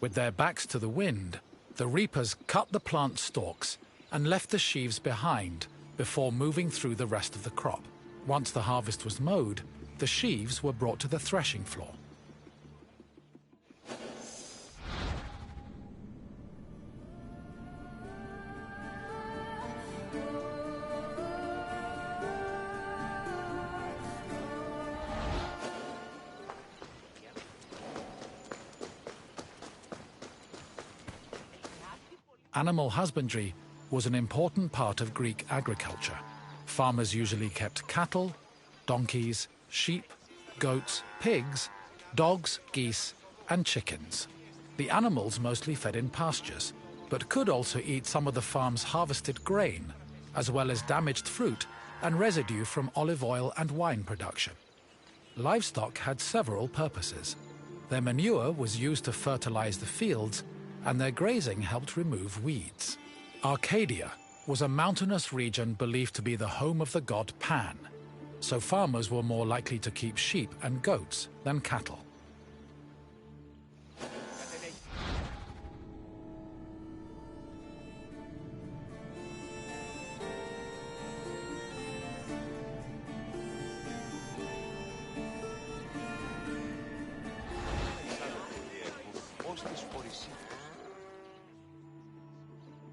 S4: With their backs to the wind, the reapers cut the plant stalks and left the sheaves behind before moving through the rest of the crop. Once the harvest was mowed, the sheaves were brought to the threshing floor. Animal husbandry was an important part of Greek agriculture. Farmers usually kept cattle, donkeys, sheep, goats, pigs, dogs, geese, and chickens. The animals mostly fed in pastures, but could also eat some of the farm's harvested grain, as well as damaged fruit and residue from olive oil and wine production. Livestock had several purposes. Their manure was used to fertilize the fields, and their grazing helped remove weeds. Arcadia was a mountainous region believed to be the home of the god Pan, so farmers were more likely to keep sheep and goats than cattle.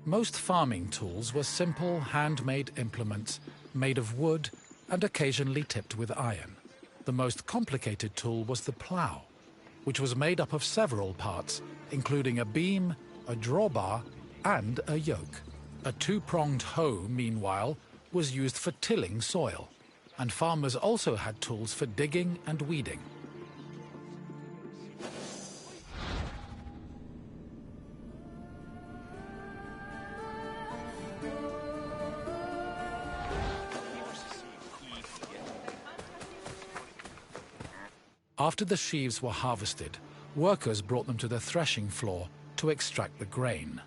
S4: Most farming tools were simple, handmade implements made of wood and occasionally tipped with iron. The most complicated tool was the plough, which was made up of several parts, including a beam, a drawbar, and a yoke. A two-pronged hoe, meanwhile, was used for tilling soil, and farmers also had tools for digging and weeding. After the sheaves were harvested, workers brought them to the threshing floor to extract the grain.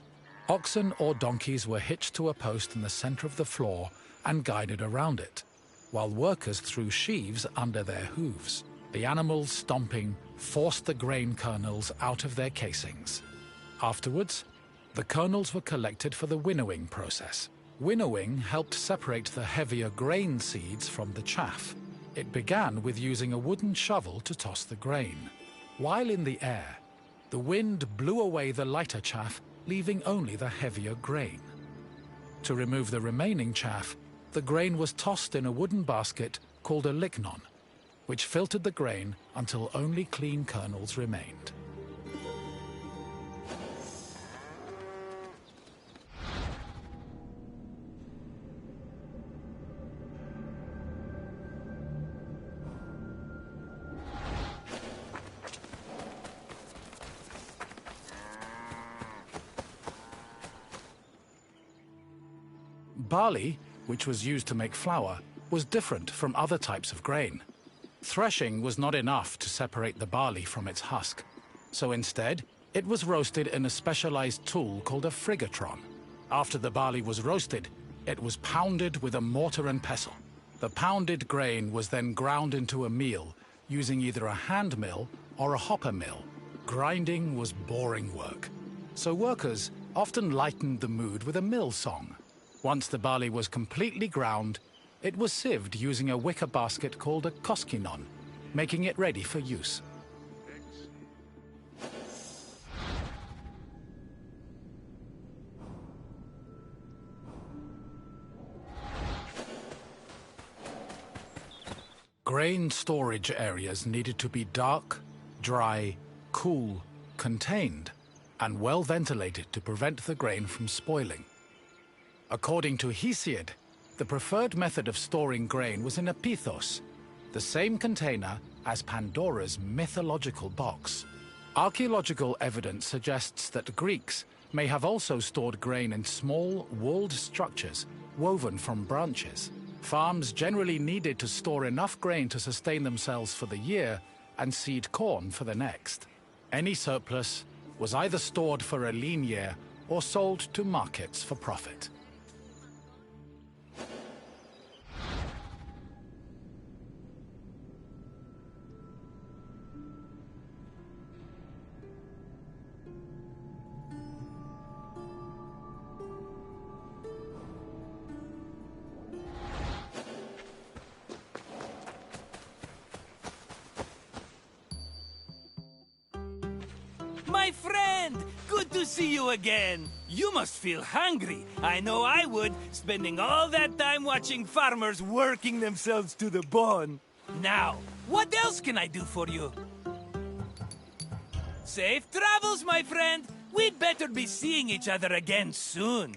S4: Oxen or donkeys were hitched to a post in the center of the floor and guided around it, while workers threw sheaves under their hooves. The animals, stomping, forced the grain kernels out of their casings. Afterwards, the kernels were collected for the winnowing process. Winnowing helped separate the heavier grain seeds from the chaff. It began with using a wooden shovel to toss the grain. While in the air, the wind blew away the lighter chaff, leaving only the heavier grain. To remove the remaining chaff, the grain was tossed in a wooden basket called a lignon, which filtered the grain until only clean kernels remained. Barley, which was used to make flour, was different from other types of grain. Threshing was not enough to separate the barley from its husk, so instead, it was roasted in a specialized tool called a frigatron. After the barley was roasted, it was pounded with a mortar and pestle. The pounded grain was then ground into a meal using either a hand mill or a hopper mill. Grinding was boring work, so workers often lightened the mood with a mill song. Once the barley was completely ground, it was sieved using a wicker basket called a koskinon, making it ready for use. Grain storage areas needed to be dark, dry, cool, contained, and well ventilated to prevent the grain from spoiling. According to Hesiod, the preferred method of storing grain was in a pithos, the same container as Pandora's mythological box. Archaeological evidence suggests that Greeks may have also stored grain in small, walled structures woven from branches. Farms generally needed to store enough grain to sustain themselves for the year and seed corn for the next. Any surplus was either stored for a lean year or sold to markets for profit.
S6: my friend! Good to see you again. You must feel hungry. I know I would, spending all that time watching farmers working themselves to the bone. Now, what else can I do for you? Safe travels, my friend. We'd better be seeing each other again soon.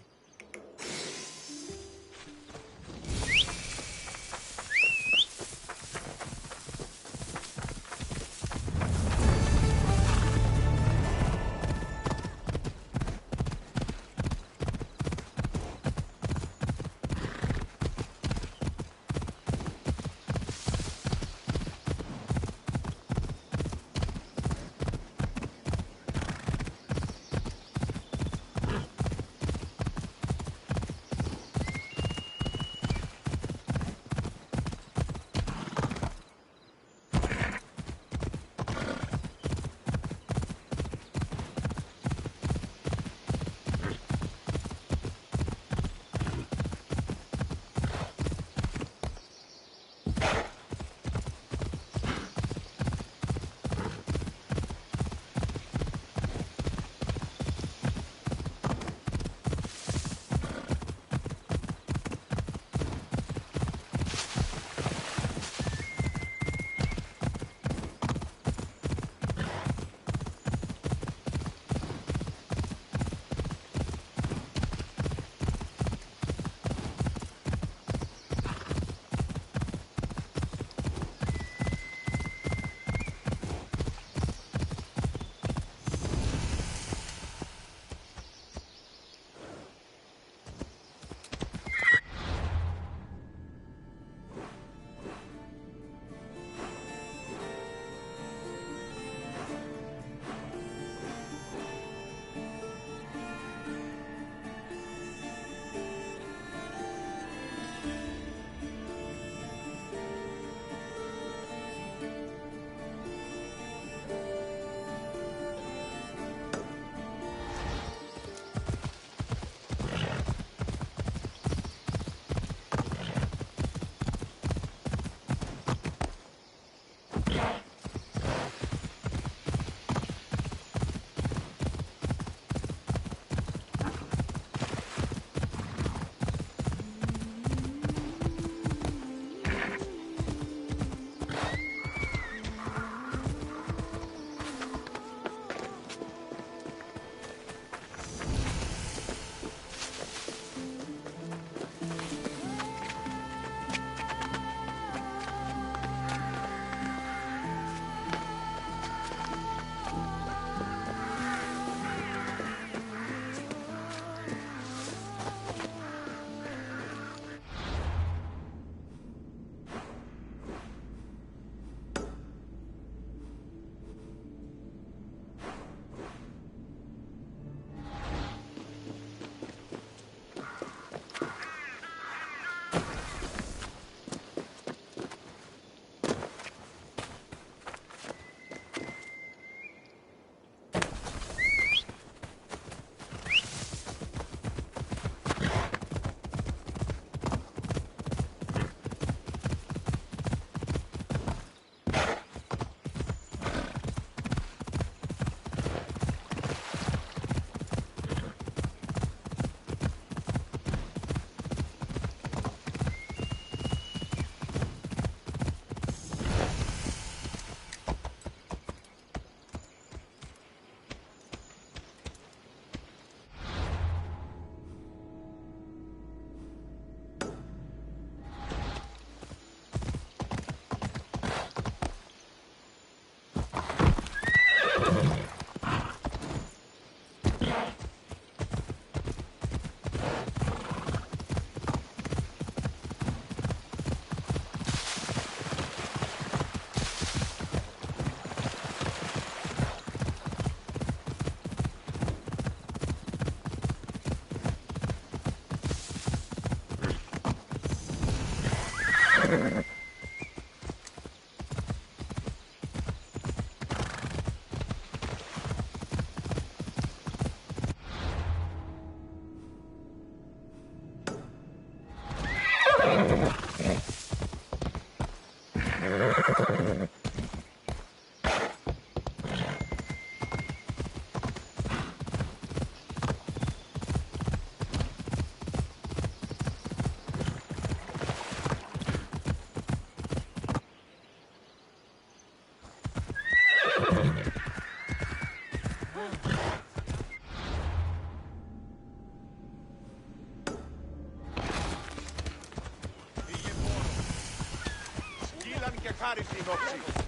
S9: και χάρη στην όψη.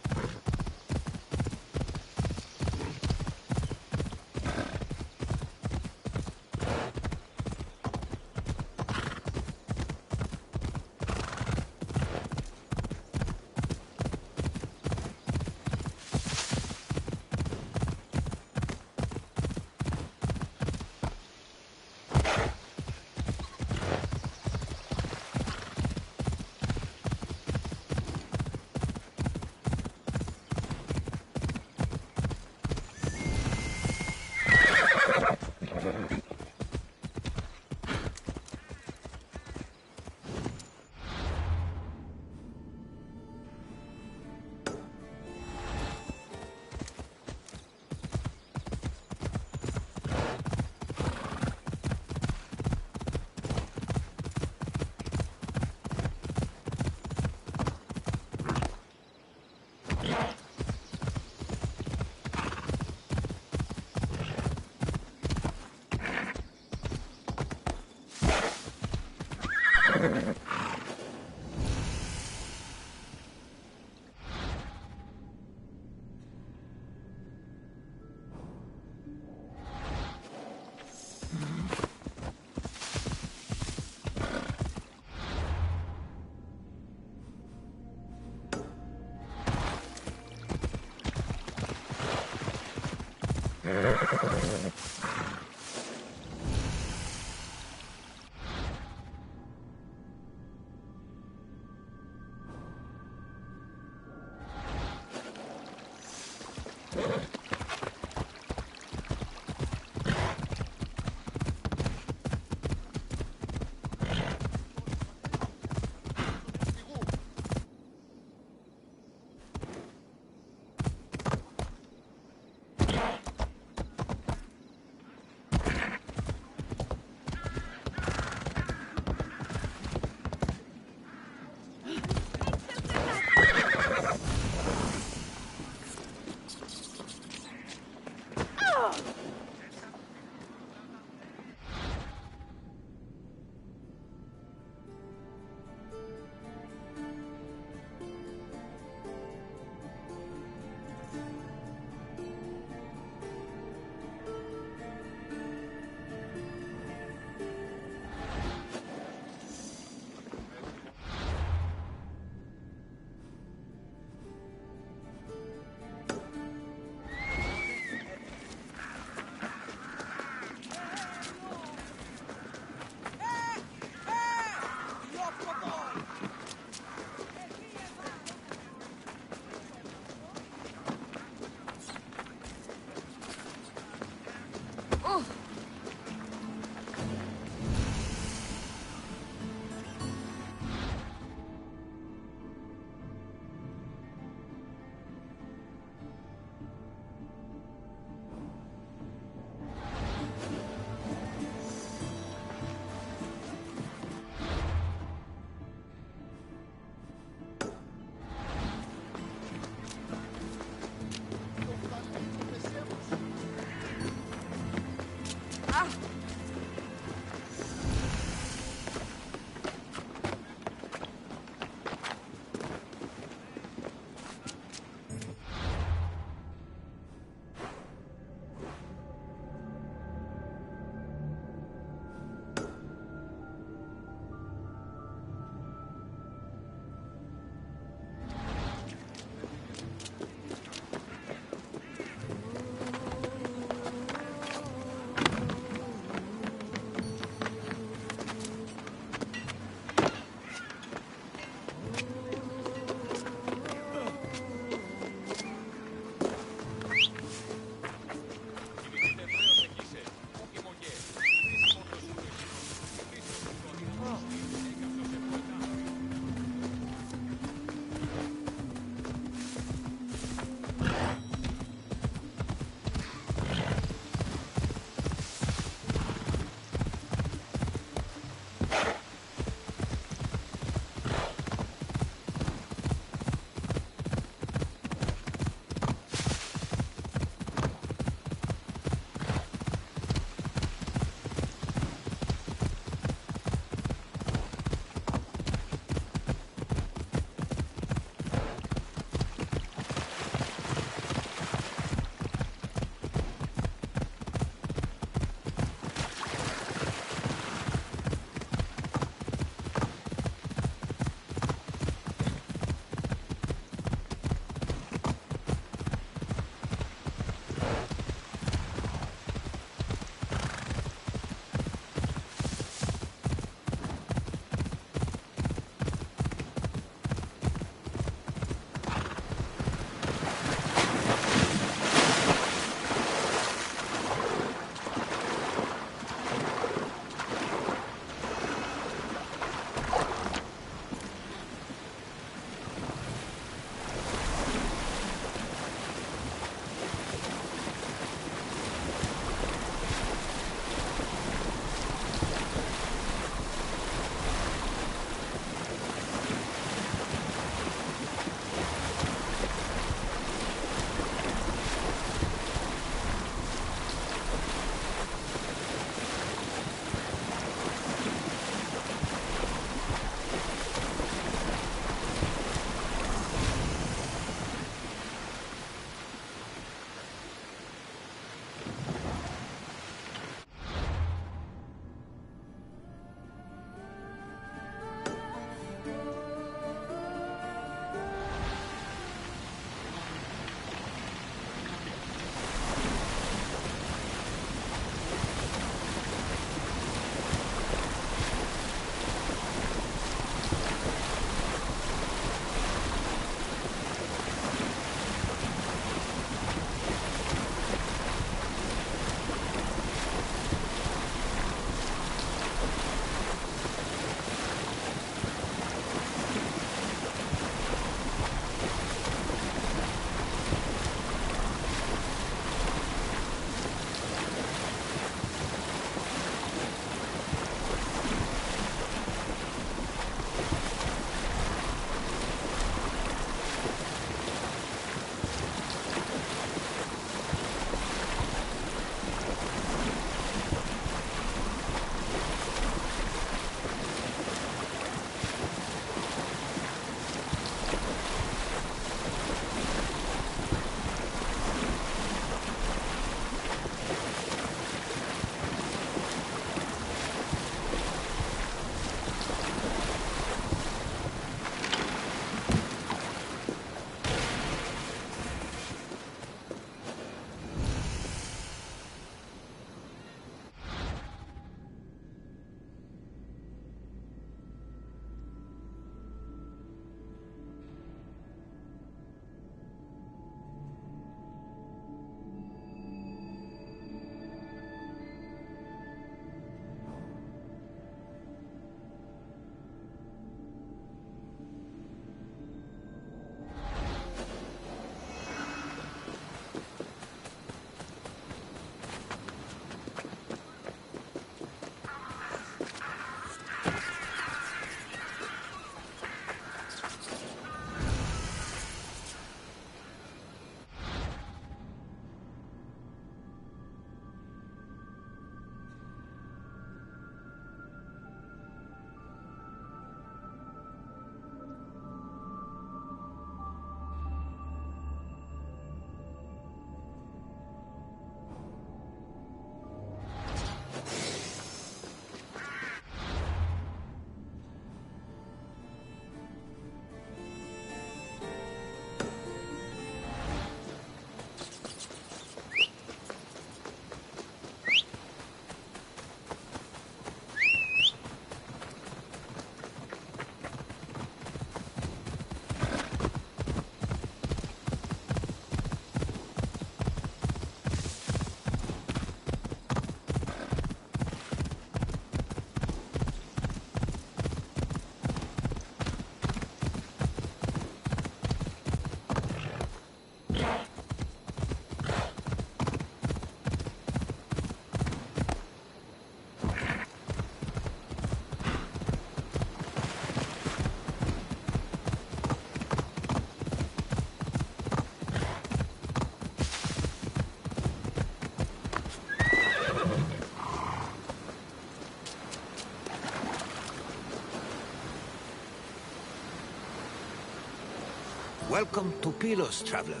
S5: Welcome to Pylos, Traveler.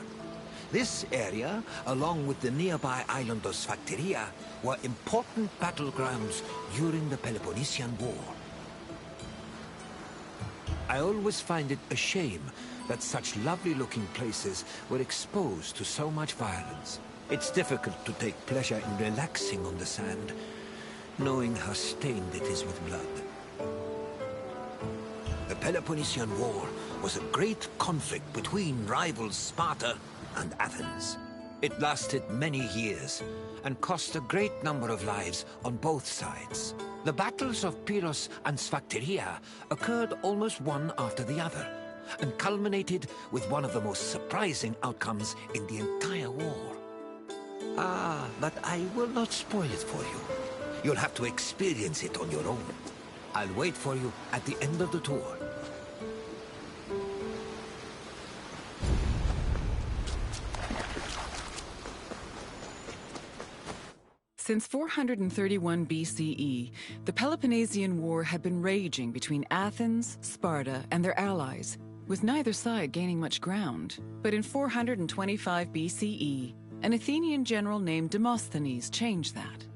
S5: This area, along with the nearby island of Sphacteria, were important battlegrounds during the Peloponnesian War. I always find it a shame that such lovely-looking places were exposed to so much violence. It's difficult to take pleasure in relaxing on the sand, knowing how stained it is with blood. The Peloponnesian War was a great conflict between rivals Sparta and Athens. It lasted many years and cost a great number of lives on both sides. The battles of Pylos and Sphacteria occurred almost one after the other, and culminated with one of the most surprising outcomes in the entire war. But I will not spoil it for you. You'll have to experience it on your own. I'll wait for you at the end of the tour.
S7: Since 431 BCE, the Peloponnesian War had been raging between Athens, Sparta, and their allies, with neither side gaining much ground. But in 425 BCE, an Athenian general named Demosthenes changed that.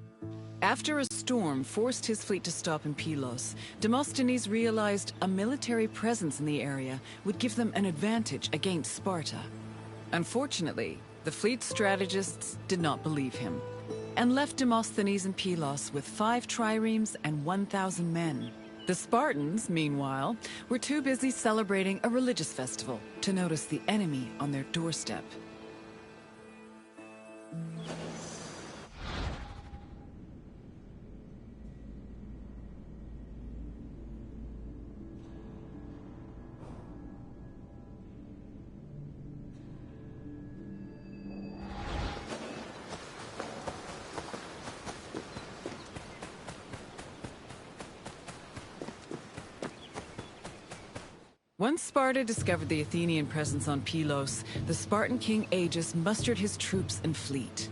S7: After a storm forced his fleet to stop in Pylos, Demosthenes realized a military presence in the area would give them an advantage against Sparta. Unfortunately, the fleet strategists did not believe him, and left Demosthenes in Pylos with 5 triremes and 1,000 men. The Spartans, meanwhile, were too busy celebrating a religious festival to notice the enemy on their doorstep. Once Sparta discovered the Athenian presence on Pylos, the Spartan king Aegeus mustered his troops and fleet.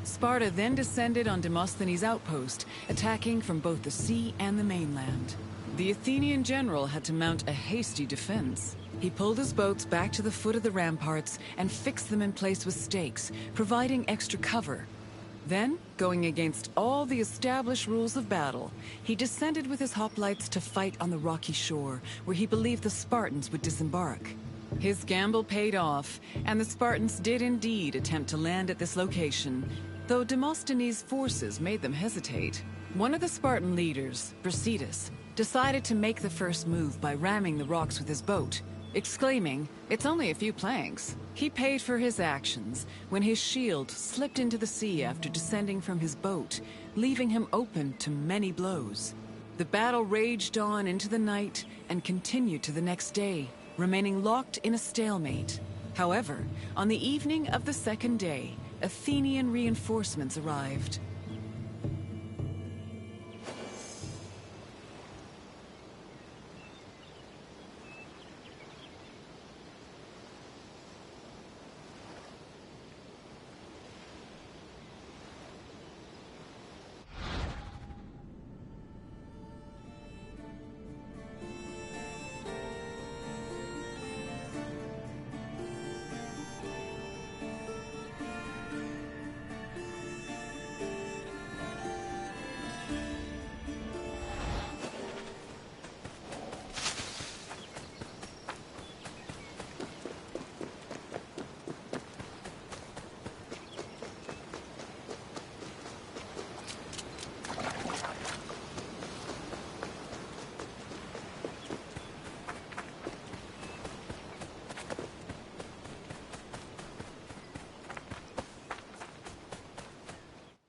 S7: Sparta then descended on Demosthenes' outpost, attacking from both the sea and the mainland. The Athenian general had to mount a hasty defense. He pulled his boats back to the foot of the ramparts and fixed them in place with stakes, providing extra cover. Then, going against all the established rules of battle, he descended with his hoplites to fight on the rocky shore, where he believed the Spartans would disembark. His gamble paid off, and the Spartans did indeed attempt to land at this location, though Demosthenes' forces made them hesitate. One of the Spartan leaders, Brasidas, decided to make the first move by ramming the rocks with his boat, exclaiming, "It's only a few planks." He paid for his actions when his shield slipped into the sea after descending from his boat, leaving him open to many blows. The battle raged on into the night and continued to the next day, remaining locked in a stalemate. However, on the evening of the second day, Athenian reinforcements arrived.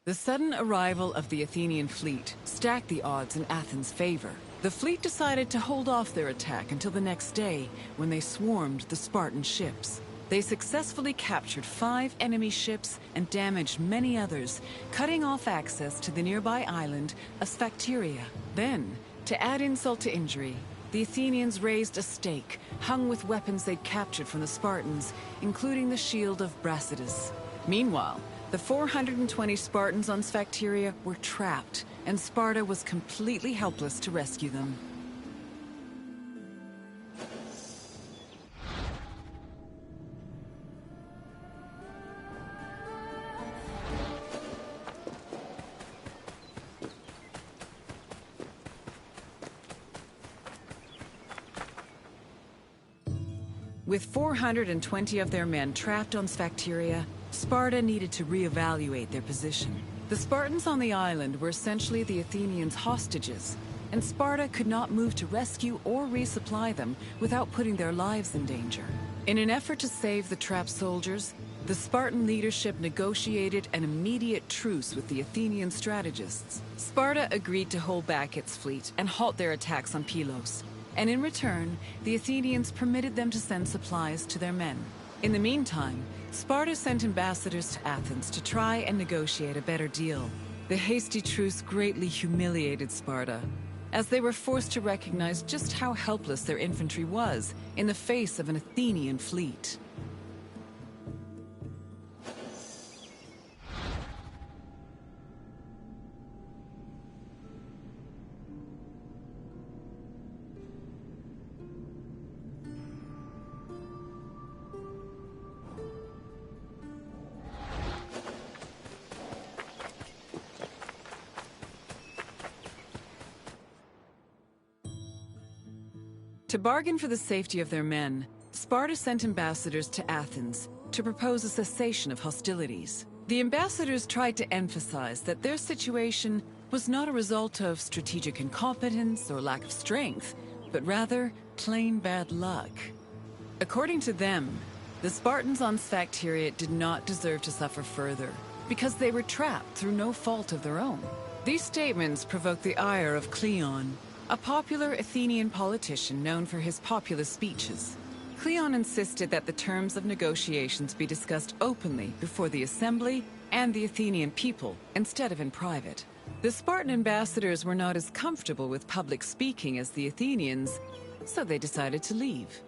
S7: The sudden arrival of the Athenian fleet stacked the odds in Athens' favor. The fleet decided to hold off their attack until the next day, when they swarmed the Spartan ships. They successfully captured 5 enemy ships and damaged many others, cutting off access to the nearby island of Sphacteria. Then, to add insult to injury, the Athenians raised a stake hung with weapons they'd captured from the Spartans, including the shield of Brasidas. Meanwhile, the 420 Spartans on Sphacteria were trapped, and Sparta was completely helpless to rescue them. With 420 of their men trapped on Sphacteria, Sparta needed to reevaluate their position. The Spartans on the island were essentially the Athenians' hostages, and Sparta could not move to rescue or resupply them without putting their lives in danger. In an effort to save the trapped soldiers, the Spartan leadership negotiated an immediate truce with the Athenian strategists. Sparta agreed to hold back its fleet and halt their attacks on Pylos, and in return, the Athenians permitted them to send supplies to their men. In the meantime, Sparta sent ambassadors to Athens to try and negotiate a better deal. The hasty truce greatly humiliated Sparta, as they were forced to recognize just how helpless their infantry was in the face of an Athenian fleet. To bargain for the safety of their men, Sparta sent ambassadors to Athens to propose a cessation of hostilities. The ambassadors tried to emphasize that their situation was not a result of strategic incompetence or lack of strength, but rather plain bad luck. According to them, the Spartans on Sphacteria did not deserve to suffer further, because they were trapped through no fault of their own. These statements provoked the ire of Cleon, a popular Athenian politician known for his populist speeches. Cleon insisted that the terms of negotiations be discussed openly before the assembly and the Athenian people, instead of in private. The Spartan ambassadors were not as comfortable with public speaking as the Athenians, so they decided to leave.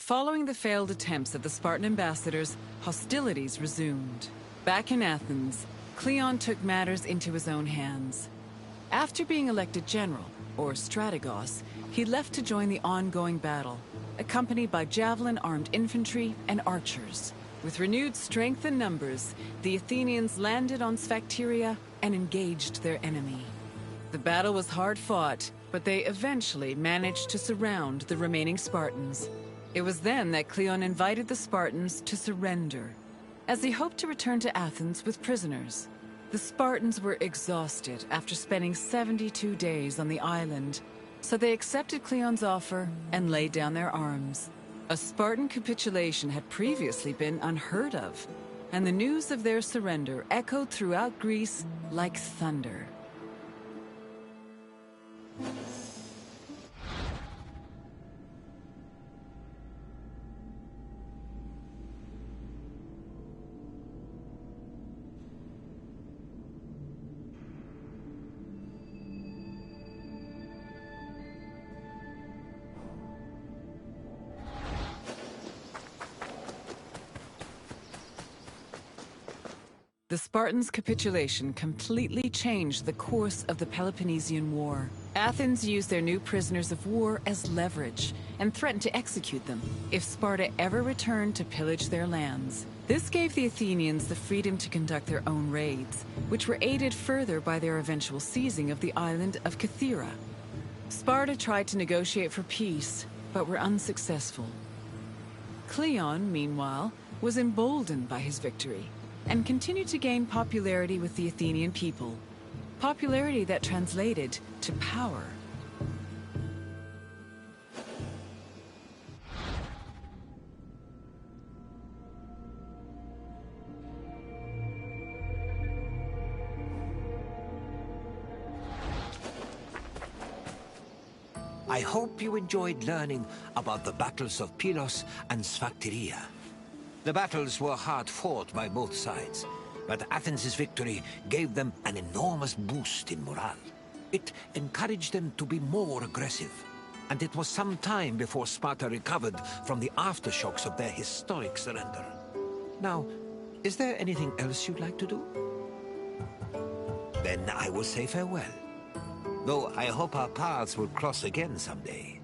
S7: Following the failed attempts of the Spartan ambassadors, hostilities resumed. Back in Athens, Cleon took matters into his own hands. After being elected general, or strategos, he left to join the ongoing battle, accompanied by javelin-armed infantry and archers. With renewed strength and numbers, the Athenians landed on Sphacteria and engaged their enemy. The battle was hard fought, but they eventually managed to surround the remaining Spartans. It was then that Cleon invited the Spartans to surrender, as he hoped to return to Athens with prisoners. The Spartans were exhausted after spending 72 days on the island, so they accepted Cleon's offer and laid down their arms. A Spartan capitulation had previously been unheard of, and the news of their surrender echoed throughout Greece like thunder. The Spartans' capitulation completely changed the course of the Peloponnesian War. Athens used their new prisoners of war as leverage and threatened to execute them if Sparta ever returned to pillage their lands. This gave the Athenians the freedom to conduct their own raids, which were aided further by their eventual seizing of the island of Kassandra. Sparta tried to negotiate for peace, but were unsuccessful. Cleon, meanwhile, was emboldened by his victory and continued to gain popularity with the Athenian people. Popularity that translated to power.
S5: I hope you enjoyed learning about the battles of Pylos and Sphacteria. The battles were hard fought by both sides, but Athens' victory gave them an enormous boost in morale. It encouraged them to be more aggressive. and it was some time before Sparta recovered from the aftershocks of their historic surrender. Now, is there anything else you'd like to do? Then I will say farewell. Though I hope our paths will cross again someday.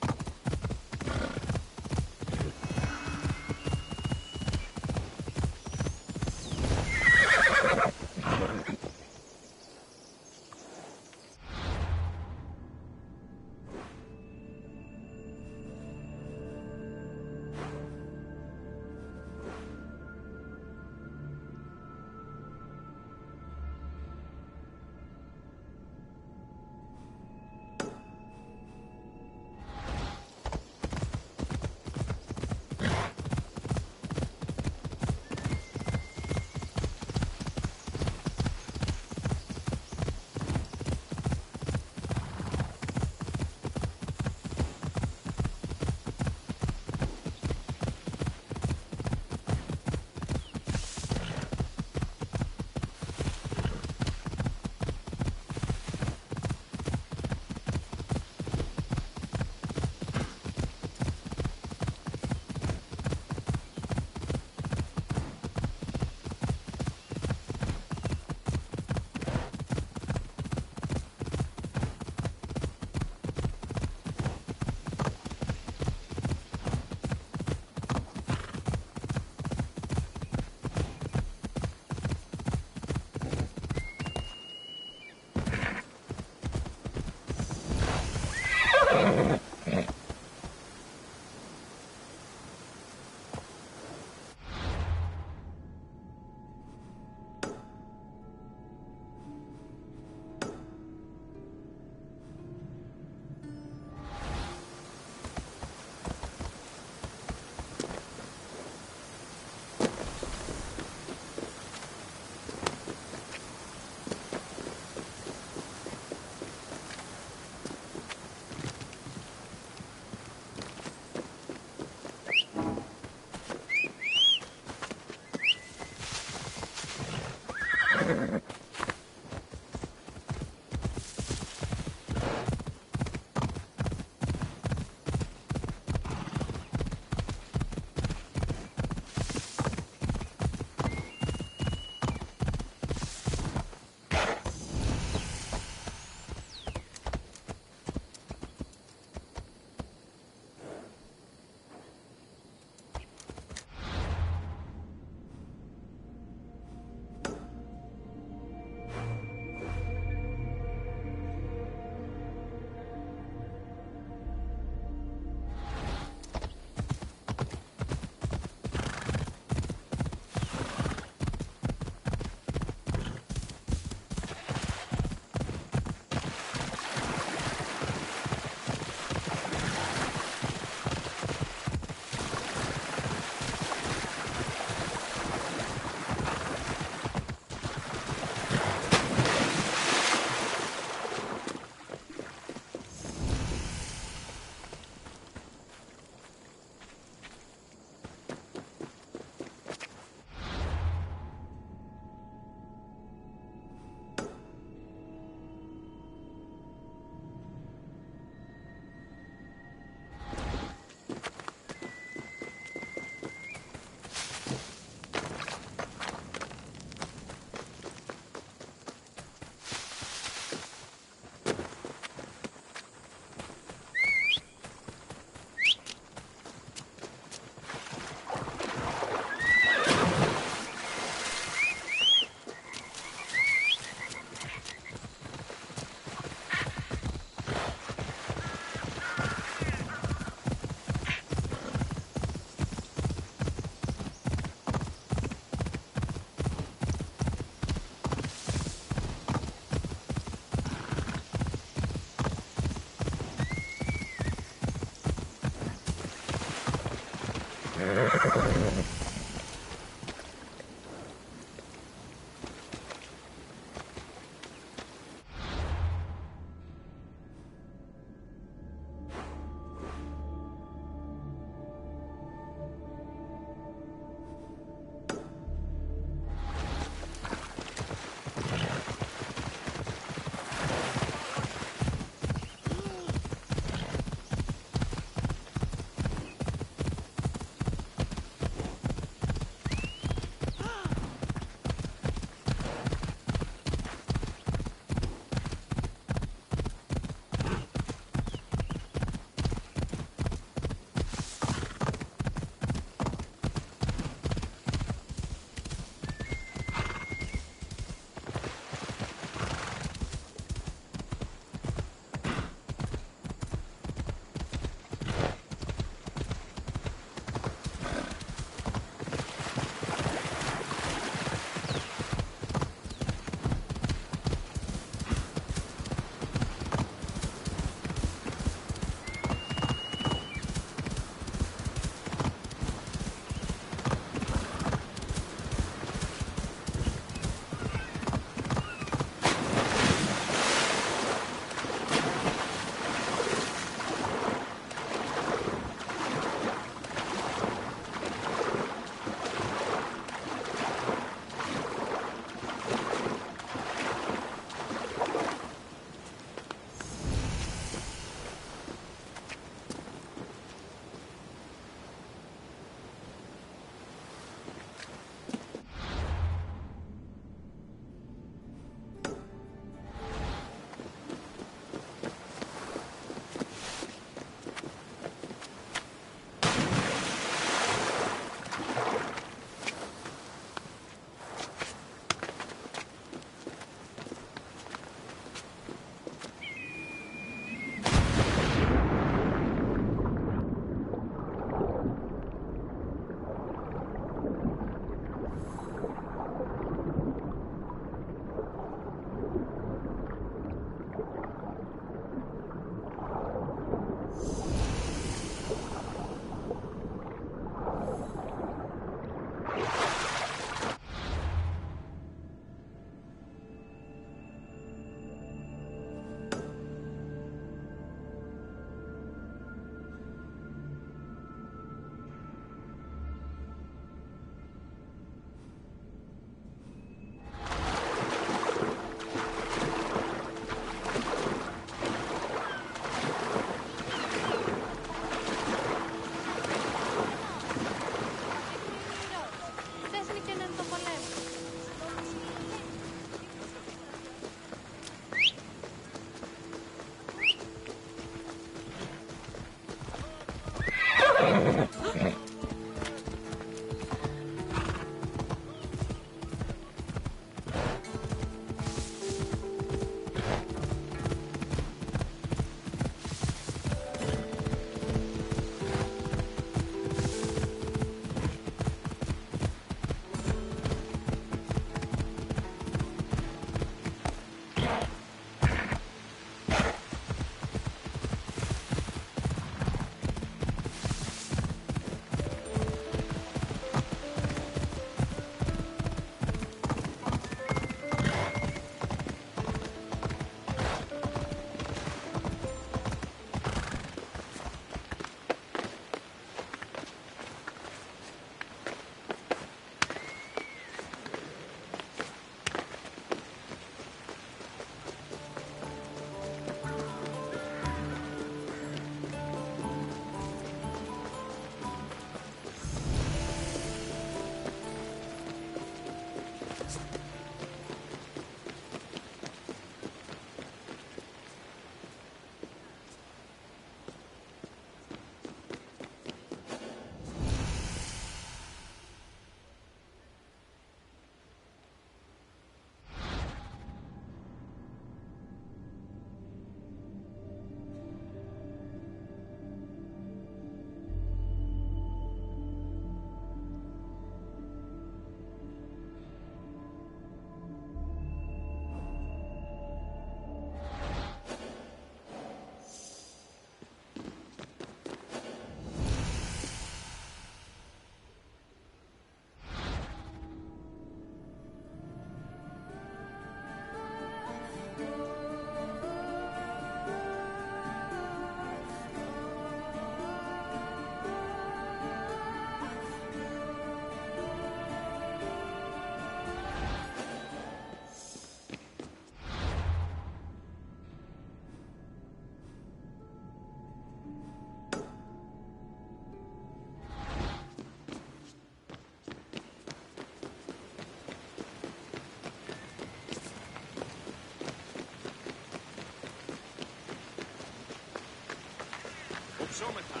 S8: Ευχαριστώμεθα.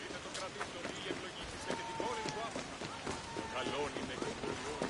S8: Είτε το κρατήστον ή η ευλογή της και την πόλη του άφατα. Το καλόν είναι και το ιόν.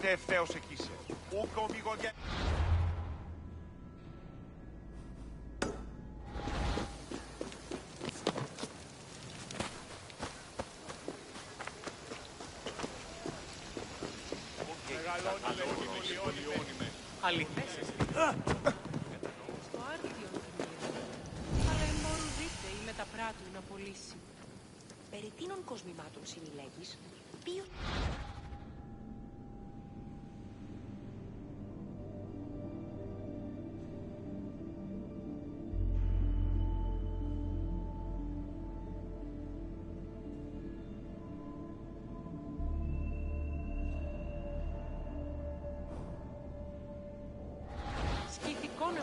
S2: Ούτε ευθέως εκείσε. Ούκ ομιγωγέ...
S10: Αληθές εσύ. Στο άρτιον κνήμα. Αλλά εμπορουδείτε ή μεταπράττουν να πωλήσει.
S11: Περί τίνων κοσμημάτων συνηλέγεις, ποιο...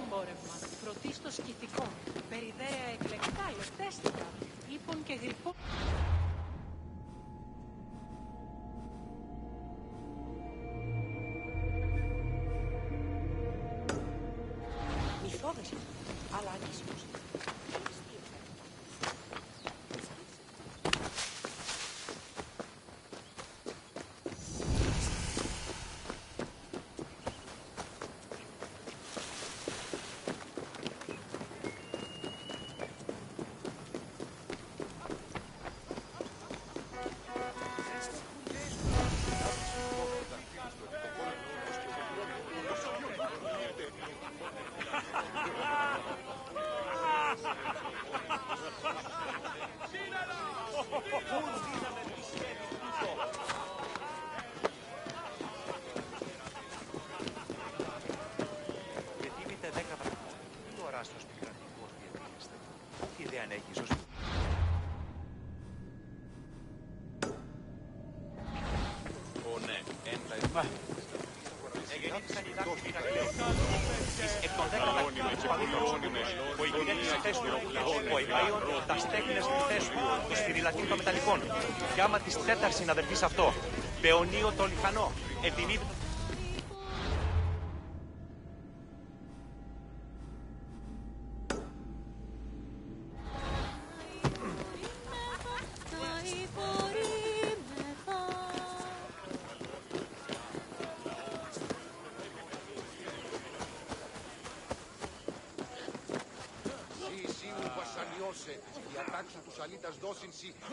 S10: Εμπόρευμα, πρωτίστως σκυθικών, περιδέα εκλεκτά, λεπτέστικα, ύπων και γρυπών.
S11: Μυθόδες, αλλά ανήσυχος.
S2: Και άμα της τέταρης συναδελφής αυτό, Παιονίο το Λιχανό, επιμήτω...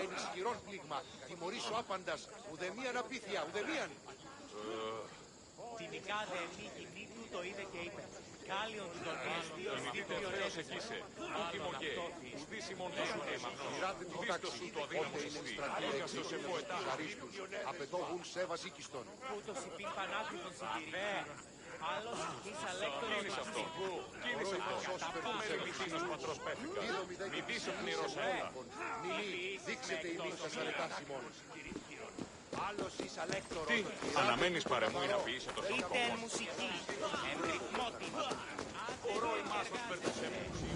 S9: Ενισχυρών πλήγμα, τιμωρήσω άπαντας, ουδεμίαν απίθεια, ουδεμίαν.
S2: Την ικάδε ενίκη νίκου το είδε και είπε. Κάλιον τον Μιστhios
S8: Ιδίως εκείσε, ούκη μογέ, ουδήσιμον τους έμαυνος, ουδίστος σου το αδύναμος εστί, όγιαστος εγώ ετάχαρίστους.
S9: Απεδόγουν σέβας οίκιστον.
S2: Ούτως υπήν πανάκριβον συντηρημένων. Άλλος εις αλέκτορος
S8: Κίνησε αυτό, κίνησε αυτό. Μέρη μηθύνος πατρός πέθηκα. Μη δεις ο πνηρός όλα.
S9: Μιλή, δείξετε η νύχτας αρετάσιμον. Άλλος εις αλέκτορος.
S8: Τι, αναμένεις παρεμούει να πεις το σώμα
S2: είτε εν μουσική, εν ρυθμότην.
S8: Ορώ εμάς ως περτουσέ μουσική.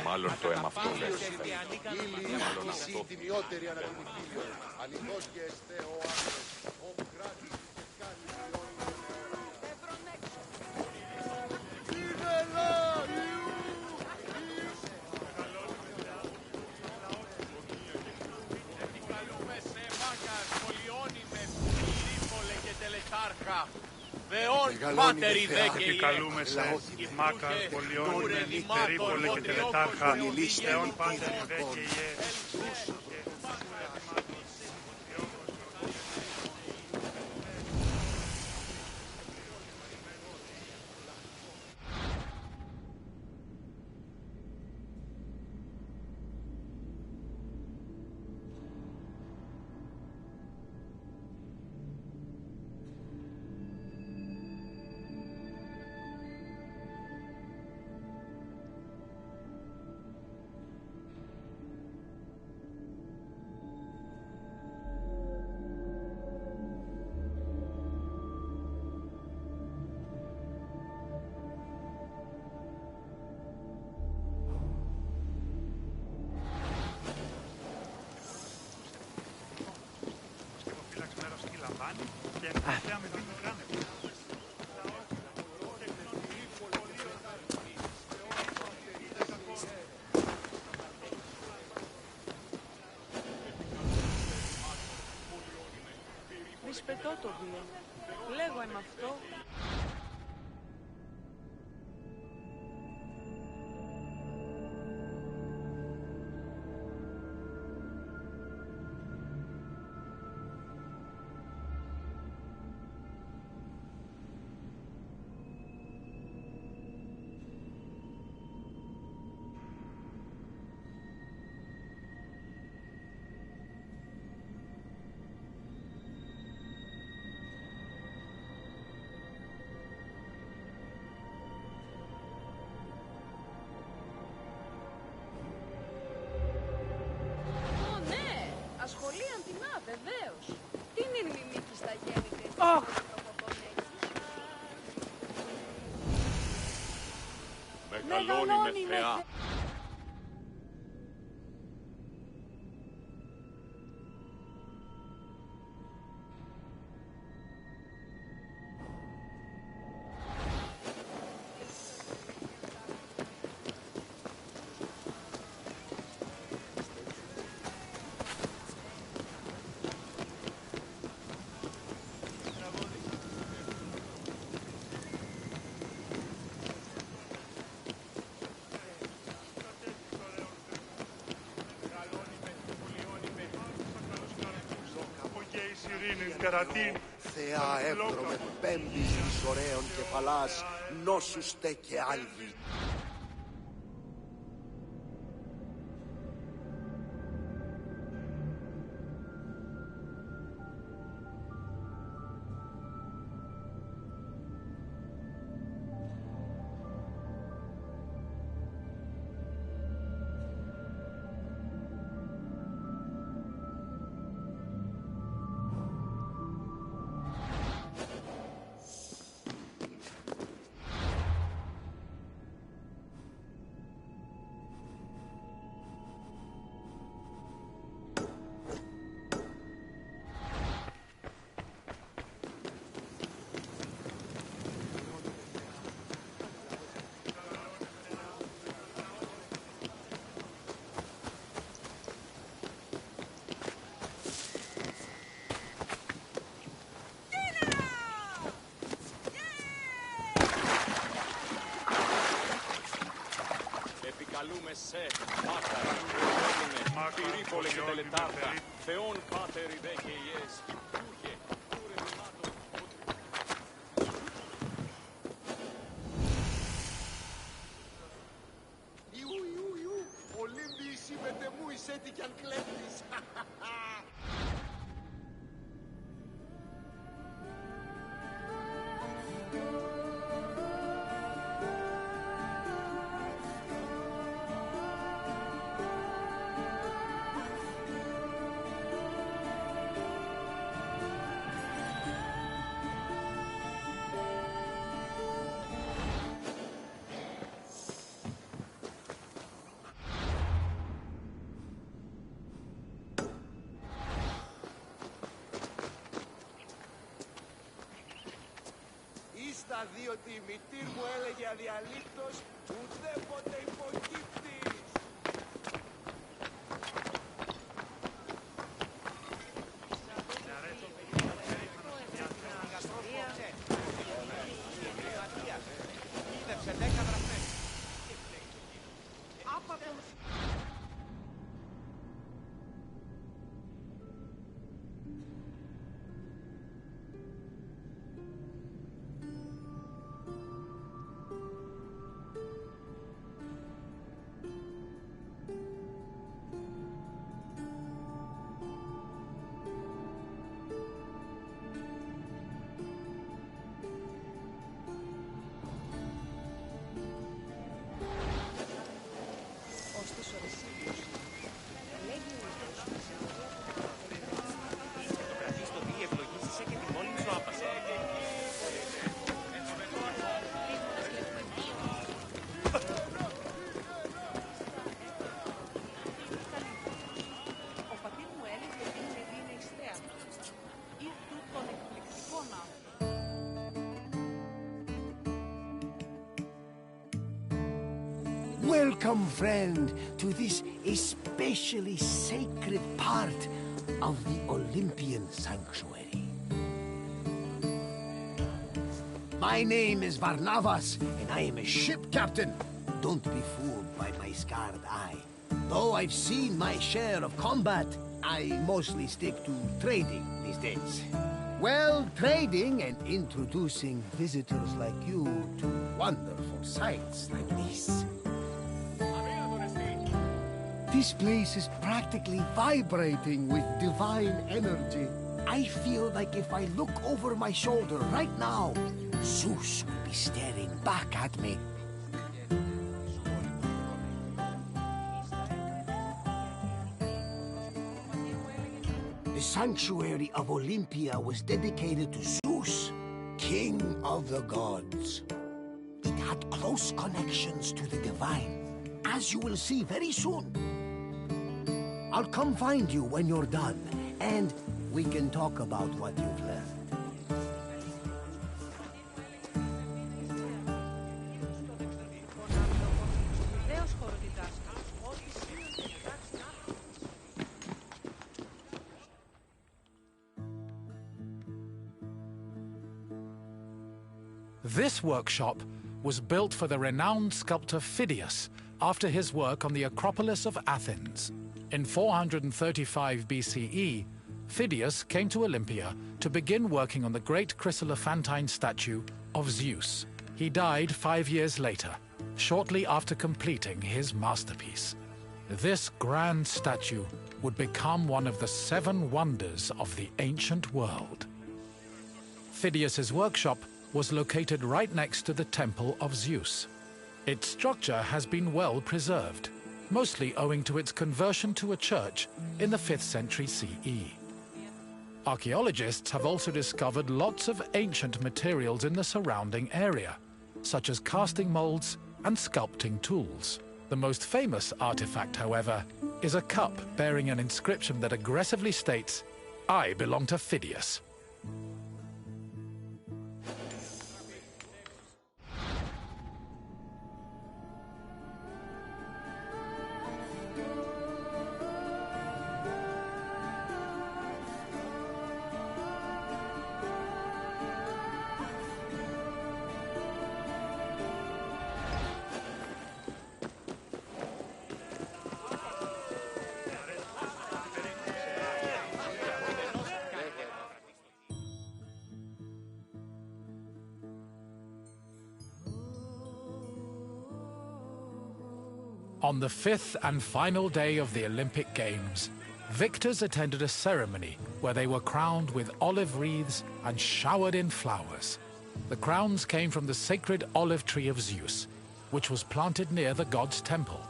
S8: Μάλλον το αίμα αυτό λες.
S9: Ήλοι, εσύ η τιμιότερη ανατιμηθήλιο. Αληθώς και εστέ ο άντρες, ο κράτης και κάνει
S12: Δεόν πάτερη δέκαιη. Επικαλούμεσαι, Μάκας, Πολιόνιμε, Περίπολε και Τελετάρχα, Δεόν πάτερη δέκαιη.
S10: Δυσπετώ το βίο. Λέγω εμ' αυτό.
S13: Ασχολίαν την βεβαίως. Τι είναι η μιμήκη στα γέννη της
S8: Μεγαλώνει με θεά.
S9: Θεά εύδρομε πέμπης εις ωραίων κεφαλάς, νόσουστε και άλγη.
S8: Επικαλούμε σε, Μάκα, πυρήπολε και τελετάρτα, Θεόν Πάτερ ιδέ και ιές, Υπούχε, κούρε δημάτων.
S9: Ιου, Ολύμπιοι σύμπετε μου εισέτη κι αν κλέπτης. Διότι η μητήρ μου έλεγε αδιαλείπτως ουδέποτε υποκύπτεις. Welcome, friend, to this especially sacred part of the Olympian sanctuary. My name is Varnavas, and I am a ship captain. Don't be fooled by my scarred eye. Though I've seen my share of combat, I mostly stick to trading these days. Well, trading and introducing visitors like you to wonderful sights like this. This place is practically vibrating with divine energy. I feel like if I look over my shoulder right now, Zeus will be staring back at me. The sanctuary of Olympia was dedicated to Zeus, king of the gods. It had close connections to the divine, as you will see very soon. I'll come find you when you're done, and we can talk about what you've learned.
S4: This workshop was built for the renowned sculptor Phidias after his work on the Acropolis of Athens. In 435 BCE, Phidias came to Olympia to begin working on the great chryselephantine statue of Zeus. He died 5 years later, shortly after completing his masterpiece. This grand statue would become one of the 7 wonders of the ancient world. Phidias's workshop was located right next to the Temple of Zeus. Its structure has been well preserved, mostly owing to its conversion to a church in the 5th century CE. Archaeologists have also discovered lots of ancient materials in the surrounding area, such as casting molds and sculpting tools. The most famous artifact, however, is a cup bearing an inscription that aggressively states, "I belong to Phidias." On the 5th and final day of the Olympic Games, victors attended a ceremony where they were crowned with olive wreaths and showered in flowers. The crowns came from the sacred olive tree of Zeus, which was planted near the god's temple.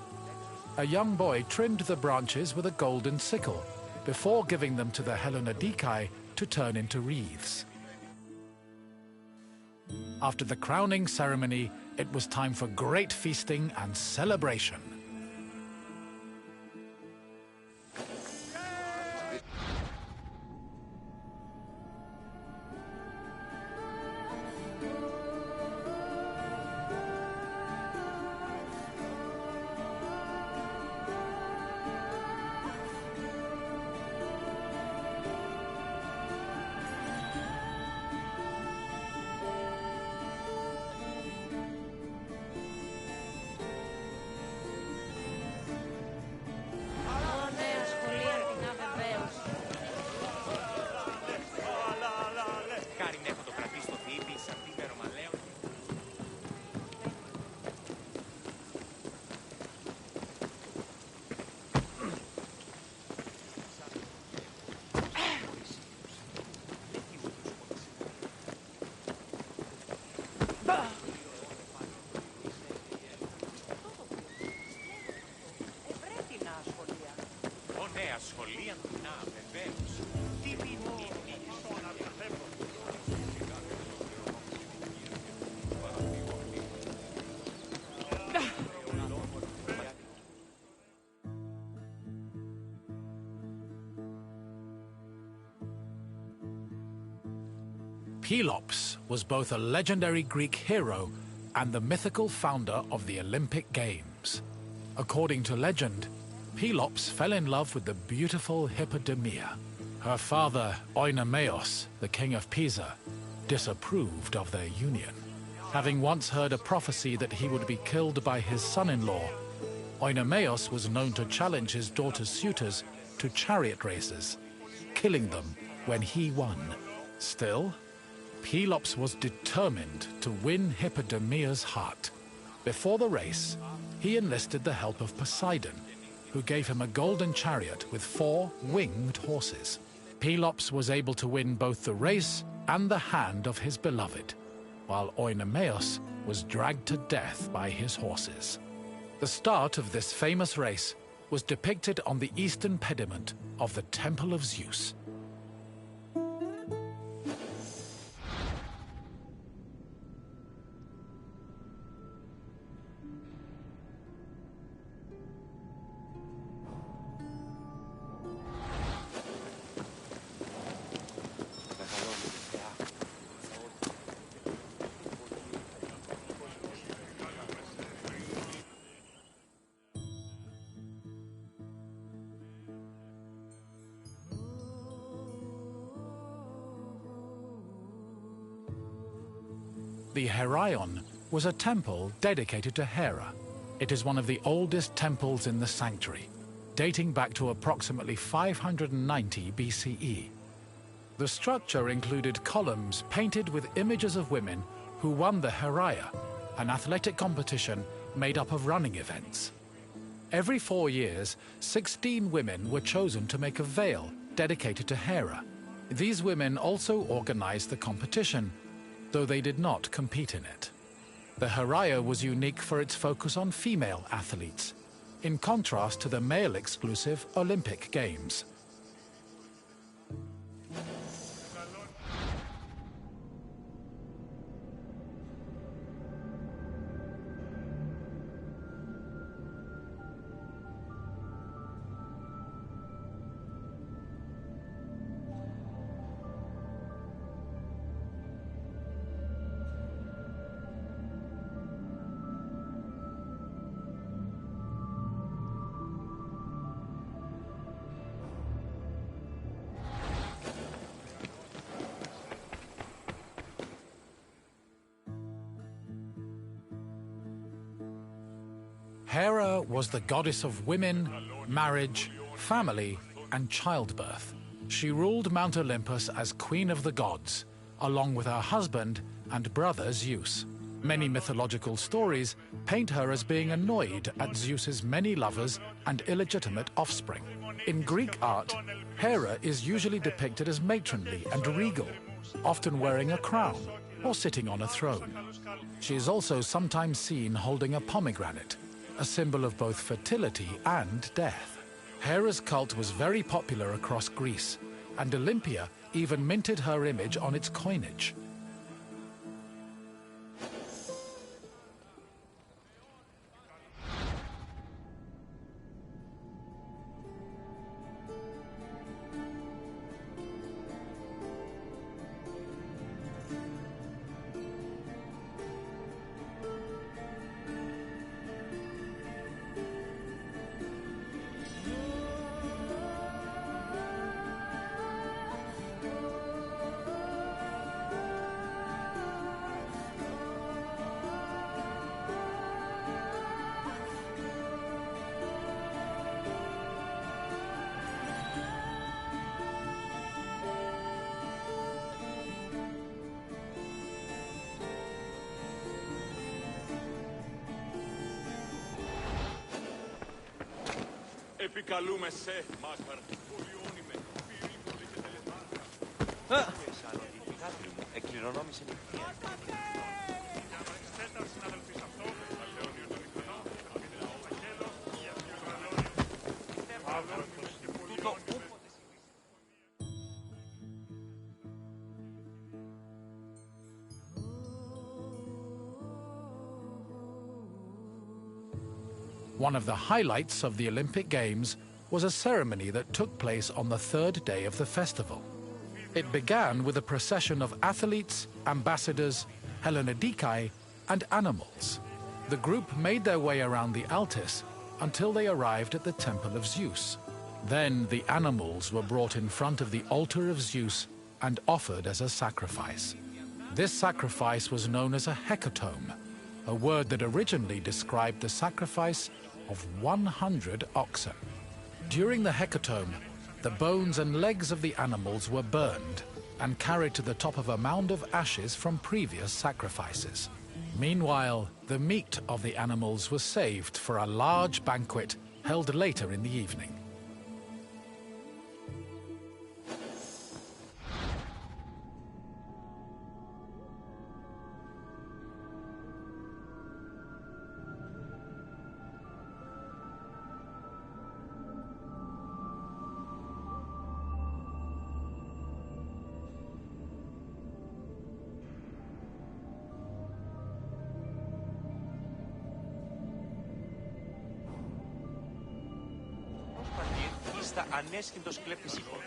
S4: A young boy trimmed the branches with a golden sickle before giving them to the Hellanodikai to turn into wreaths. After the crowning ceremony, it was time for great feasting and celebration. Pelops was both a legendary Greek hero and the mythical founder of the Olympic Games. According to legend, Pelops fell in love with the beautiful Hippodamia. Her father, Oenomaus, the king of Pisa, disapproved of their union. Having once heard a prophecy that he would be killed by his son-in-law, Oenomaus was known to challenge his daughter's suitors to chariot races, killing them when he won. Still, Pelops was determined to win Hippodamia's heart. Before the race, he enlisted the help of Poseidon, who gave him a golden chariot with 4 winged horses. Pelops was able to win both the race and the hand of his beloved, while Oenomaus was dragged to death by his horses. The start of this famous race was depicted on the eastern pediment of the Temple of Zeus. The Heraion was a temple dedicated to Hera. It is one of the oldest temples in the sanctuary, dating back to approximately 590 BCE. The structure included columns painted with images of women who won the Heraia, an athletic competition made up of running events. Every 4 years, 16 women were chosen to make a veil dedicated to Hera. These women also organized the competition, though they did not compete in it. The Heraia was unique for its focus on female athletes, in contrast to the male-exclusive Olympic Games. Hera was the goddess of women, marriage, family, and childbirth. She ruled Mount Olympus as Queen of the Gods, along with her husband and brother Zeus. Many mythological stories paint her as being annoyed at Zeus's many lovers and illegitimate offspring. In Greek art, Hera is usually depicted as matronly and regal, often wearing a crown or sitting on a throne. She is also sometimes seen holding a pomegranate, a symbol of both fertility and death. Hera's cult was very popular across Greece, and Olympia even minted her image on its coinage.
S8: Επικαλούμε σε, Μάκαρ, πολιόνιμε, πυρήπολη και τελετάρχα.
S2: Εκκληρονόμησε νυχτία.
S12: Τέταρ συναδελφής αυτό, Αλεόνιο τον Ιθωνό, Αμήνεο Αγγέλος, Ιαφιός Αλεόνιο, Αλεόνιος και πολιόνιμε.
S4: One of the highlights of the Olympic Games was a ceremony that took place on the 3rd day of the festival. It began with a procession of athletes, ambassadors, Hellenodikai, and animals. The group made their way around the Altis, until they arrived at the Temple of Zeus. Then the animals were brought in front of the altar of Zeus and offered as a sacrifice. This sacrifice was known as a hecatomb, a word that originally described the sacrifice of 100 oxen. During the hecatomb, the bones and legs of the animals were burned and carried to the top of a mound of ashes from previous sacrifices. Meanwhile, the meat of the animals was saved for a large banquet held later in the evening.
S2: Ανέσχυντος κλέπτης ύπων.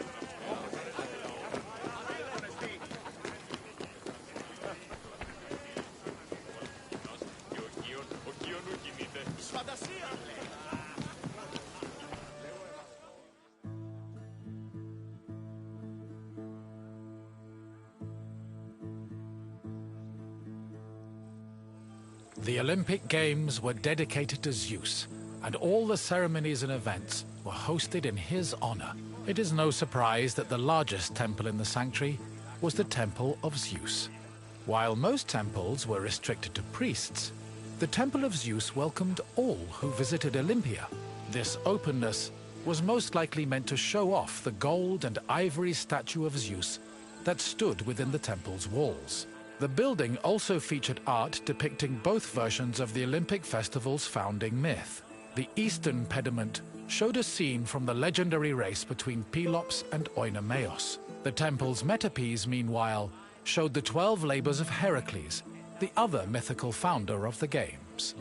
S4: The Olympic Games were dedicated to Zeus, and all the ceremonies and events were hosted in his honor. It is no surprise that the largest temple in the sanctuary was the Temple of Zeus. While most temples were restricted to priests, the Temple of Zeus welcomed all who visited Olympia. This openness was most likely meant to show off the gold and ivory statue of Zeus that stood within the temple's walls. The building also featured art depicting both versions of the Olympic festival's founding myth. The eastern pediment showed a scene from the legendary race between Pelops and Oenomaus. The temple's metapiece, meanwhile, showed the 12 labors of Heracles, the other mythical founder of the games.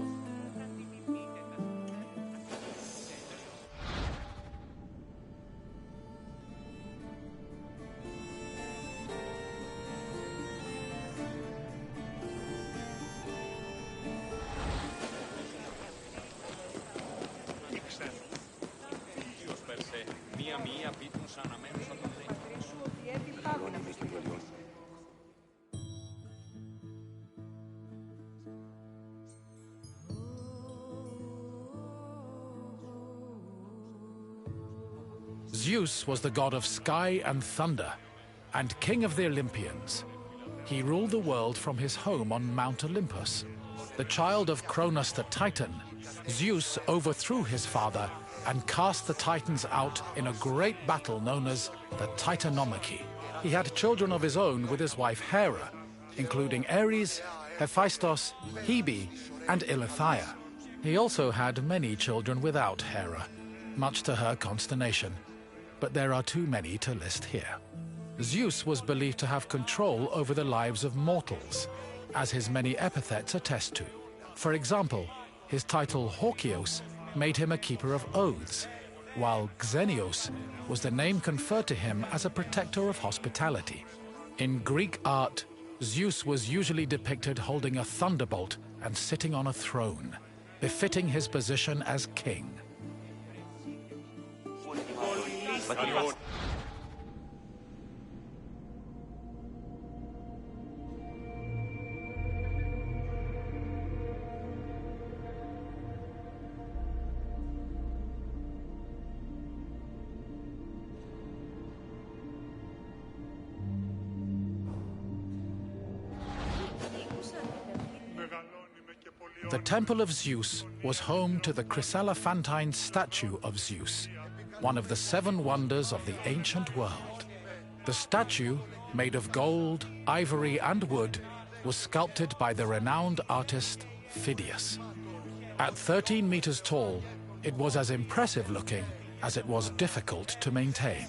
S4: Zeus was the god of sky and thunder, and king of the Olympians. He ruled the world from his home on Mount Olympus. The child of Cronus the Titan, Zeus overthrew his father and cast the Titans out in a great battle known as the Titanomachy. He had children of his own with his wife Hera, including Ares, Hephaestus, Hebe, and Eileithyia. He also had many children without Hera, much to her consternation, but there are too many to list here. Zeus was believed to have control over the lives of mortals, as his many epithets attest to. For example, his title Hawkios made him a keeper of oaths, while Xenios was the name conferred to him as a protector of hospitality. In Greek art, Zeus was usually depicted holding a thunderbolt and sitting on a throne, befitting his position as king. The Temple of Zeus was home to the chryselephantine statue of Zeus, one of the 7 wonders of the ancient world. The statue, made of gold, ivory, and wood, was sculpted by the renowned artist Phidias. At 13 meters tall, it was as impressive looking as it was difficult to maintain.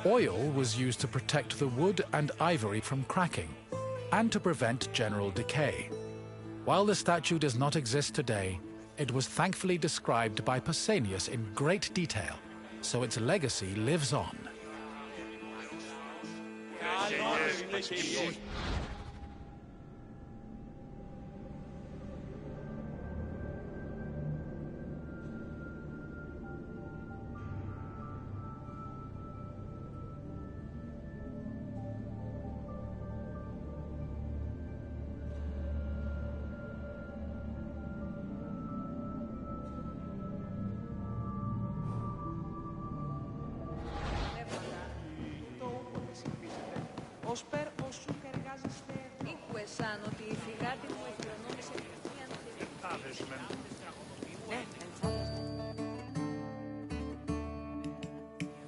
S4: Oil was used to protect the wood and ivory from cracking and to prevent general decay. While the statue does not exist today, it was thankfully described by Pausanias in great detail, so its legacy lives on.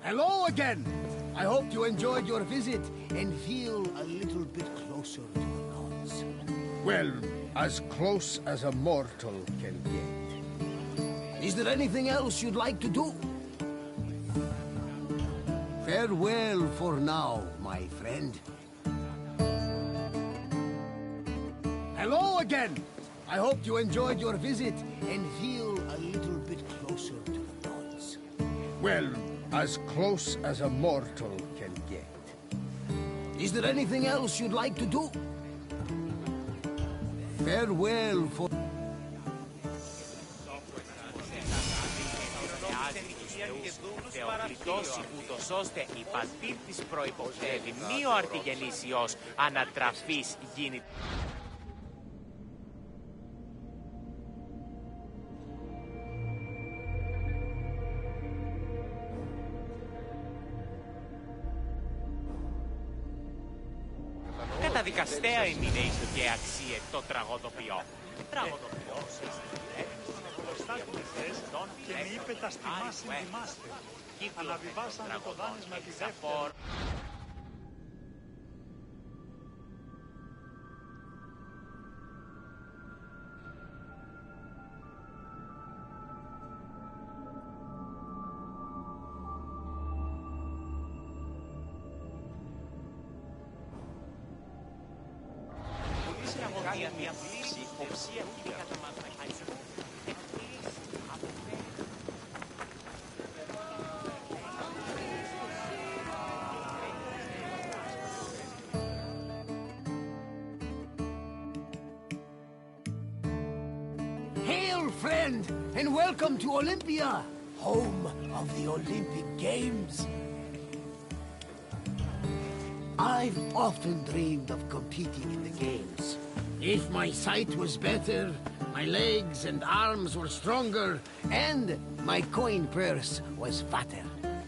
S9: Hello again! I hope you enjoyed your visit and feel a little bit closer to the gods. Well, as close as a mortal can get. Is there anything else you'd like to do? Farewell for now, my friend. Hello again! I hope you enjoyed your visit and feel a little bit closer to the gods. Well, as close as a mortal can get. Is there anything else you'd like to do? Farewell for...
S2: Θεοκλητώσει ούτως ώστε η πατήρ της προϋποθέτει μη ο αρτιγενής Υιός ανατραφής γίνει. Καταδικαστέα είναι η ίσο και αξίε το τραγωδοποιό. Τραγωδοποιό.
S12: Και μη είπε τα στιγμάς συνδυμάστε. Αναβιβάσαμε το δάνεισμα τη δεύτερη.
S9: Hail, friend, and welcome to Olympia, home of the Olympic Games. I've often dreamed of competing in the Games. If my sight was better, my legs and arms were stronger, and my coin purse was fatter.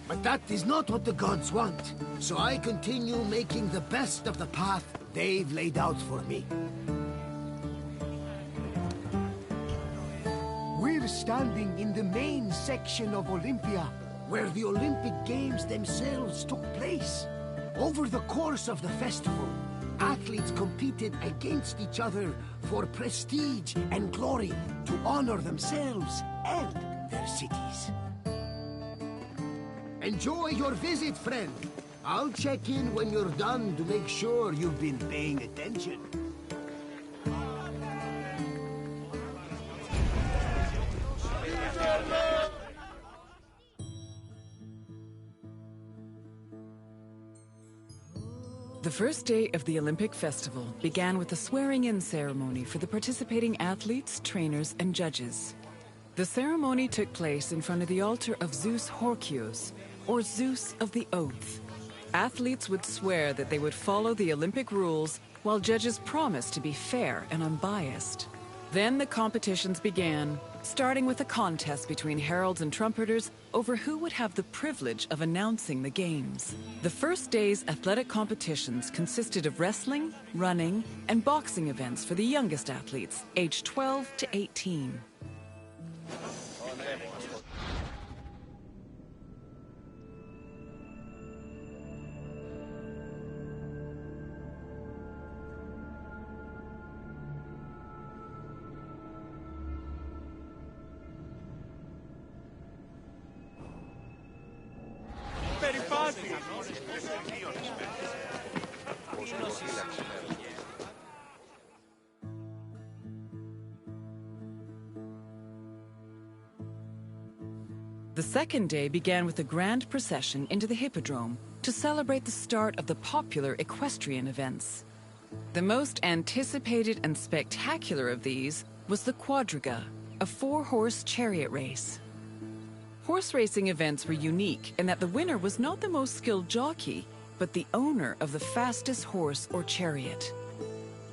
S9: But that is not what the gods want, so I continue making the best of the path they've laid out for me. We're standing in the main section of Olympia, where the Olympic Games themselves took place. Over the course of the festival, athletes competed against each other for prestige and glory to honor themselves and their cities. Enjoy your visit, friend. I'll check in when you're done to make sure you've been paying attention.
S7: The first day of the Olympic Festival began with a swearing-in ceremony for the participating athletes, trainers, and judges. The ceremony took place in front of the altar of Zeus Horkios, or Zeus of the Oath. Athletes would swear that they would follow the Olympic rules, while judges promised to be fair and unbiased. Then the competitions began, starting with a contest between heralds and trumpeters over who would have the privilege of announcing the games. The first day's athletic competitions consisted of wrestling, running, and boxing events for the youngest athletes, aged 12 to 18. The second day began with a grand procession into the Hippodrome to celebrate the start of the popular equestrian events. The most anticipated and spectacular of these was the Quadriga, a four-horse chariot race. Horse racing events were unique in that the winner was not the most skilled jockey, but the owner of the fastest horse or chariot.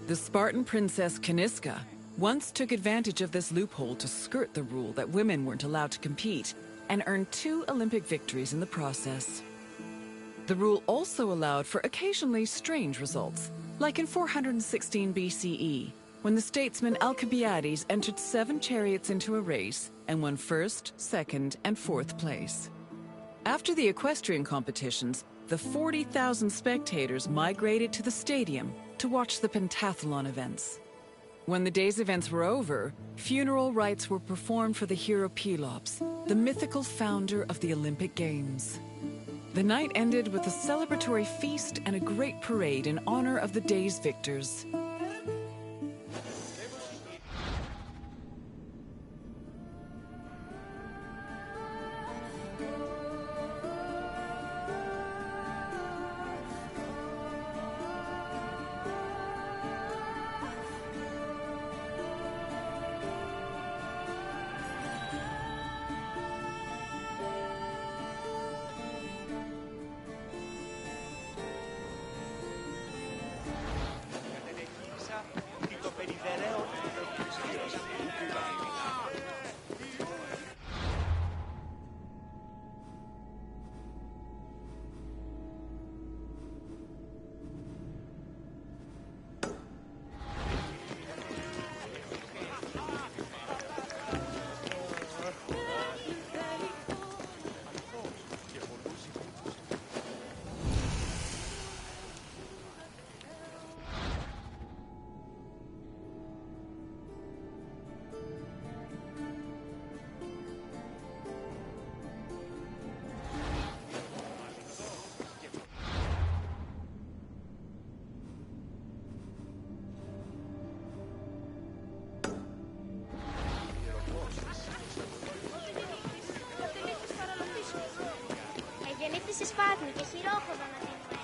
S7: The Spartan princess Caniska once took advantage of this loophole to skirt the rule that women weren't allowed to compete, and earned 2 Olympic victories in the process. The rule also allowed for occasionally strange results, like in 416 BCE, when the statesman Alcibiades entered 7 chariots into a race and won 1st, 2nd, and 4th place. After the equestrian competitions, the 40,000 spectators migrated to the stadium to watch the pentathlon events. When the day's events were over, funeral rites were performed for the hero Pelops, the mythical founder of the Olympic Games. The night ended with a celebratory feast and a great parade in honor of the day's victors.
S1: Γεννήθη στη Σπάρτη και χειρόχοδο να δίνουμε.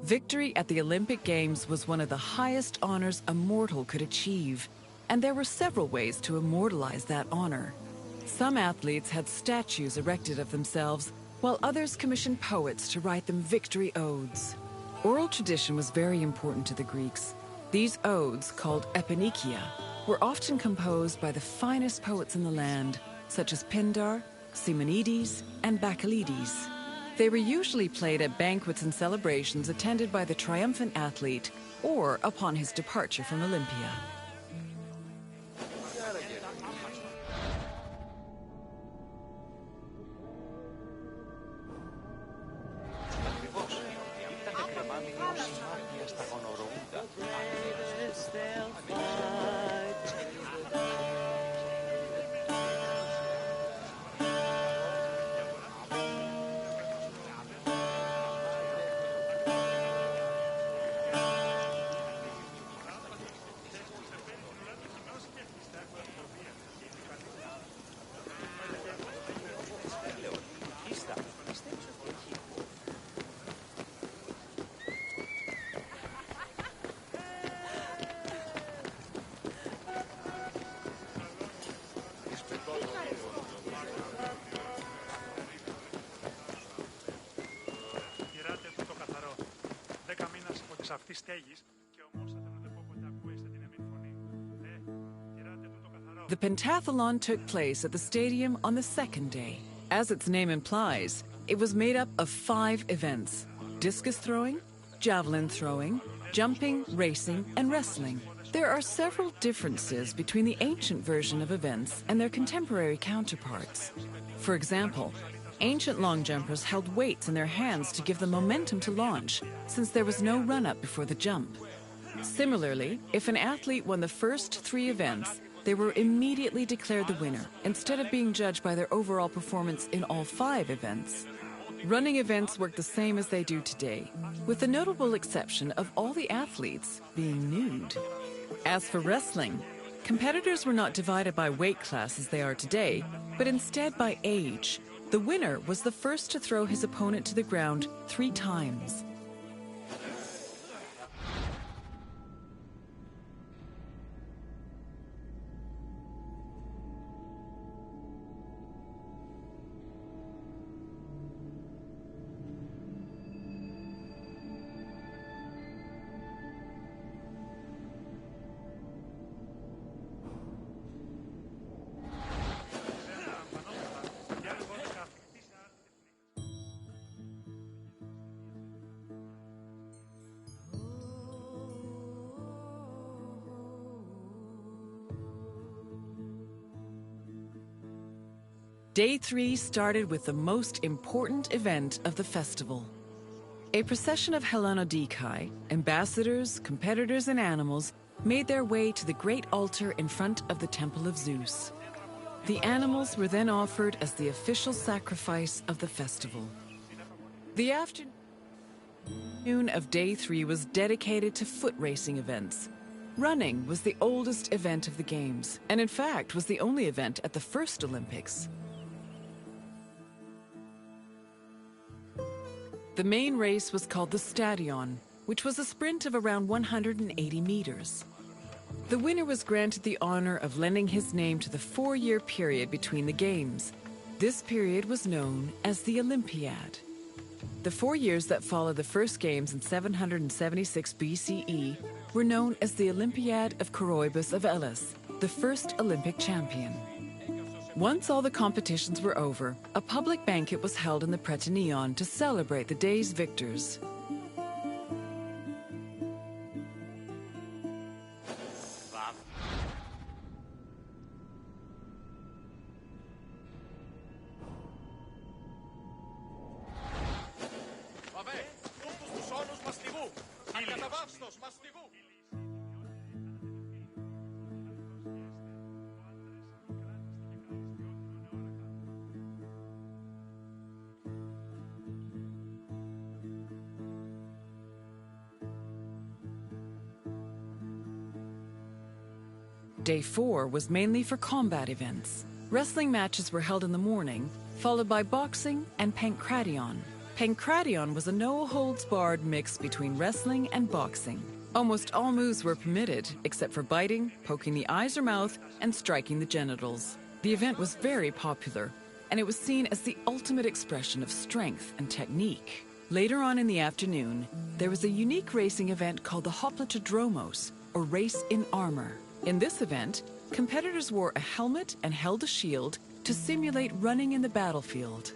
S7: Victory at the Olympic Games was one of the highest honors a mortal could achieve, and there were several ways to immortalize that honor. Some athletes had statues erected of themselves, while others commissioned poets to write them victory odes. Oral tradition was very important to the Greeks. These odes, called eponychia, were often composed by the finest poets in the land, such as Pindar, Simonides, and Bacchylides. They were usually played at banquets and celebrations attended by the triumphant athlete or upon his departure from Olympia.
S2: Ήρθατε κρεμάμινοι ως σημάδια στα γονορροούντα.
S12: σε αυτή στέγης και όμως θα θέλω να πω ποτέ ακούεσαι την εμένη φωνή. Τυράτε τούτο καθαρό.
S7: The Pentathlon took place at the stadium on the second day. As its name implies, it was made up of 5 events: discus throwing, javelin throwing, jumping, racing, and wrestling. There are several differences between the ancient version of events and their contemporary counterparts. For example, ancient long jumpers held weights in their hands to give them momentum to launch, since there was no run-up before the jump. Similarly, if an athlete won the first 3 events, they were immediately declared the winner, instead of being judged by their overall performance in all 5 events. Running events work the same as they do today, with the notable exception of all the athletes being nude. As for wrestling, competitors were not divided by weight class as they are today, but instead by age. The winner was the first to throw his opponent to the ground 3 times. Day 3 started with the most important event of the festival. A procession of Hellenodikai, ambassadors, competitors, and animals made their way to the great altar in front of the Temple of Zeus. The animals were then offered as the official sacrifice of the festival. The afternoon of Day 3 was dedicated to foot racing events. Running was the oldest event of the Games, and in fact was the only event at the first Olympics. The main race was called the Stadion, which was a sprint of around 180 meters. The winner was granted the honor of lending his name to the 4-year period between the Games. This period was known as the Olympiad. The 4 years that followed the first Games in 776 BCE were known as the Olympiad of Coroebus of Elis, the first Olympic champion. Once all the competitions were over, a public banquet was held in the Prytaneon to celebrate the day's victors. Day 4 was mainly for combat events. Wrestling matches were held in the morning, followed by boxing and pankration. Pankration was a no-holds-barred mix between wrestling and boxing. Almost all moves were permitted, except for biting, poking the eyes or mouth, and striking the genitals. The event was very popular, and it was seen as the ultimate expression of strength and technique. Later on in the afternoon, there was a unique racing event called the Hoplatodromos, or race in armor. In this event, competitors wore a helmet and held a shield to simulate running in the battlefield.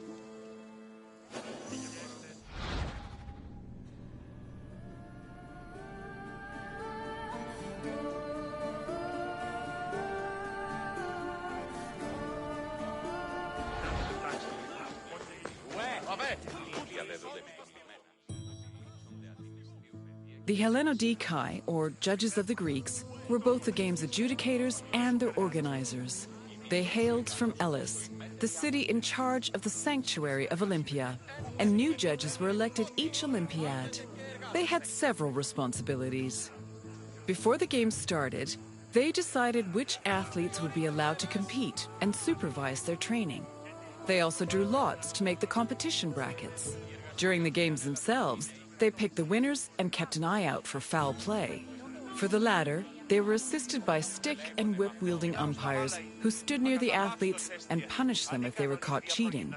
S7: The Hellenodikai, or judges of the Greeks, were both the game's adjudicators and their organizers. They hailed from Elis, the city in charge of the sanctuary of Olympia, and new judges were elected each Olympiad. They had several responsibilities. Before the games started, they decided which athletes would be allowed to compete and supervise their training. They also drew lots to make the competition brackets. During the games themselves, they picked the winners and kept an eye out for foul play. For the latter, they were assisted by stick and whip-wielding umpires who stood near the athletes and punished them if they were caught cheating.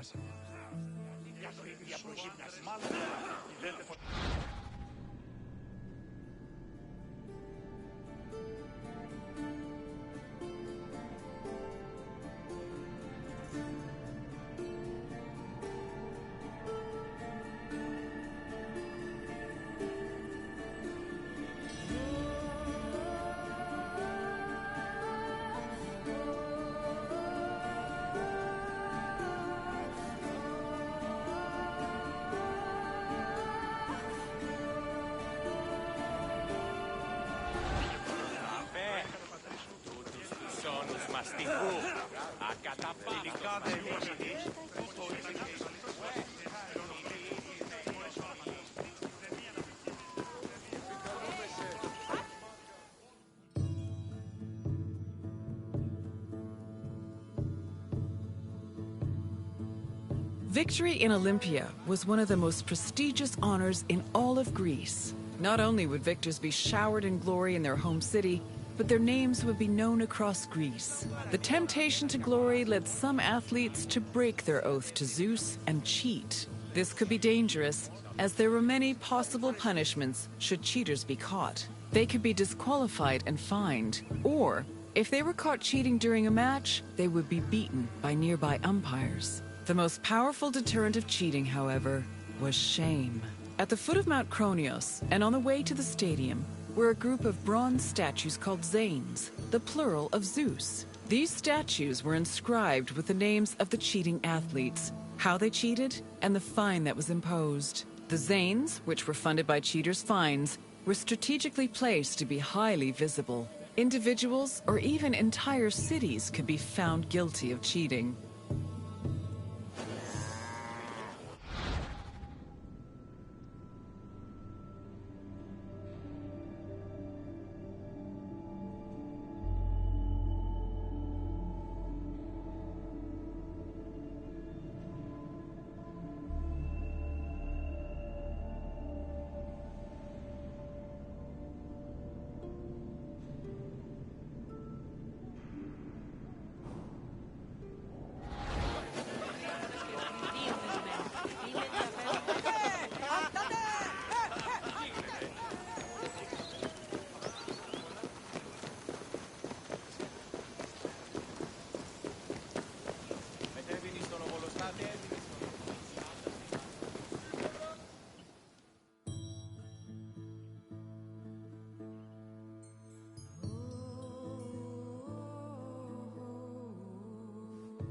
S7: Victory in Olympia was one of the most prestigious honors in all of Greece. Not only would victors be showered in glory in their home city, but their names would be known across Greece. The temptation to glory led some athletes to break their oath to Zeus and cheat. This could be dangerous, as there were many possible punishments should cheaters be caught. They could be disqualified and fined, or if they were caught cheating during a match, they would be beaten by nearby umpires. The most powerful deterrent of cheating, however, was shame. At the foot of Mount Kronios, and on the way to the stadium, were a group of bronze statues called Zanes, the plural of Zeus. These statues were inscribed with the names of the cheating athletes, how they cheated, and the fine that was imposed. The Zanes, which were funded by cheaters' fines, were strategically placed to be highly visible. Individuals or even entire cities could be found guilty of cheating.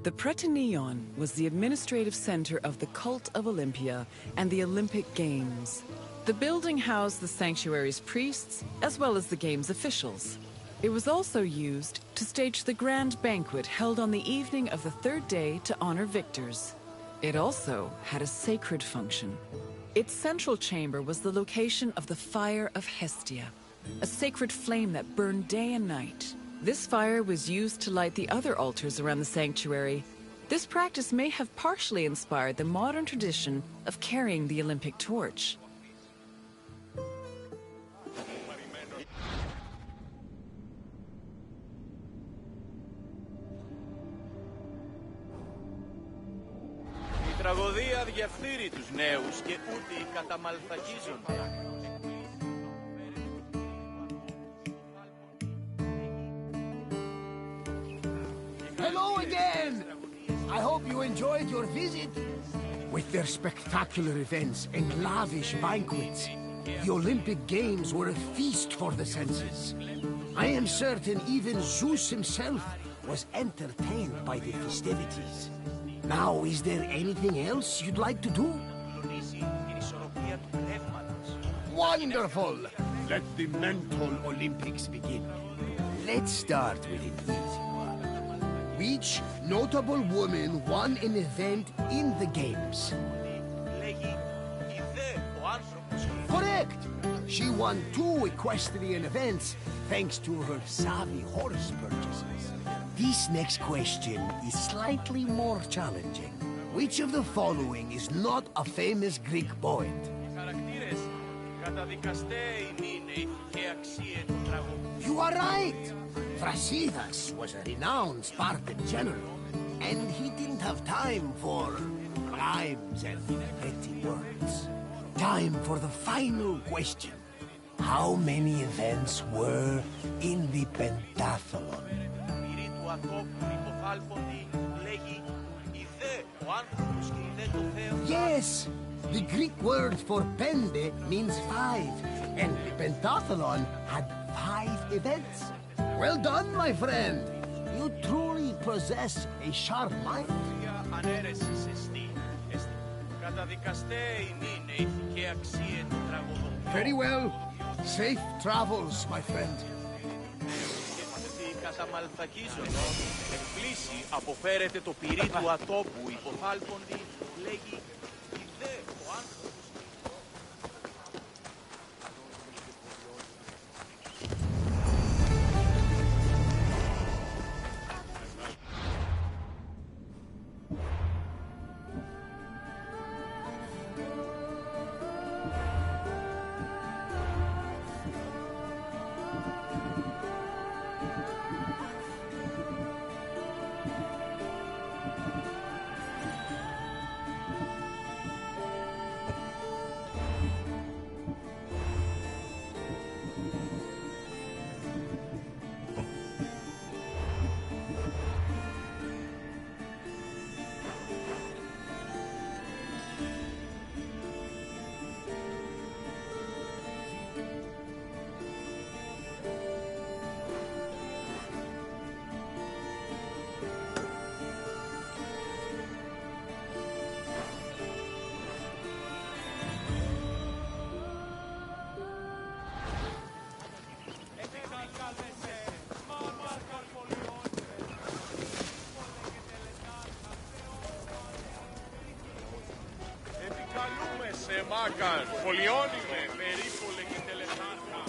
S7: The Peloponnesian was the administrative center of the cult of Olympia and the Olympic Games. The building housed the sanctuary's priests, as well as the game's officials. It was also used to stage the grand banquet held on the evening of the third day to honor victors. It also had a sacred function. Its central chamber was the location of the Fire of Hestia, a sacred flame that burned day and night. This fire was used to light the other altars around the sanctuary. This practice may have partially inspired the modern tradition of carrying the Olympic torch.
S2: Η τραγωδία διαφθείρει τους νέους και ούτε καταμαλθακίζονται.
S9: Hello again! I hope you enjoyed your visit. With their spectacular events and lavish banquets, the Olympic Games were a feast for the senses. I am certain even Zeus himself was entertained by the festivities. Now, is there anything else you'd like to do? Wonderful! Let the mental Olympics begin. Let's start with an easy one. Which notable woman won an event in the Games? Correct! She won 2 equestrian events thanks to her savvy horse purchases. This next question is slightly more challenging. Which of the following is not a famous Greek poet? You are right! Thrasydus was a renowned Spartan general, and he didn't have time for rhymes and pretty words. Time for the final question. How many events were in the Pentathlon? Yes! The Greek word for pende means 5, and the Pentathlon had 5 events. Well done, my friend! You truly possess a sharp mind. Very well. Safe travels, my friend.
S2: καταμαλθακίζονται. Εκπλήσει αποφέρεται το πυρί του ατόπου, υποθάλποντι, λέγει ιδέ ο άνθρωπος.
S8: Σε μάκαν, φωλιώνουμε, περίπολε και τελετάρχα.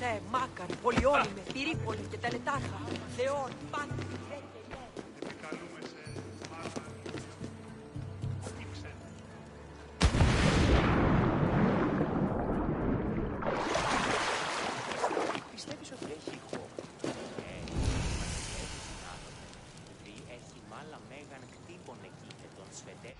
S11: σε, μάκαρ, πολυόνιμε, πυρήπολε και τελετάρχα, θεών, πάτη, ρε και λέ.
S12: Επικαλούμε σε, μάκαρ, ήξε.
S14: Πιστεύεις ότι έχει χώρο? Έχει μάλα μέγαν κτύπων εκεί και τον σφετέ.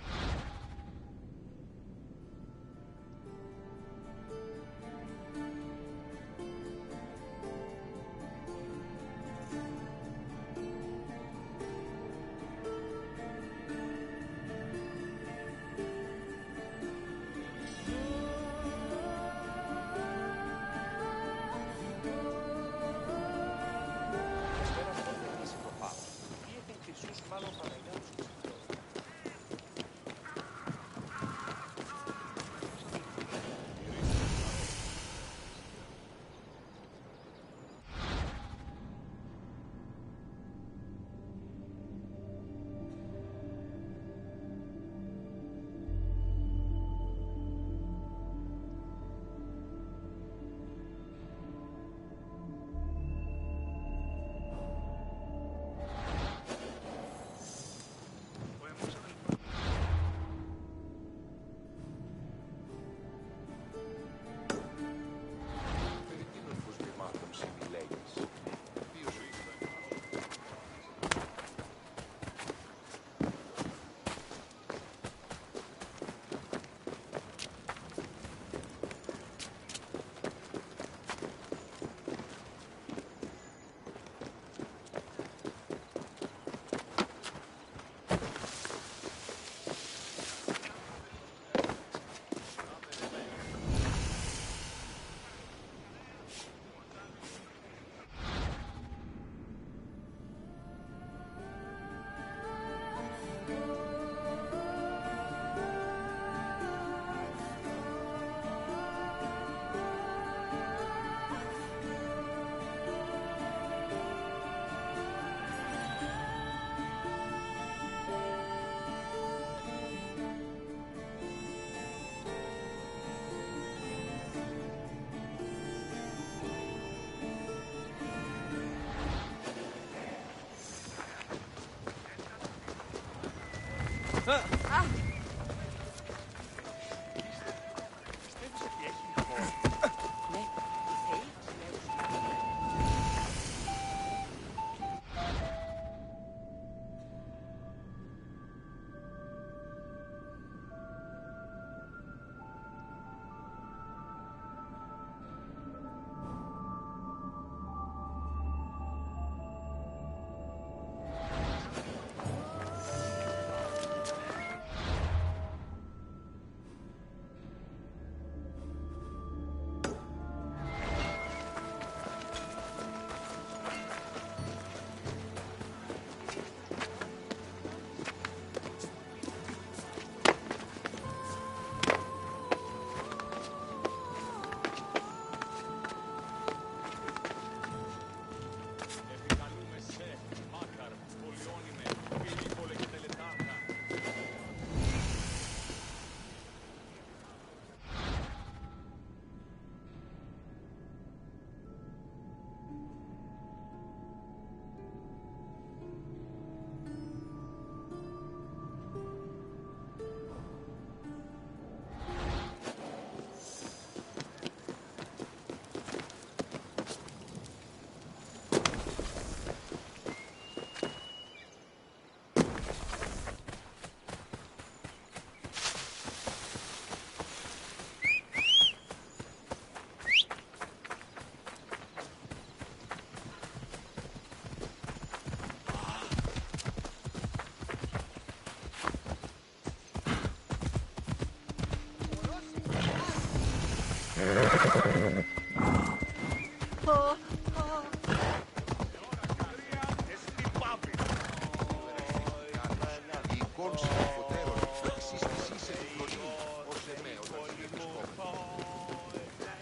S14: Πιστεύεις ότι έχει χώρο?
S11: Ναι, οι θεοί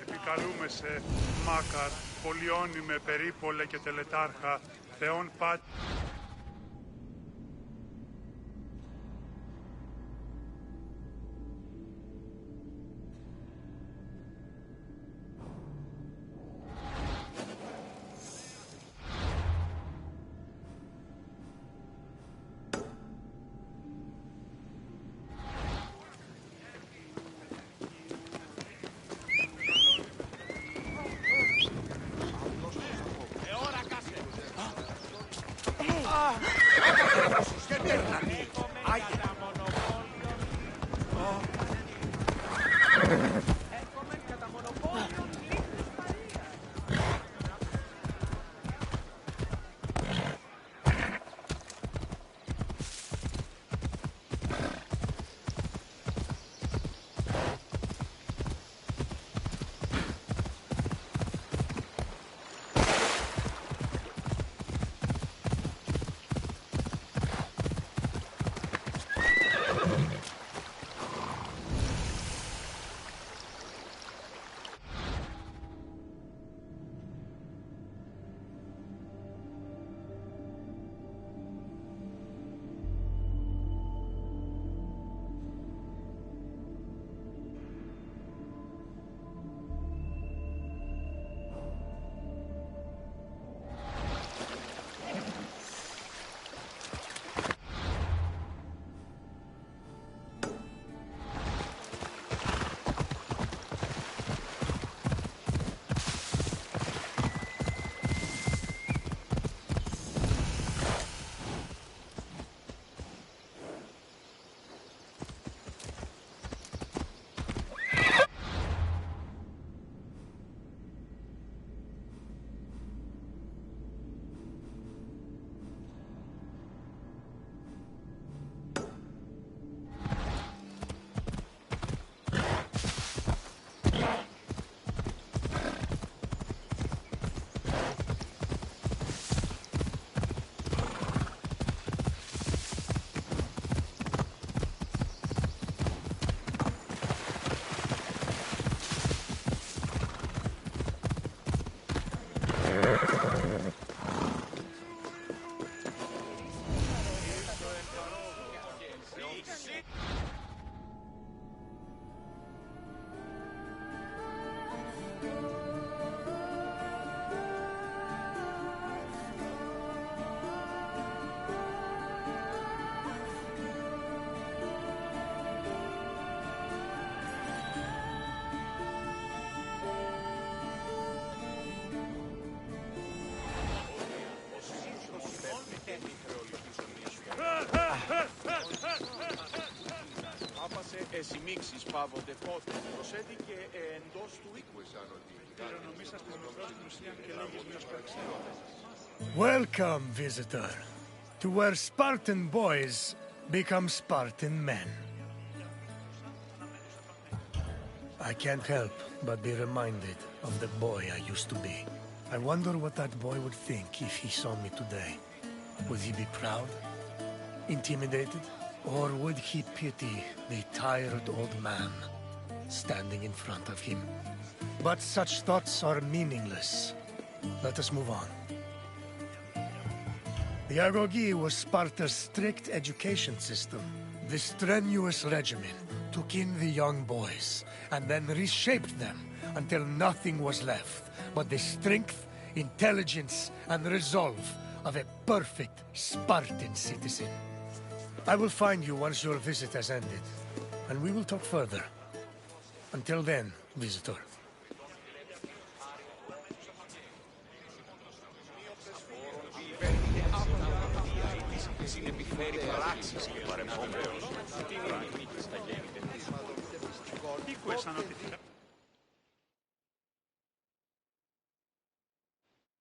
S12: Επικαλούμε σε, μάκαρ, πολυόνιμε, περίπολε και τελετάρχα, θεών πάτη.
S9: Εσημίξεις πάβονται πότε. Προσέτηκε εντός του οίκου.
S15: Welcome, visitor, to where Spartan boys become Spartan men. I can't help but be reminded of the boy I used to be. I wonder what that boy would think if he saw me today. Would he be proud? Intimidated? Or would he pity the tired old man standing in front of him? But such thoughts are meaningless. Let us move on. The Argogi was Sparta's strict education system. The strenuous regimen took in the young boys and then reshaped them until nothing was left but the strength, intelligence, and resolve of a perfect Spartan citizen. I will find you once your visit has ended, and we will talk further. Until then, visitor.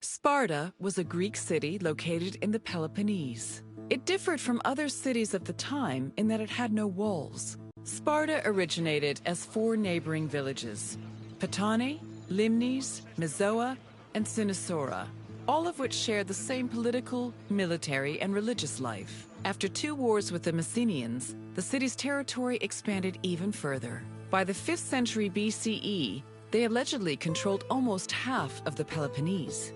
S7: Sparta was a Greek city located in the Peloponnese. It differed from other cities of the time in that it had no walls. Sparta originated as 4 neighboring villages: Patane, Limnes, Mizoa, and Cynosura, all of which shared the same political, military, and religious life. After 2 wars with the Mycenaeans, the city's territory expanded even further. By the 5th century BCE, they allegedly controlled almost half of the Peloponnese.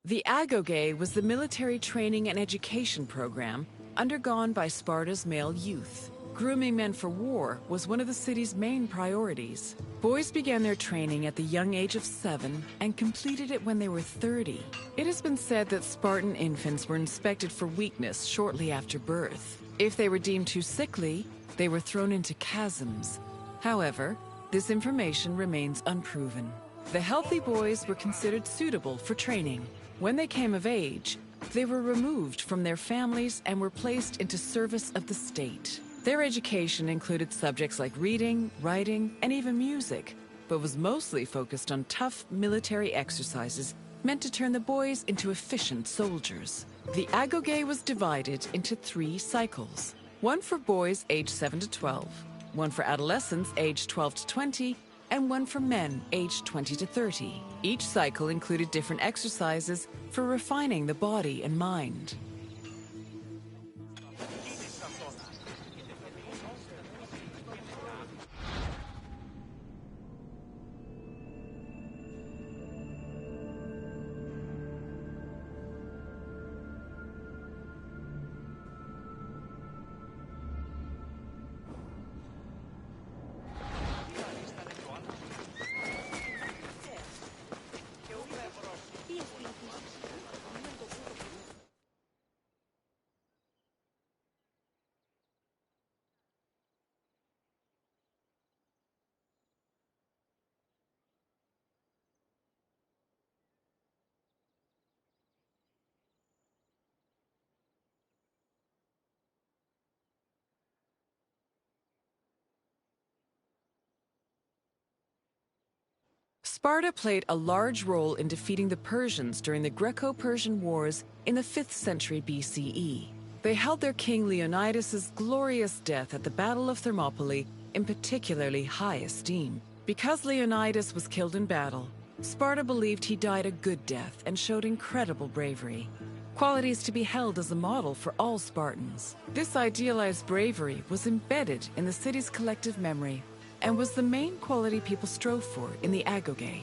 S7: The Agoge was the military training and education program undergone by Sparta's male youth. grooming men for war was one of the city's main priorities. Boys began their training at the young age of 7 and completed it when they were 30. It has been said that Spartan infants were inspected for weakness shortly after birth. If they were deemed too sickly, they were thrown into chasms. However, this information remains unproven. The healthy boys were considered suitable for training. When they came of age, they were removed from their families and were placed into service of the state. Their education included subjects like reading, writing, and even music, but was mostly focused on tough military exercises meant to turn the boys into efficient soldiers. The agoge was divided into 3 cycles. One for boys aged 7 to 12, one for adolescents aged 12 to 20, and one for men aged 20 to 30. Each cycle included different exercises for refining the body and mind. Sparta played a large role in defeating the Persians during the Greco-Persian Wars in the 5th century BCE. They held their king Leonidas's glorious death at the Battle of Thermopylae in particularly high esteem. Because Leonidas was killed in battle, Sparta believed he died a good death and showed incredible bravery, qualities to be held as a model for all Spartans. This idealized bravery was embedded in the city's collective memory and was the main quality people strove for in the agoge.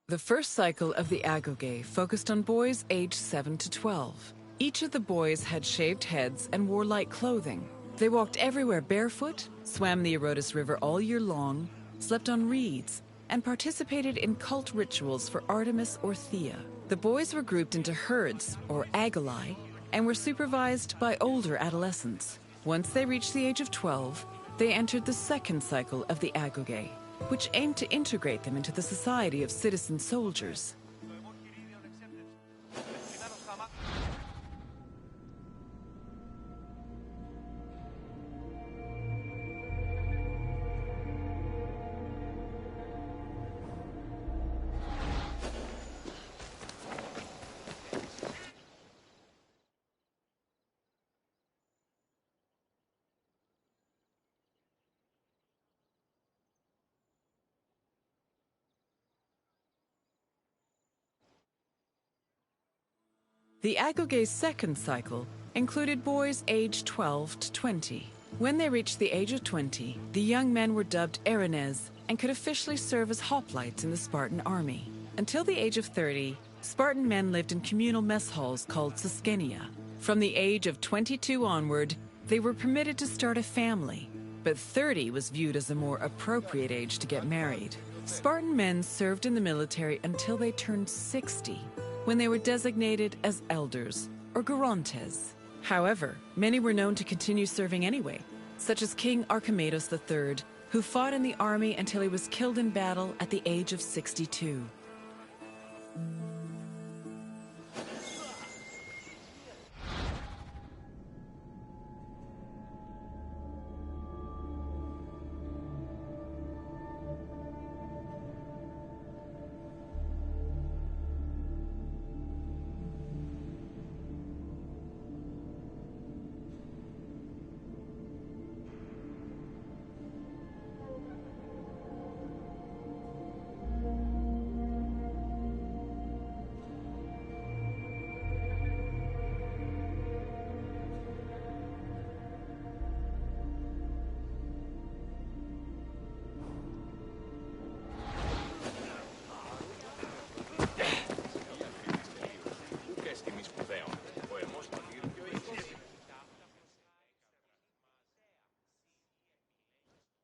S7: The first cycle of the agoge focused on boys aged 7 to 12. Each of the boys had shaved heads and wore light clothing. They walked everywhere barefoot, swam the Eurotas River all year long, slept on reeds, and participated in cult rituals for Artemis or Thea. The boys were grouped into herds, or agoli, and were supervised by older adolescents. Once they reached the age of 12, they entered the second cycle of the agoge, which aimed to integrate them into the society of citizen soldiers. The agoge's second cycle included boys aged 12 to 20. When they reached the age of 20, the young men were dubbed Erines and could officially serve as hoplites in the Spartan army. Until the age of 30, Spartan men lived in communal mess halls called Saskeneia. From the age of 22 onward, they were permitted to start a family, but 30 was viewed as a more appropriate age to get married. Spartan men served in the military until they turned 60, when they were designated as elders, or gerontes. However, many were known to continue serving anyway, such as King Archimedes III, who fought in the army until he was killed in battle at the age of 62.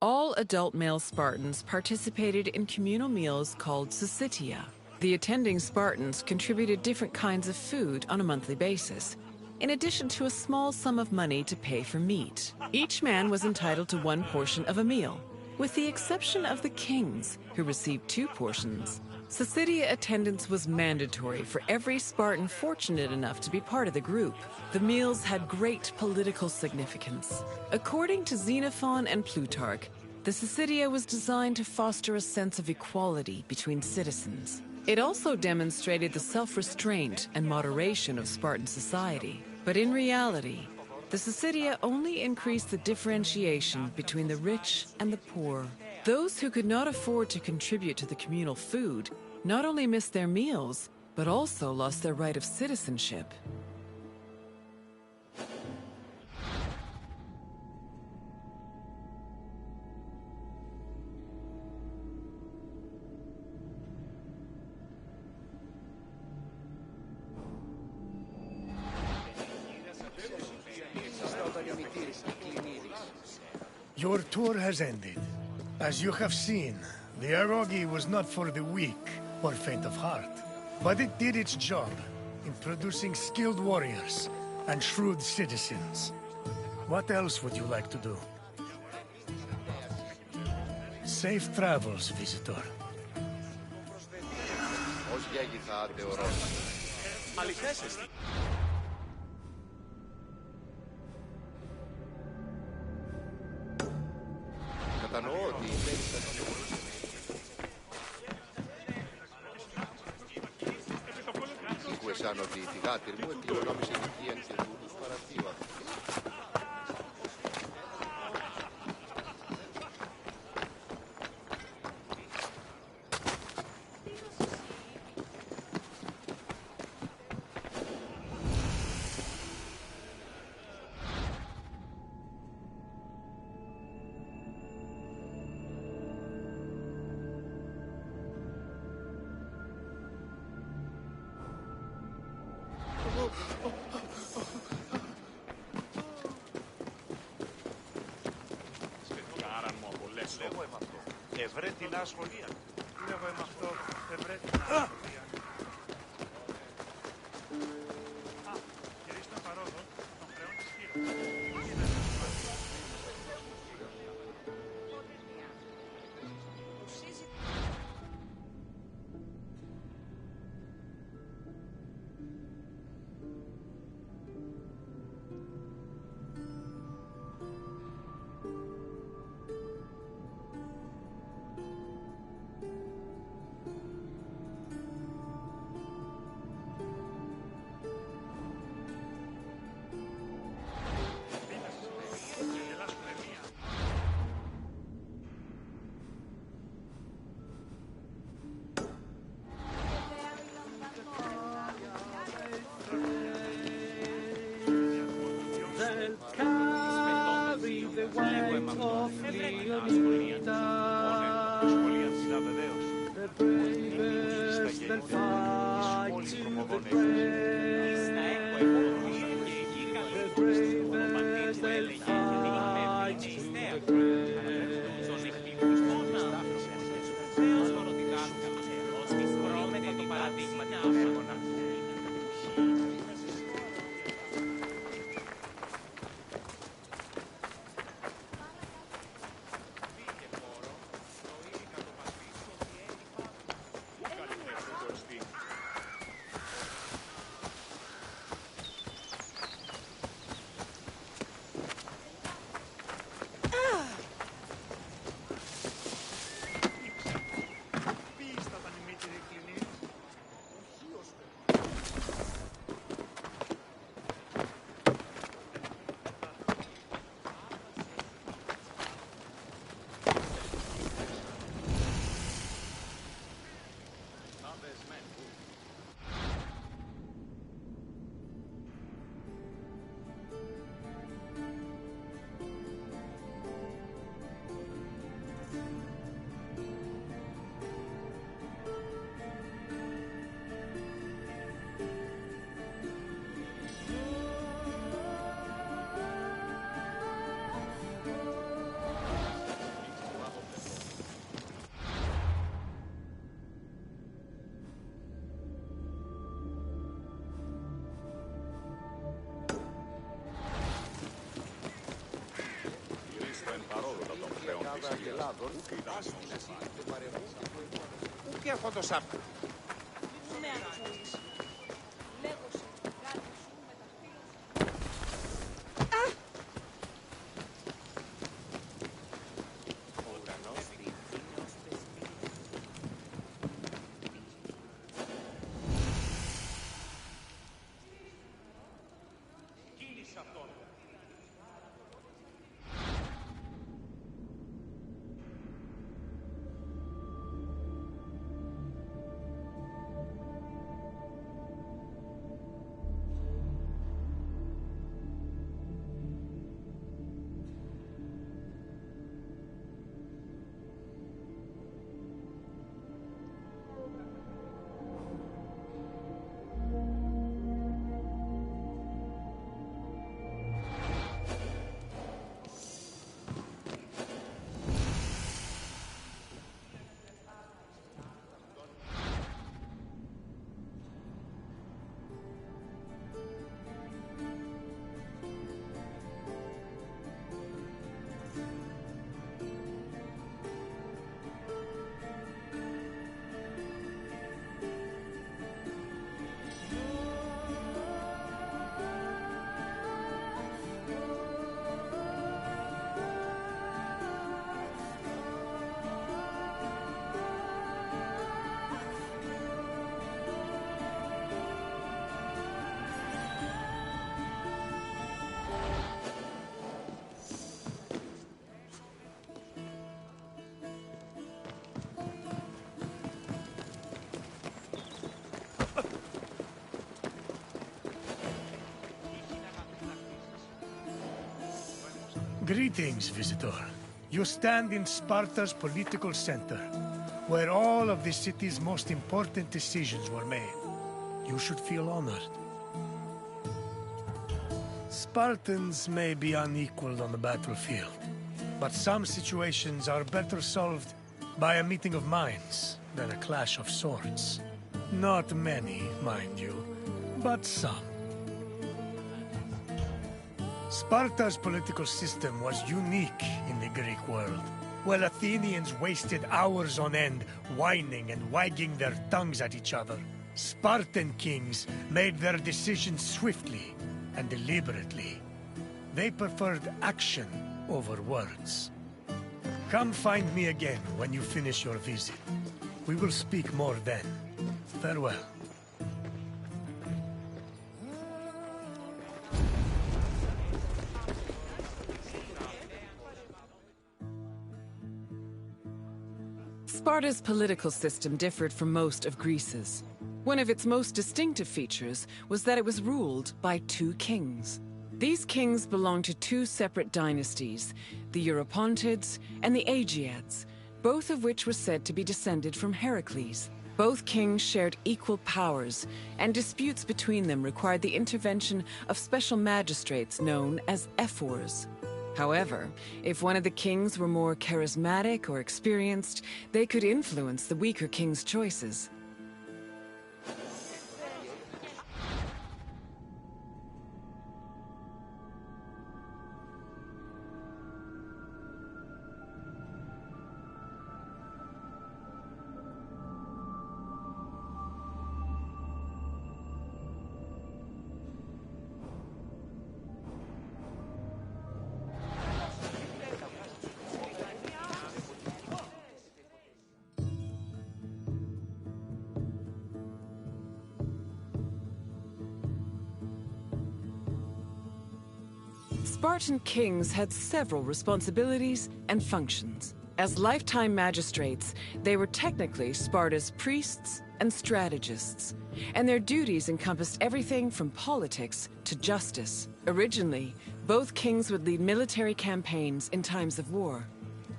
S7: All adult male Spartans participated in communal meals called syssitia. The attending Spartans contributed different kinds of food on a monthly basis, in addition to a small sum of money to pay for meat. Each man was entitled to one portion of a meal, with the exception of the kings, who received 2 portions. Syssitia attendance was mandatory for every Spartan fortunate enough to be part of the group. The meals had great political significance. According to Xenophon and Plutarch, the syssitia was designed to foster a sense of equality between citizens. It also demonstrated the self-restraint and moderation of Spartan society. But in reality, the syssitia only increased the differentiation between the rich and the poor. Those who could not afford to contribute to the communal food not only missed their meals, but also lost their right of citizenship.
S15: Your tour has ended. As you have seen, the eroge was not for the weak or faint of heart, but it did its job in producing skilled warriors and shrewd citizens. What else would you like to do? Safe travels, visitor.
S9: Κατανοώ ότι ήκουεσαν ότι η θυγάτηρ μου εκληρονόμησε ηλικίαν και τούτους παραθύου αυτή.
S2: Ευρέ την ασχολία.
S12: Λέγω είμαι αυτό, ευρέ την ασχολία. Κυρίστε παρόδο των χρεών της Χήρας.
S9: ομάδα αγελάδων άσκηση και παρεμβούν πού και αυτό το σάπιο.
S10: Μη με ακούεις. Λέγω σε κάτι σου με τα φύλλα σου.
S14: Ο ουρανός διηγείται ως πεστής.
S2: Κίνησε αυτόν.
S15: Greetings, visitor. You stand in Sparta's political center, where all of the city's most important decisions were made. You should feel honored. Spartans may be unequaled on the battlefield, but some situations are better solved by a meeting of minds than a clash of swords. Not many, mind you, but some. Sparta's political system was unique in the Greek world. While Athenians wasted hours on end whining and wagging their tongues at each other, Spartan kings made their decisions swiftly and deliberately. They preferred action over words. Come find me again when you finish your visit. We will speak more then. Farewell.
S7: Sparta's political system differed from most of Greece's. One of its most distinctive features was that it was ruled by two kings. These kings belonged to two separate dynasties, the Eurypontids and the Aegeads, both of which were said to be descended from Heracles. Both kings shared equal powers, and disputes between them required the intervention of special magistrates known as ephors. However, if one of the kings were more charismatic or experienced, they could influence the weaker king's choices. Spartan kings had several responsibilities and functions. As lifetime magistrates, they were technically Sparta's priests and strategists, and their duties encompassed everything from politics to justice. Originally, both kings would lead military campaigns in times of war.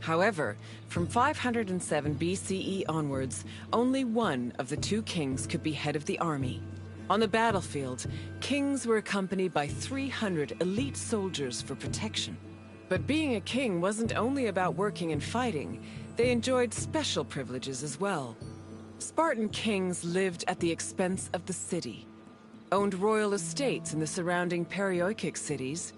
S7: However, from 507 BCE onwards, only one of the two kings could be head of the army. On the battlefield, kings were accompanied by 300 elite soldiers for protection. But being a king wasn't only about working and fighting. They enjoyed special privileges as well. Spartan kings lived at the expense of the city, owned royal estates in the surrounding Perioikic cities,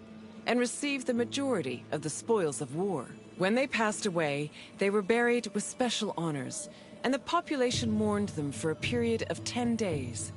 S7: and received the majority of the spoils of war. When they passed away, they were buried with special honors, and the population mourned them for a period of 10 days.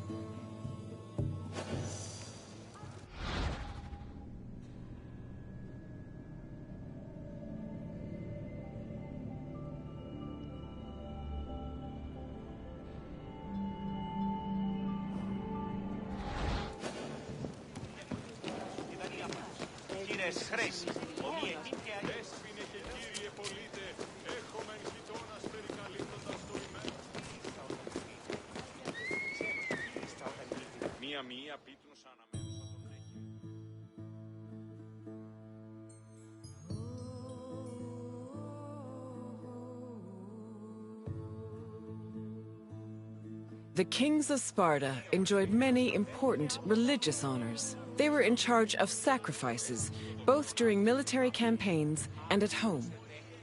S7: The kings of Sparta enjoyed many important religious honors. They were in charge of sacrifices, both during military campaigns and at home.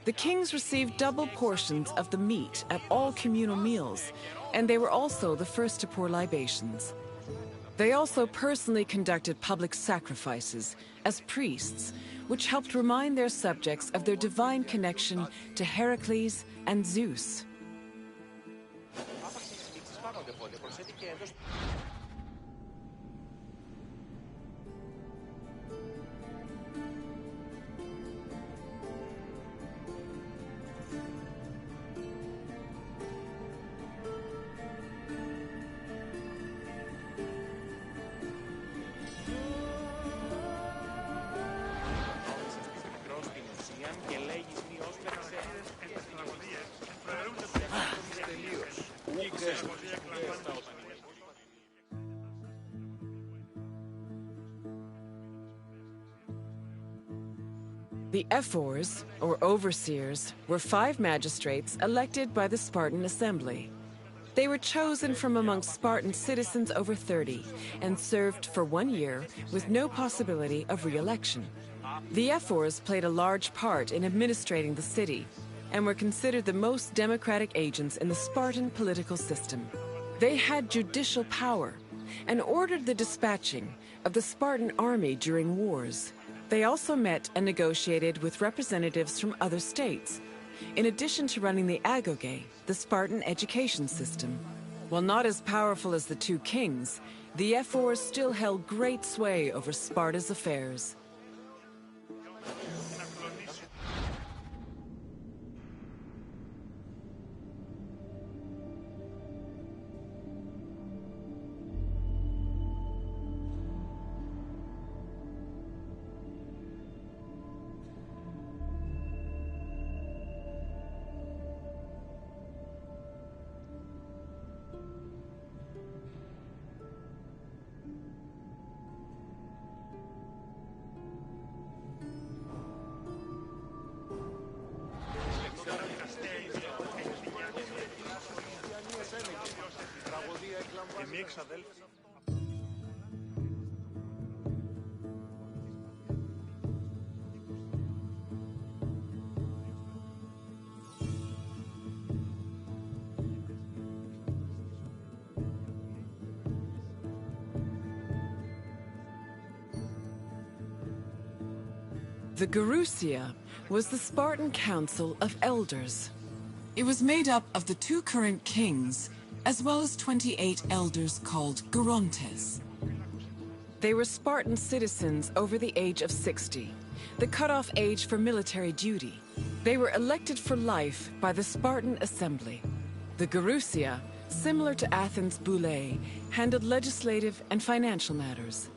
S7: The kings received double portions of the meat at all communal meals, and they were also the first to pour libations. They also personally conducted public sacrifices as priests, which helped remind their subjects of their divine connection to Heracles and Zeus. The ephors, or overseers, were 5 magistrates elected by the Spartan assembly. They were chosen from amongst Spartan citizens over 30 and served for 1 year with no possibility of re-election. The ephors played a large part in administrating the city and were considered the most democratic agents in the Spartan political system. They had judicial power and ordered the dispatching of the Spartan army during wars. They also met and negotiated with representatives from other states, in addition to running the agoge, the Spartan education system. While not as powerful as the 2 kings, the ephors still held great sway over Sparta's affairs. The Gerousia was the Spartan Council of Elders. It was made up of the 2 current kings, as well as 28 elders called Gerontes. They were Spartan citizens over the age of 60, the cutoff age for military duty. They were elected for life by the Spartan Assembly. The Gerousia, similar to Athens' Boulé, handled legislative and financial matters.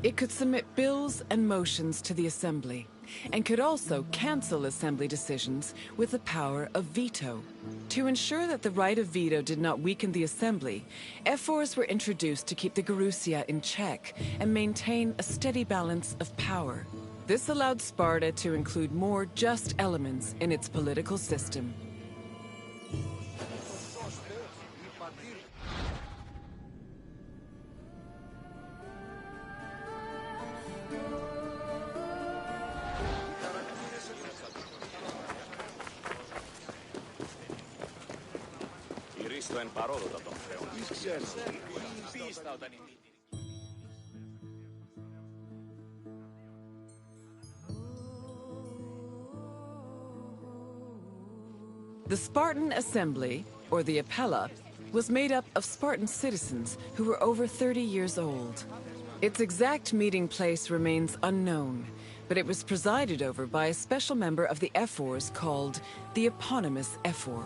S7: It could submit bills and motions to the Assembly, and could also cancel Assembly decisions with the power of veto. To ensure that the right of veto did not weaken the Assembly, ephors were introduced to keep the Gerousia in check and maintain a steady balance of power. This allowed Sparta to include more just elements in its political system.
S8: Στο εν παρόδοτα των θεών.
S2: Πίστα όταν η μύτη.
S7: The Spartan Assembly, or the Apella, was made up of Spartan citizens who were over 30 years old. Its exact meeting place remains unknown, but it was presided over by a special member of the Ephors called the eponymous Ephor.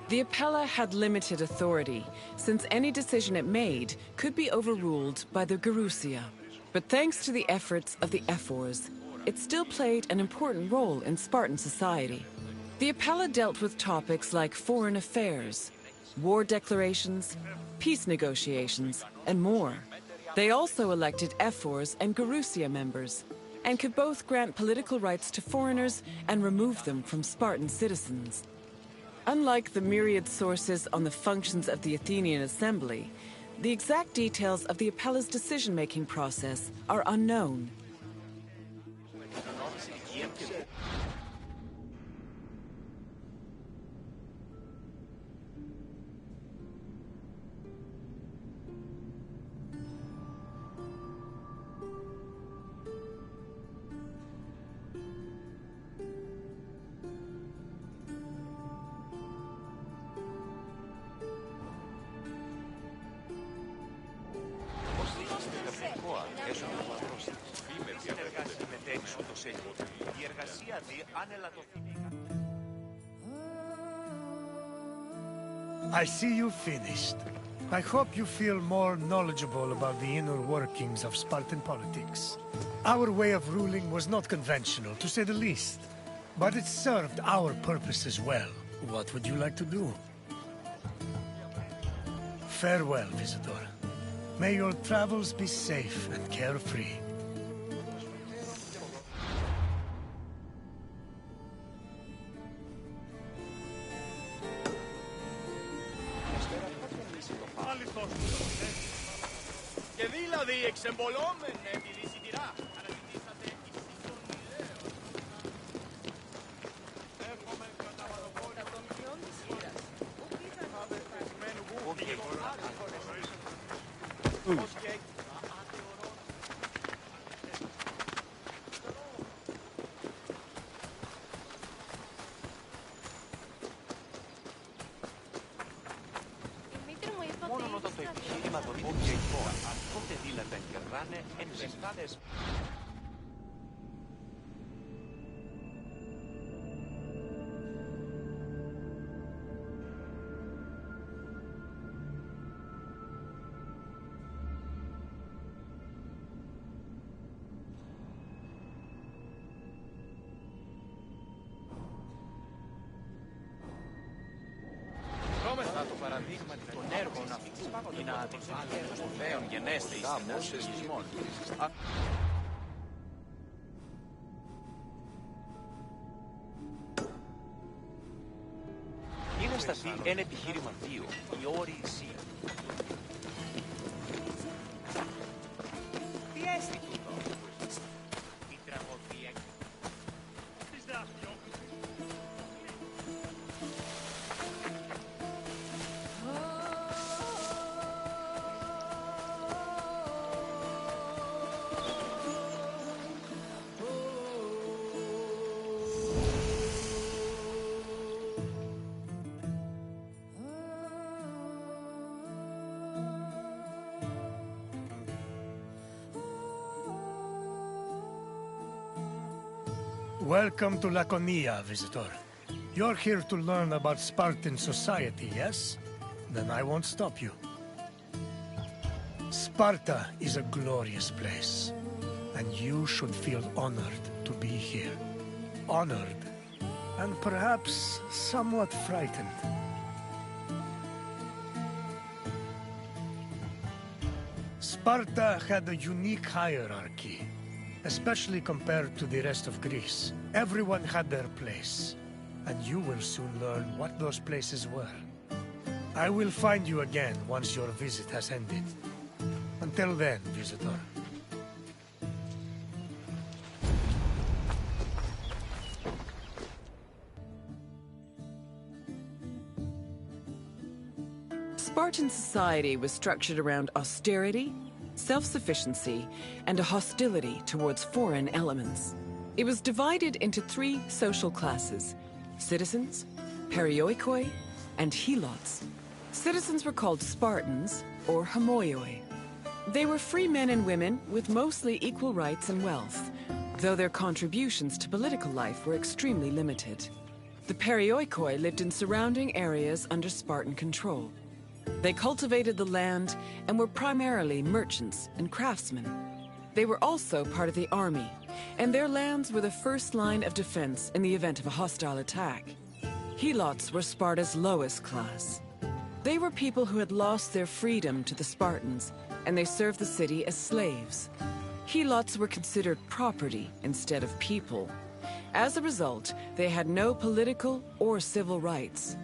S7: The Apella had limited authority, since any decision it made could be overruled by the Gerousia. But thanks to the efforts of the Ephors, it still played an important role in Spartan society. The Apella dealt with topics like foreign affairs, war declarations, peace negotiations, and more. They also elected Ephors and Gerousia members, and could both grant political rights to foreigners and remove them from Spartan citizens. Unlike the myriad sources on the functions of the Athenian Assembly, the exact details of the Apella's decision-making process are unknown.
S15: I see you finished. I hope you feel more knowledgeable about the inner workings of Spartan politics. Our way of ruling was not conventional, to say the least, but it served our purposes well. What would you like to do? Farewell, visitor. May your travels be safe and carefree.
S2: Το παραδείγμα των έργων αυτού για να αντιφάλει των σπουδαίων γενέστε εις την ασχολισμών. Είναι σταθεί ένα επιχείρημα βίου, η όρη ισχύ. Τι έστει τούτο? Η τραγωδία. Τις δάφιο.
S15: Welcome to Laconia, visitor. You're here to learn about Spartan society, yes? Then I won't stop you. Sparta is a glorious place, and you should feel honored to be here. Honored, and perhaps somewhat frightened. Sparta had a unique hierarchy, especially compared to the rest of Greece. Everyone had their place, and you will soon learn what those places were. I will find you again once your visit has ended. Until then, visitor.
S7: Spartan society was structured around austerity, self-sufficiency, and a hostility towards foreign elements. It was divided into three social classes: citizens, perioikoi, and helots. Citizens were called Spartans, or homoioi. They were free men and women with mostly equal rights and wealth, though their contributions to political life were extremely limited. The perioikoi lived in surrounding areas under Spartan control. They cultivated the land and were primarily merchants and craftsmen. They were also part of the army, and their lands were the first line of defense in the event of a hostile attack. Helots were Sparta's lowest class. They were people who had lost their freedom to the Spartans, and they served the city as slaves. Helots were considered property instead of people. As a result, they had no political or civil rights.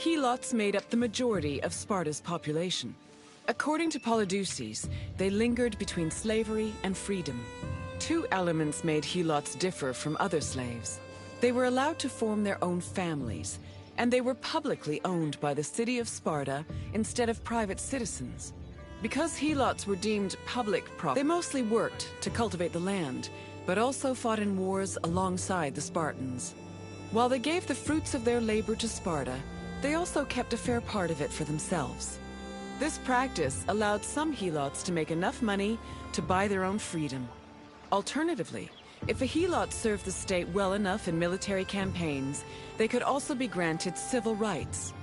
S7: Helots made up the majority of Sparta's population. According to Polydeuces, they lingered between slavery and freedom. Two elements made Helots differ from other slaves. They were allowed to form their own families, and they were publicly owned by the city of Sparta instead of private citizens. Because Helots were deemed public property, they mostly worked to cultivate the land, but also fought in wars alongside the Spartans. While they gave the fruits of their labor to Sparta, they also kept a fair part of it for themselves. This practice allowed some Helots to make enough money to buy their own freedom. Alternatively, if a Helot served the state well enough in military campaigns, they could also be granted civil rights.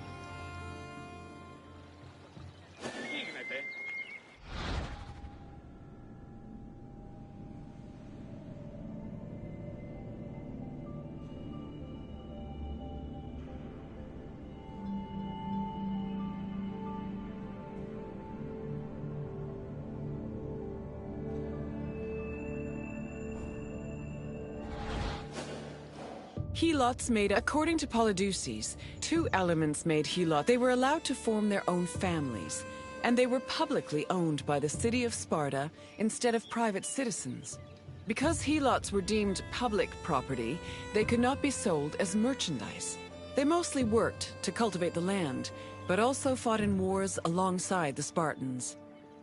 S7: Helots made, according to Polydeuces, two elements made Helots. They were allowed to form their own families, and they were publicly owned by the city of Sparta instead of private citizens. Because Helots were deemed public property, they could not be sold as merchandise. They mostly worked to cultivate the land, but also fought in wars alongside the Spartans.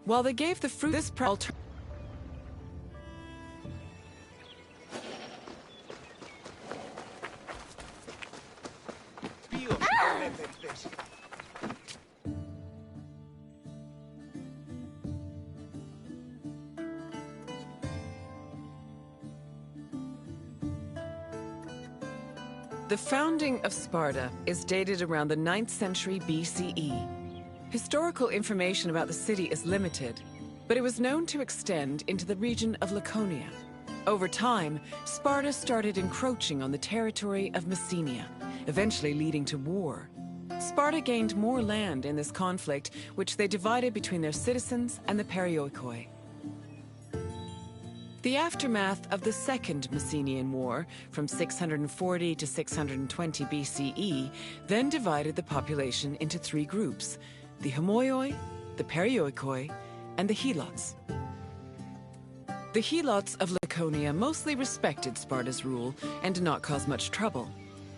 S7: While they gave the fruit, this The founding of Sparta is dated around the 9th century BCE. Historical information about the city is limited, but it was known to extend into the region of Laconia. Over time, Sparta started encroaching on the territory of Messenia, eventually leading to war. Sparta gained more land in this conflict, which they divided between their citizens and the perioikoi. The aftermath of the Second Mycenaean War, from 640 to 620 BCE, then divided the population into three groups: the homoioi, the perioikoi, and the helots. The helots of Laconia mostly respected Sparta's rule and did not cause much trouble.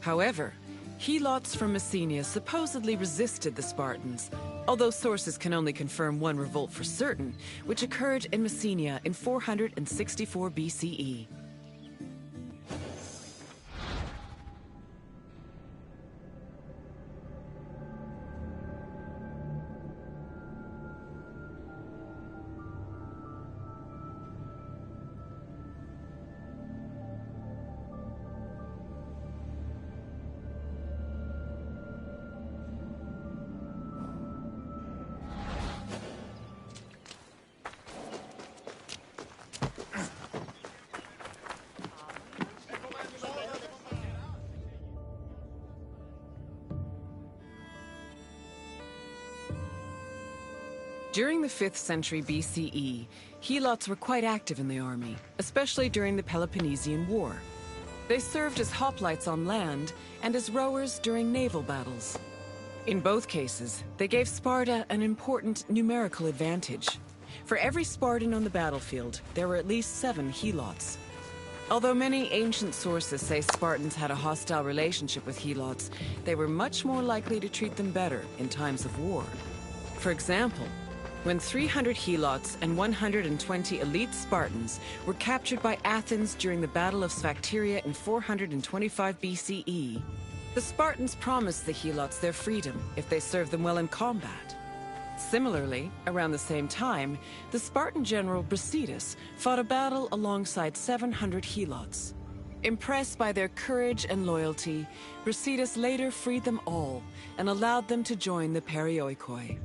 S7: However, helots from Messenia supposedly resisted the Spartans, although sources can only confirm one revolt for certain, which occurred in Messenia in 464 BCE. During the 5th century BCE, helots were quite active in the army, especially during the Peloponnesian War. They served as hoplites on land and as rowers during naval battles. In both cases, they gave Sparta an important numerical advantage. For every Spartan on the battlefield, there were at least 7 helots. Although many ancient sources say Spartans had a hostile relationship with helots, they were much more likely to treat them better in times of war. For example, when 300 helots and 120 elite Spartans were captured by Athens during the Battle of Sphacteria in 425 BCE, the Spartans promised the helots their freedom if they served them well in combat. Similarly, around the same time, the Spartan general Brasidas fought a battle alongside 700 helots. Impressed by their courage and loyalty, Brasidas later freed them all and allowed them to join the Perioikoi.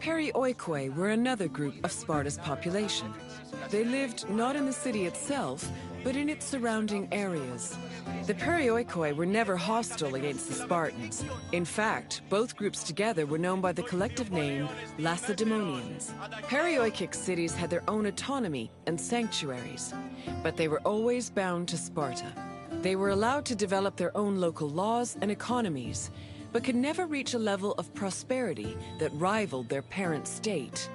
S7: Perioikoi were another group of Sparta's population. They lived not in the city itself, but in its surrounding areas. The Perioikoi were never hostile against the Spartans. In fact, both groups together were known by the collective name Lacedaemonians. Perioikic cities had their own autonomy and sanctuaries, but they were always bound to Sparta. They were allowed to develop their own local laws and economies, but could never reach a level of prosperity that rivaled their parent state.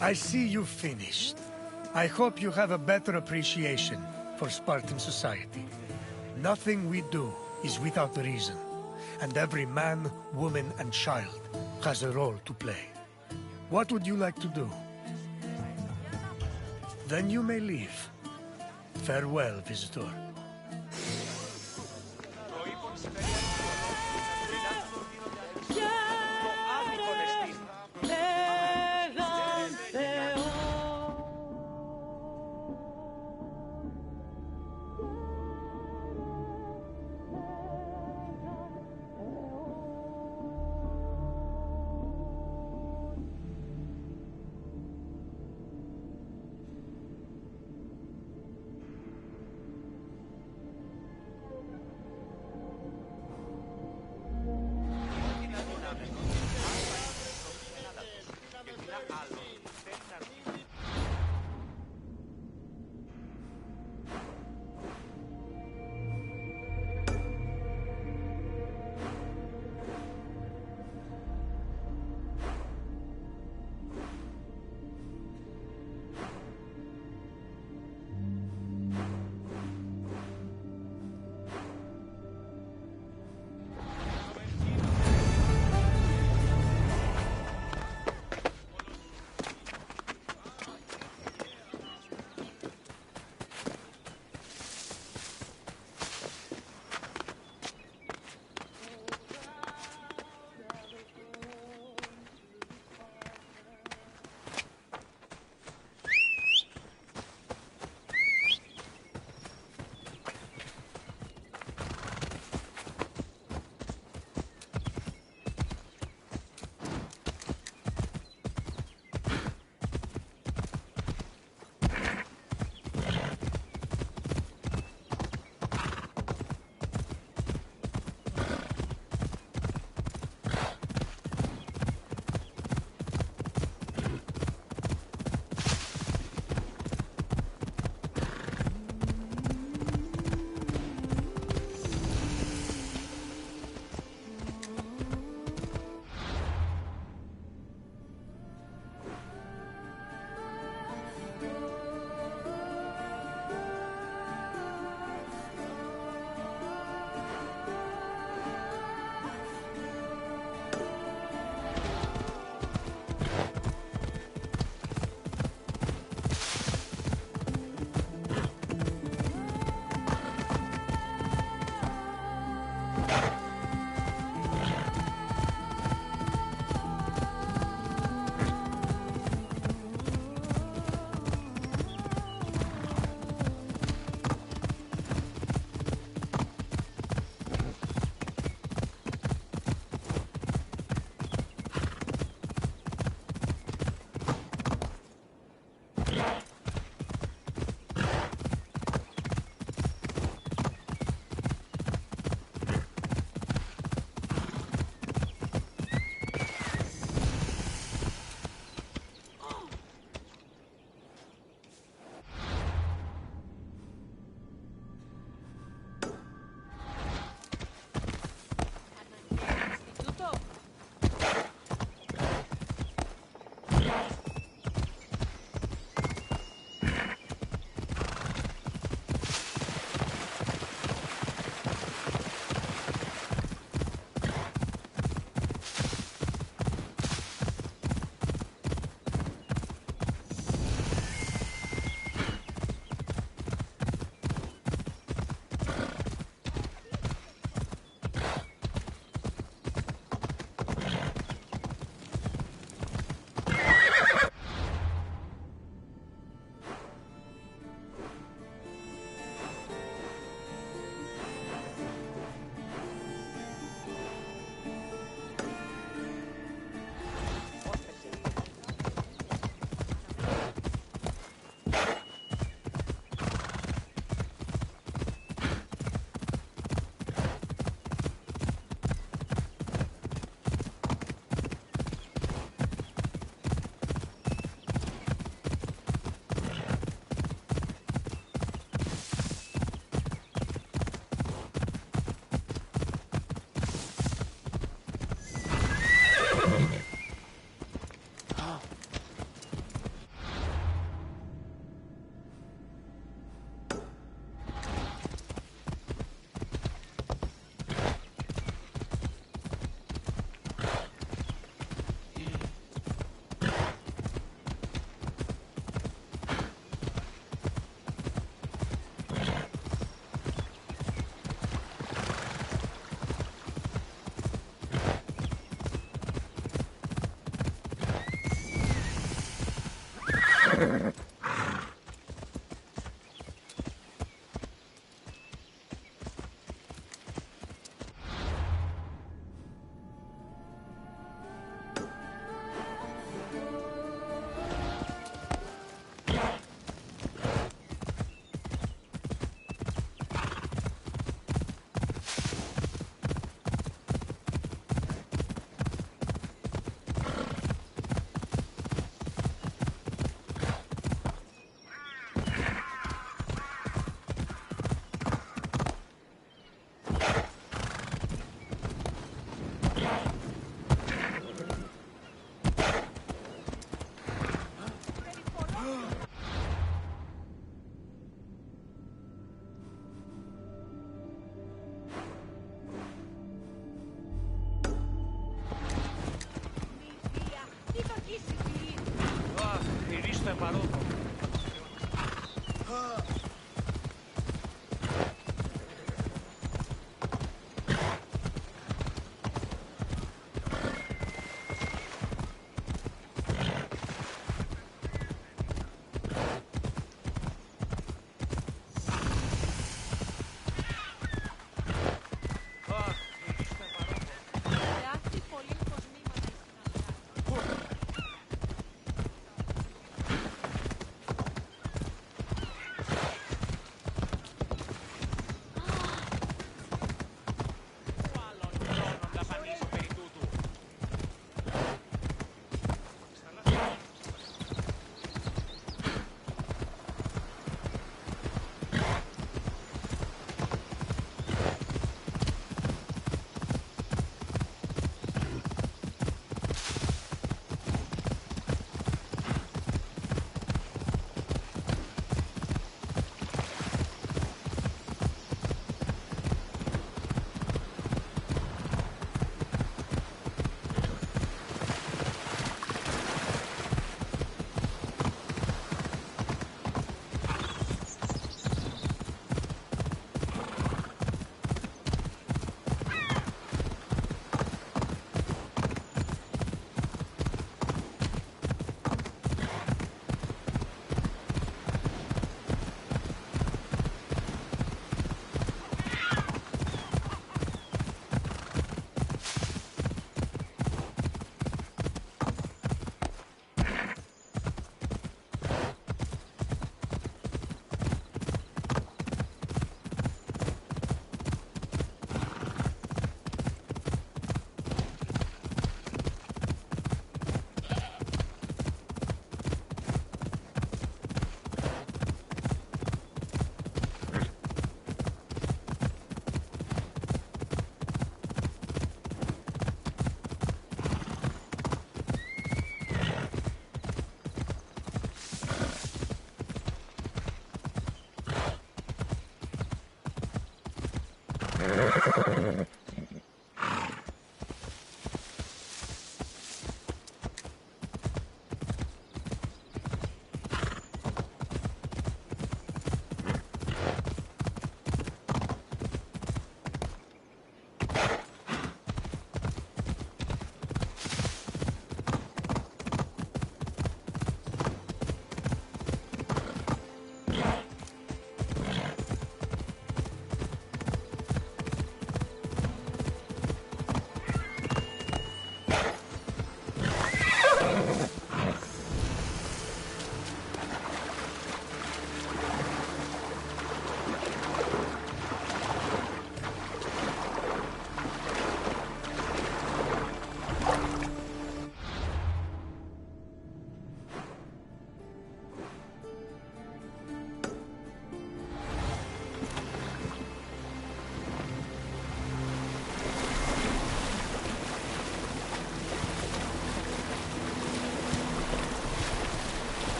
S15: I see you've finished. I hope you have a better appreciation for Spartan society. Nothing we do is without reason, and every man, woman, and child has a role to play. What would you like to do? Then you may leave. Farewell, visitor.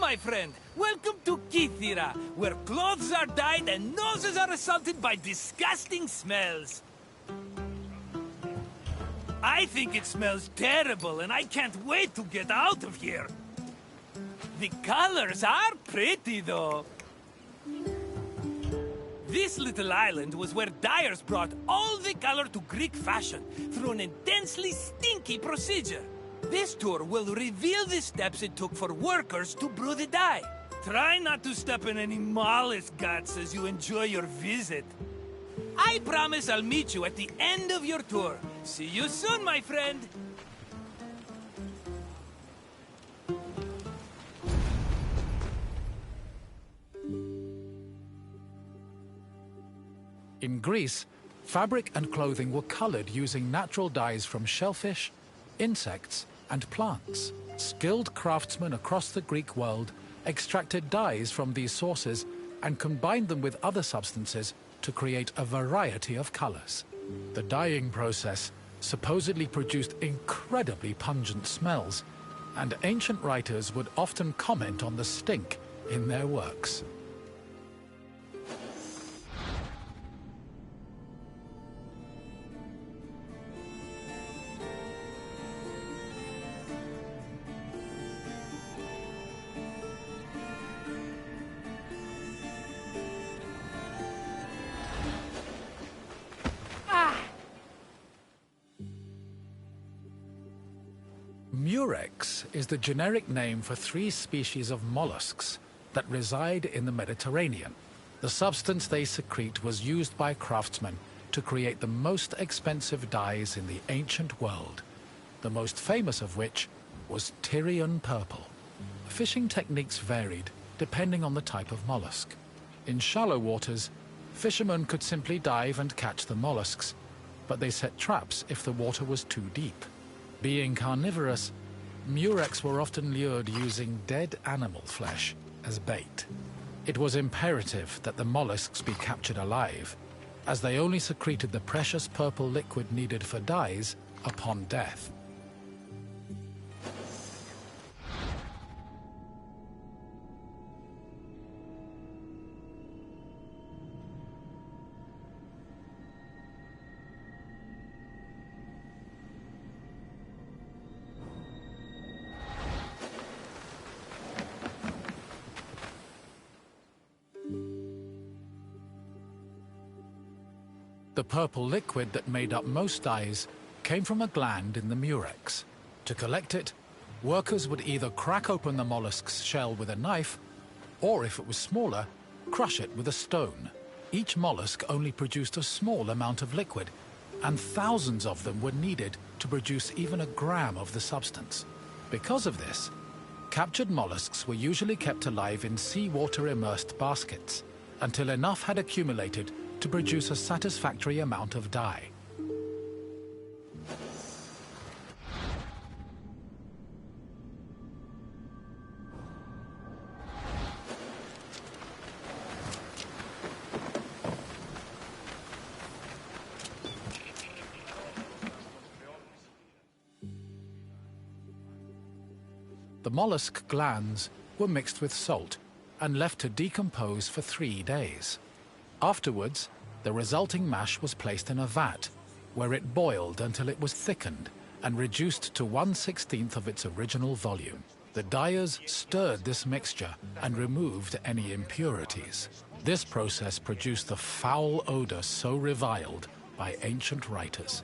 S6: my friend. Welcome to Kythera, where clothes are dyed and noses are assaulted by disgusting smells. I think it smells terrible, and I can't wait to get out of here. The colors are pretty, though. This little island was where dyers brought all the color to Greek fashion through an intensely stinky procedure. This tour will reveal the steps it took for workers to brew the dye. Try not to step in any mollusk guts as you enjoy your visit. I promise I'll meet you at the end of your tour. See you soon, my friend.
S4: In Greece, fabric and clothing were colored using natural dyes from shellfish, insects, and plants. Skilled craftsmen across the Greek world extracted dyes from these sources and combined them with other substances to create a variety of colors. The dyeing process supposedly produced incredibly pungent smells, and ancient writers would often comment on the stink in their works. Murex is the generic name for 3 species of mollusks that reside in the Mediterranean. The substance they secrete was used by craftsmen to create the most expensive dyes in the ancient world, the most famous of which was Tyrian purple. Fishing techniques varied depending on the type of mollusk. In shallow waters, fishermen could simply dive and catch the mollusks, but they set traps if the water was too deep. Being carnivorous, murex were often lured using dead animal flesh as bait. It was imperative that the mollusks be captured alive, as they only secreted the precious purple liquid needed for dyes upon death. The purple liquid that made up most dyes came from a gland in the murex. To collect it, workers would either crack open the mollusk's shell with a knife, or if it was smaller, crush it with a stone. Each mollusk only produced a small amount of liquid, and thousands of them were needed to produce even a gram of the substance. Because of this, captured mollusks were usually kept alive in seawater immersed baskets until enough had accumulated to produce a satisfactory amount of dye. The mollusk glands were mixed with salt and left to decompose for 3 days. Afterwards, the resulting mash was placed in a vat, where it boiled until it was thickened and reduced to 1/16 of its original volume. The dyers stirred this mixture and removed any impurities. This process produced the foul odor so reviled by ancient writers.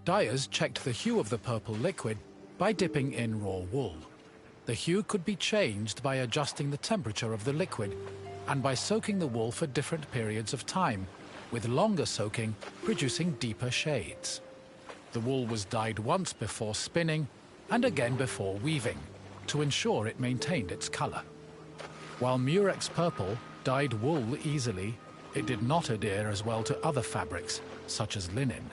S4: Dyers checked the hue of the purple liquid by dipping in raw wool. The hue could be changed by adjusting the temperature of the liquid and by soaking the wool for different periods of time, with longer soaking producing deeper shades. The wool was dyed once before spinning and again before weaving, to ensure it maintained its color. While Murex purple dyed wool easily, it did not adhere as well to other fabrics, such as linen.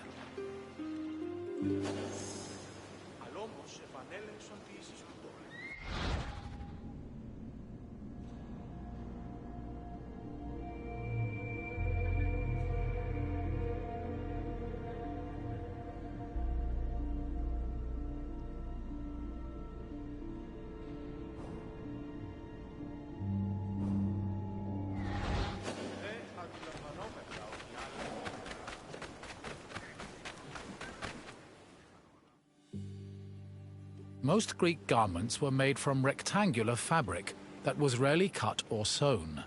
S4: Most Greek garments were made from rectangular fabric that was rarely cut or sewn.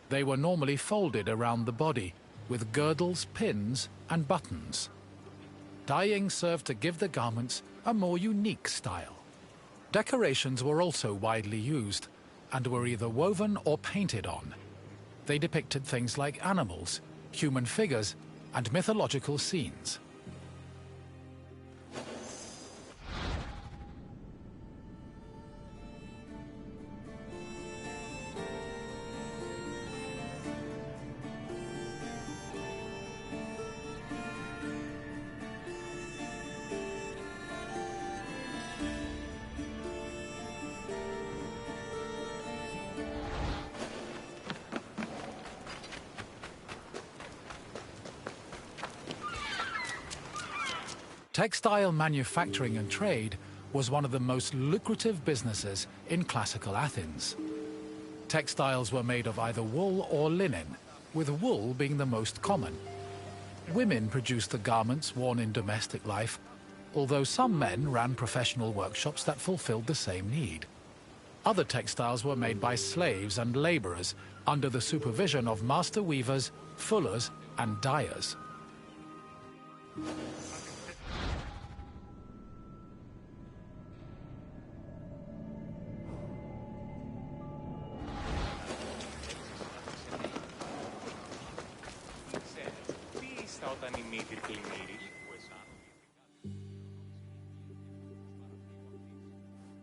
S4: They were normally folded around the body, with girdles, pins, and buttons. Dyeing served to give the garments a more unique style. Decorations were also widely used, and were either woven or painted on. They depicted things like animals, human figures, and mythological scenes. Textile manufacturing and trade was one of the most lucrative businesses in classical Athens. Textiles were made of either wool or linen, with wool being the most common. Women produced the garments worn in domestic life, although some men ran professional workshops that fulfilled the same need. Other textiles were made by slaves and laborers under the supervision of master weavers, fullers, and dyers.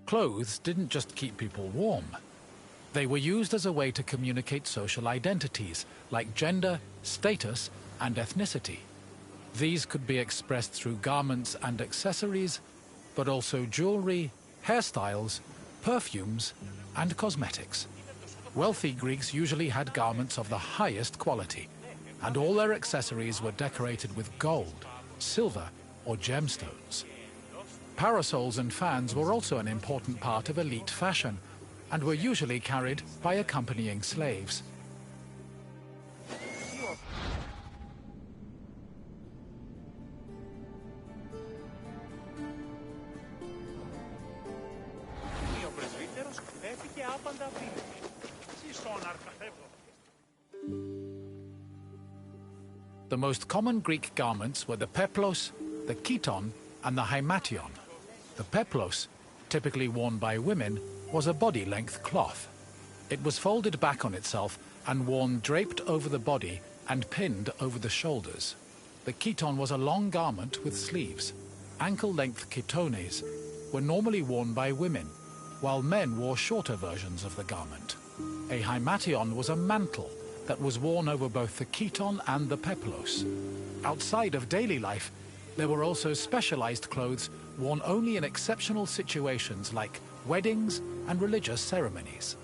S4: Clothes didn't just keep people warm. They were used as a way to communicate social identities like gender, status, and ethnicity. These could be expressed through garments and accessories, but also jewelry, hairstyles, perfumes, and cosmetics. Wealthy Greeks usually had garments of the highest quality, and all their accessories were decorated with gold, silver, or gemstones. Parasols and fans were also an important part of elite fashion, and were usually carried by accompanying slaves. The most common Greek garments were the peplos, the chiton, and the hymation. The peplos, typically worn by women, was a body-length cloth. It was folded back on itself and worn draped over the body and pinned over the shoulders. The chiton was a long garment with sleeves. Ankle-length chitones were normally worn by women, while men wore shorter versions of the garment. A hymation was a mantle that was worn over both the chiton and the peplos. Outside of daily life, there were also specialized clothes worn only in exceptional situations like weddings and religious ceremonies.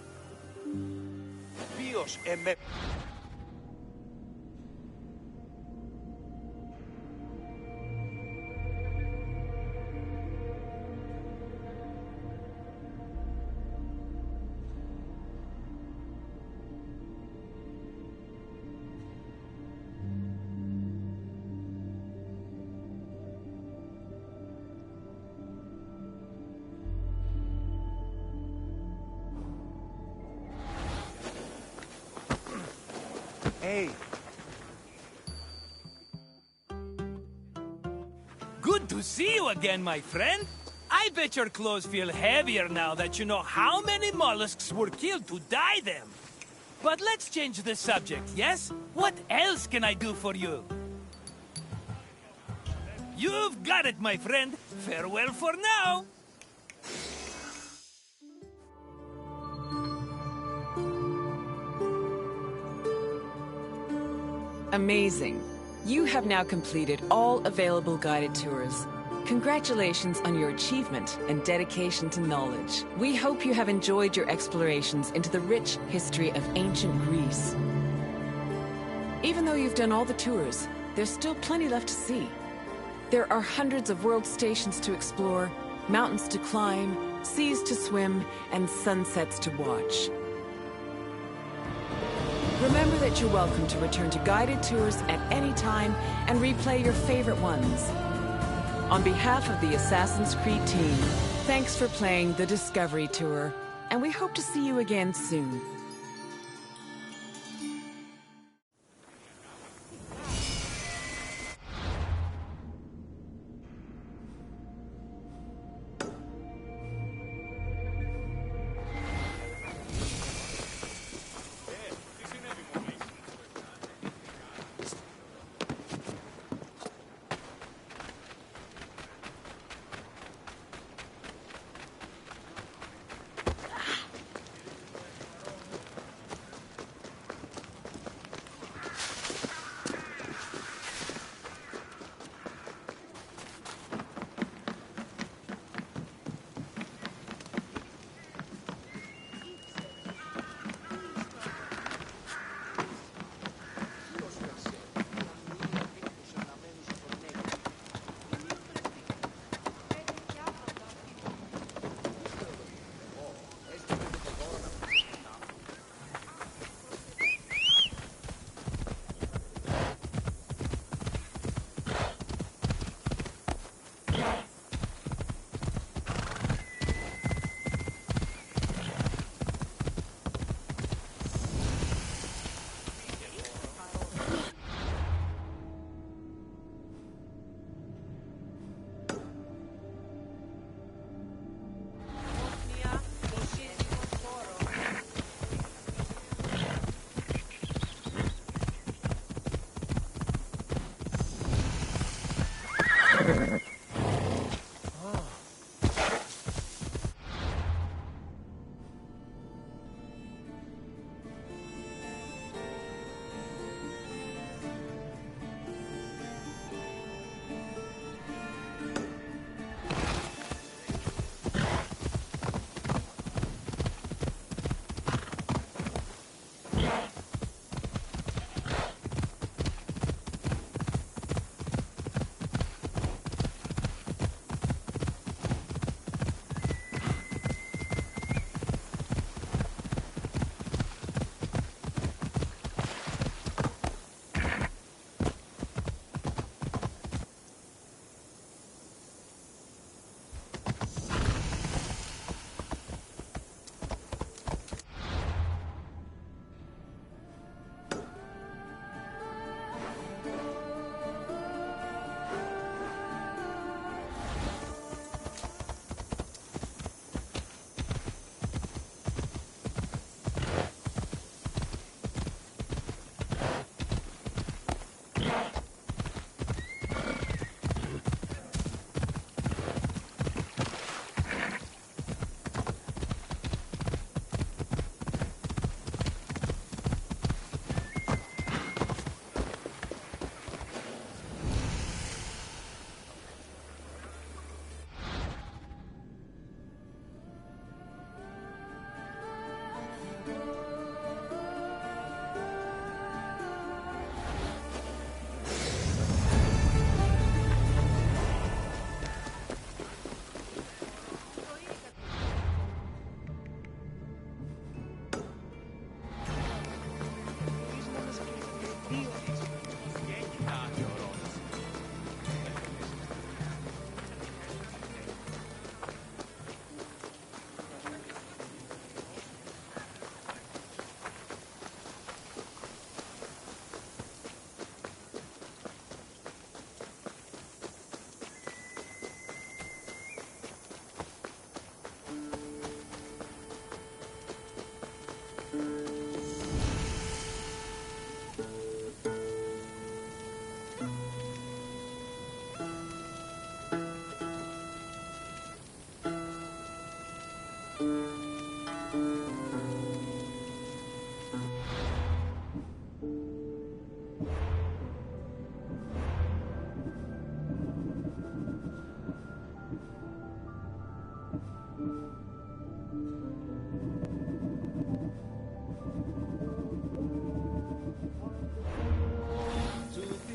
S6: Hey. Good to see you again, my friend. I bet your clothes feel heavier now that you know how many mollusks were killed to dye them. But let's change the subject, yes? What else can I do for you? You've got it, my friend. Farewell for now.
S7: Amazing. You have now completed all available guided tours. Congratulations on your achievement and dedication to knowledge. We hope you have enjoyed your explorations into the rich history of ancient Greece. Even though you've done all the tours, there's still plenty left to see. There are hundreds of world stations to explore, mountains to climb, seas to swim, and sunsets to watch. Remember that you're welcome to return to guided tours at any time and replay your favorite ones. On behalf of the Assassin's Creed team, thanks for playing the Discovery Tour, and we hope to see you again soon.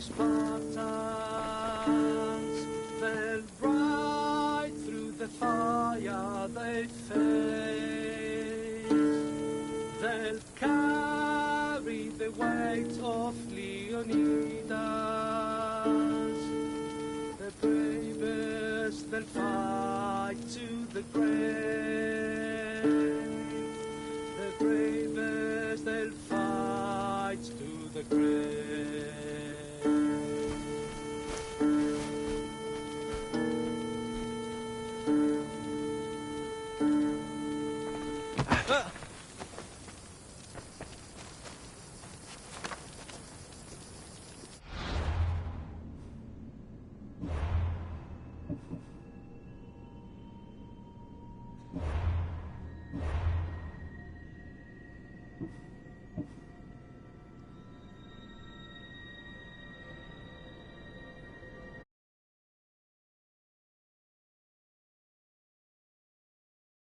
S16: Spartans, they'll ride through the fire they face. They'll carry the weight of Leonidas. The bravest, they'll fight to the grave. The bravest, they'll fight to the grave.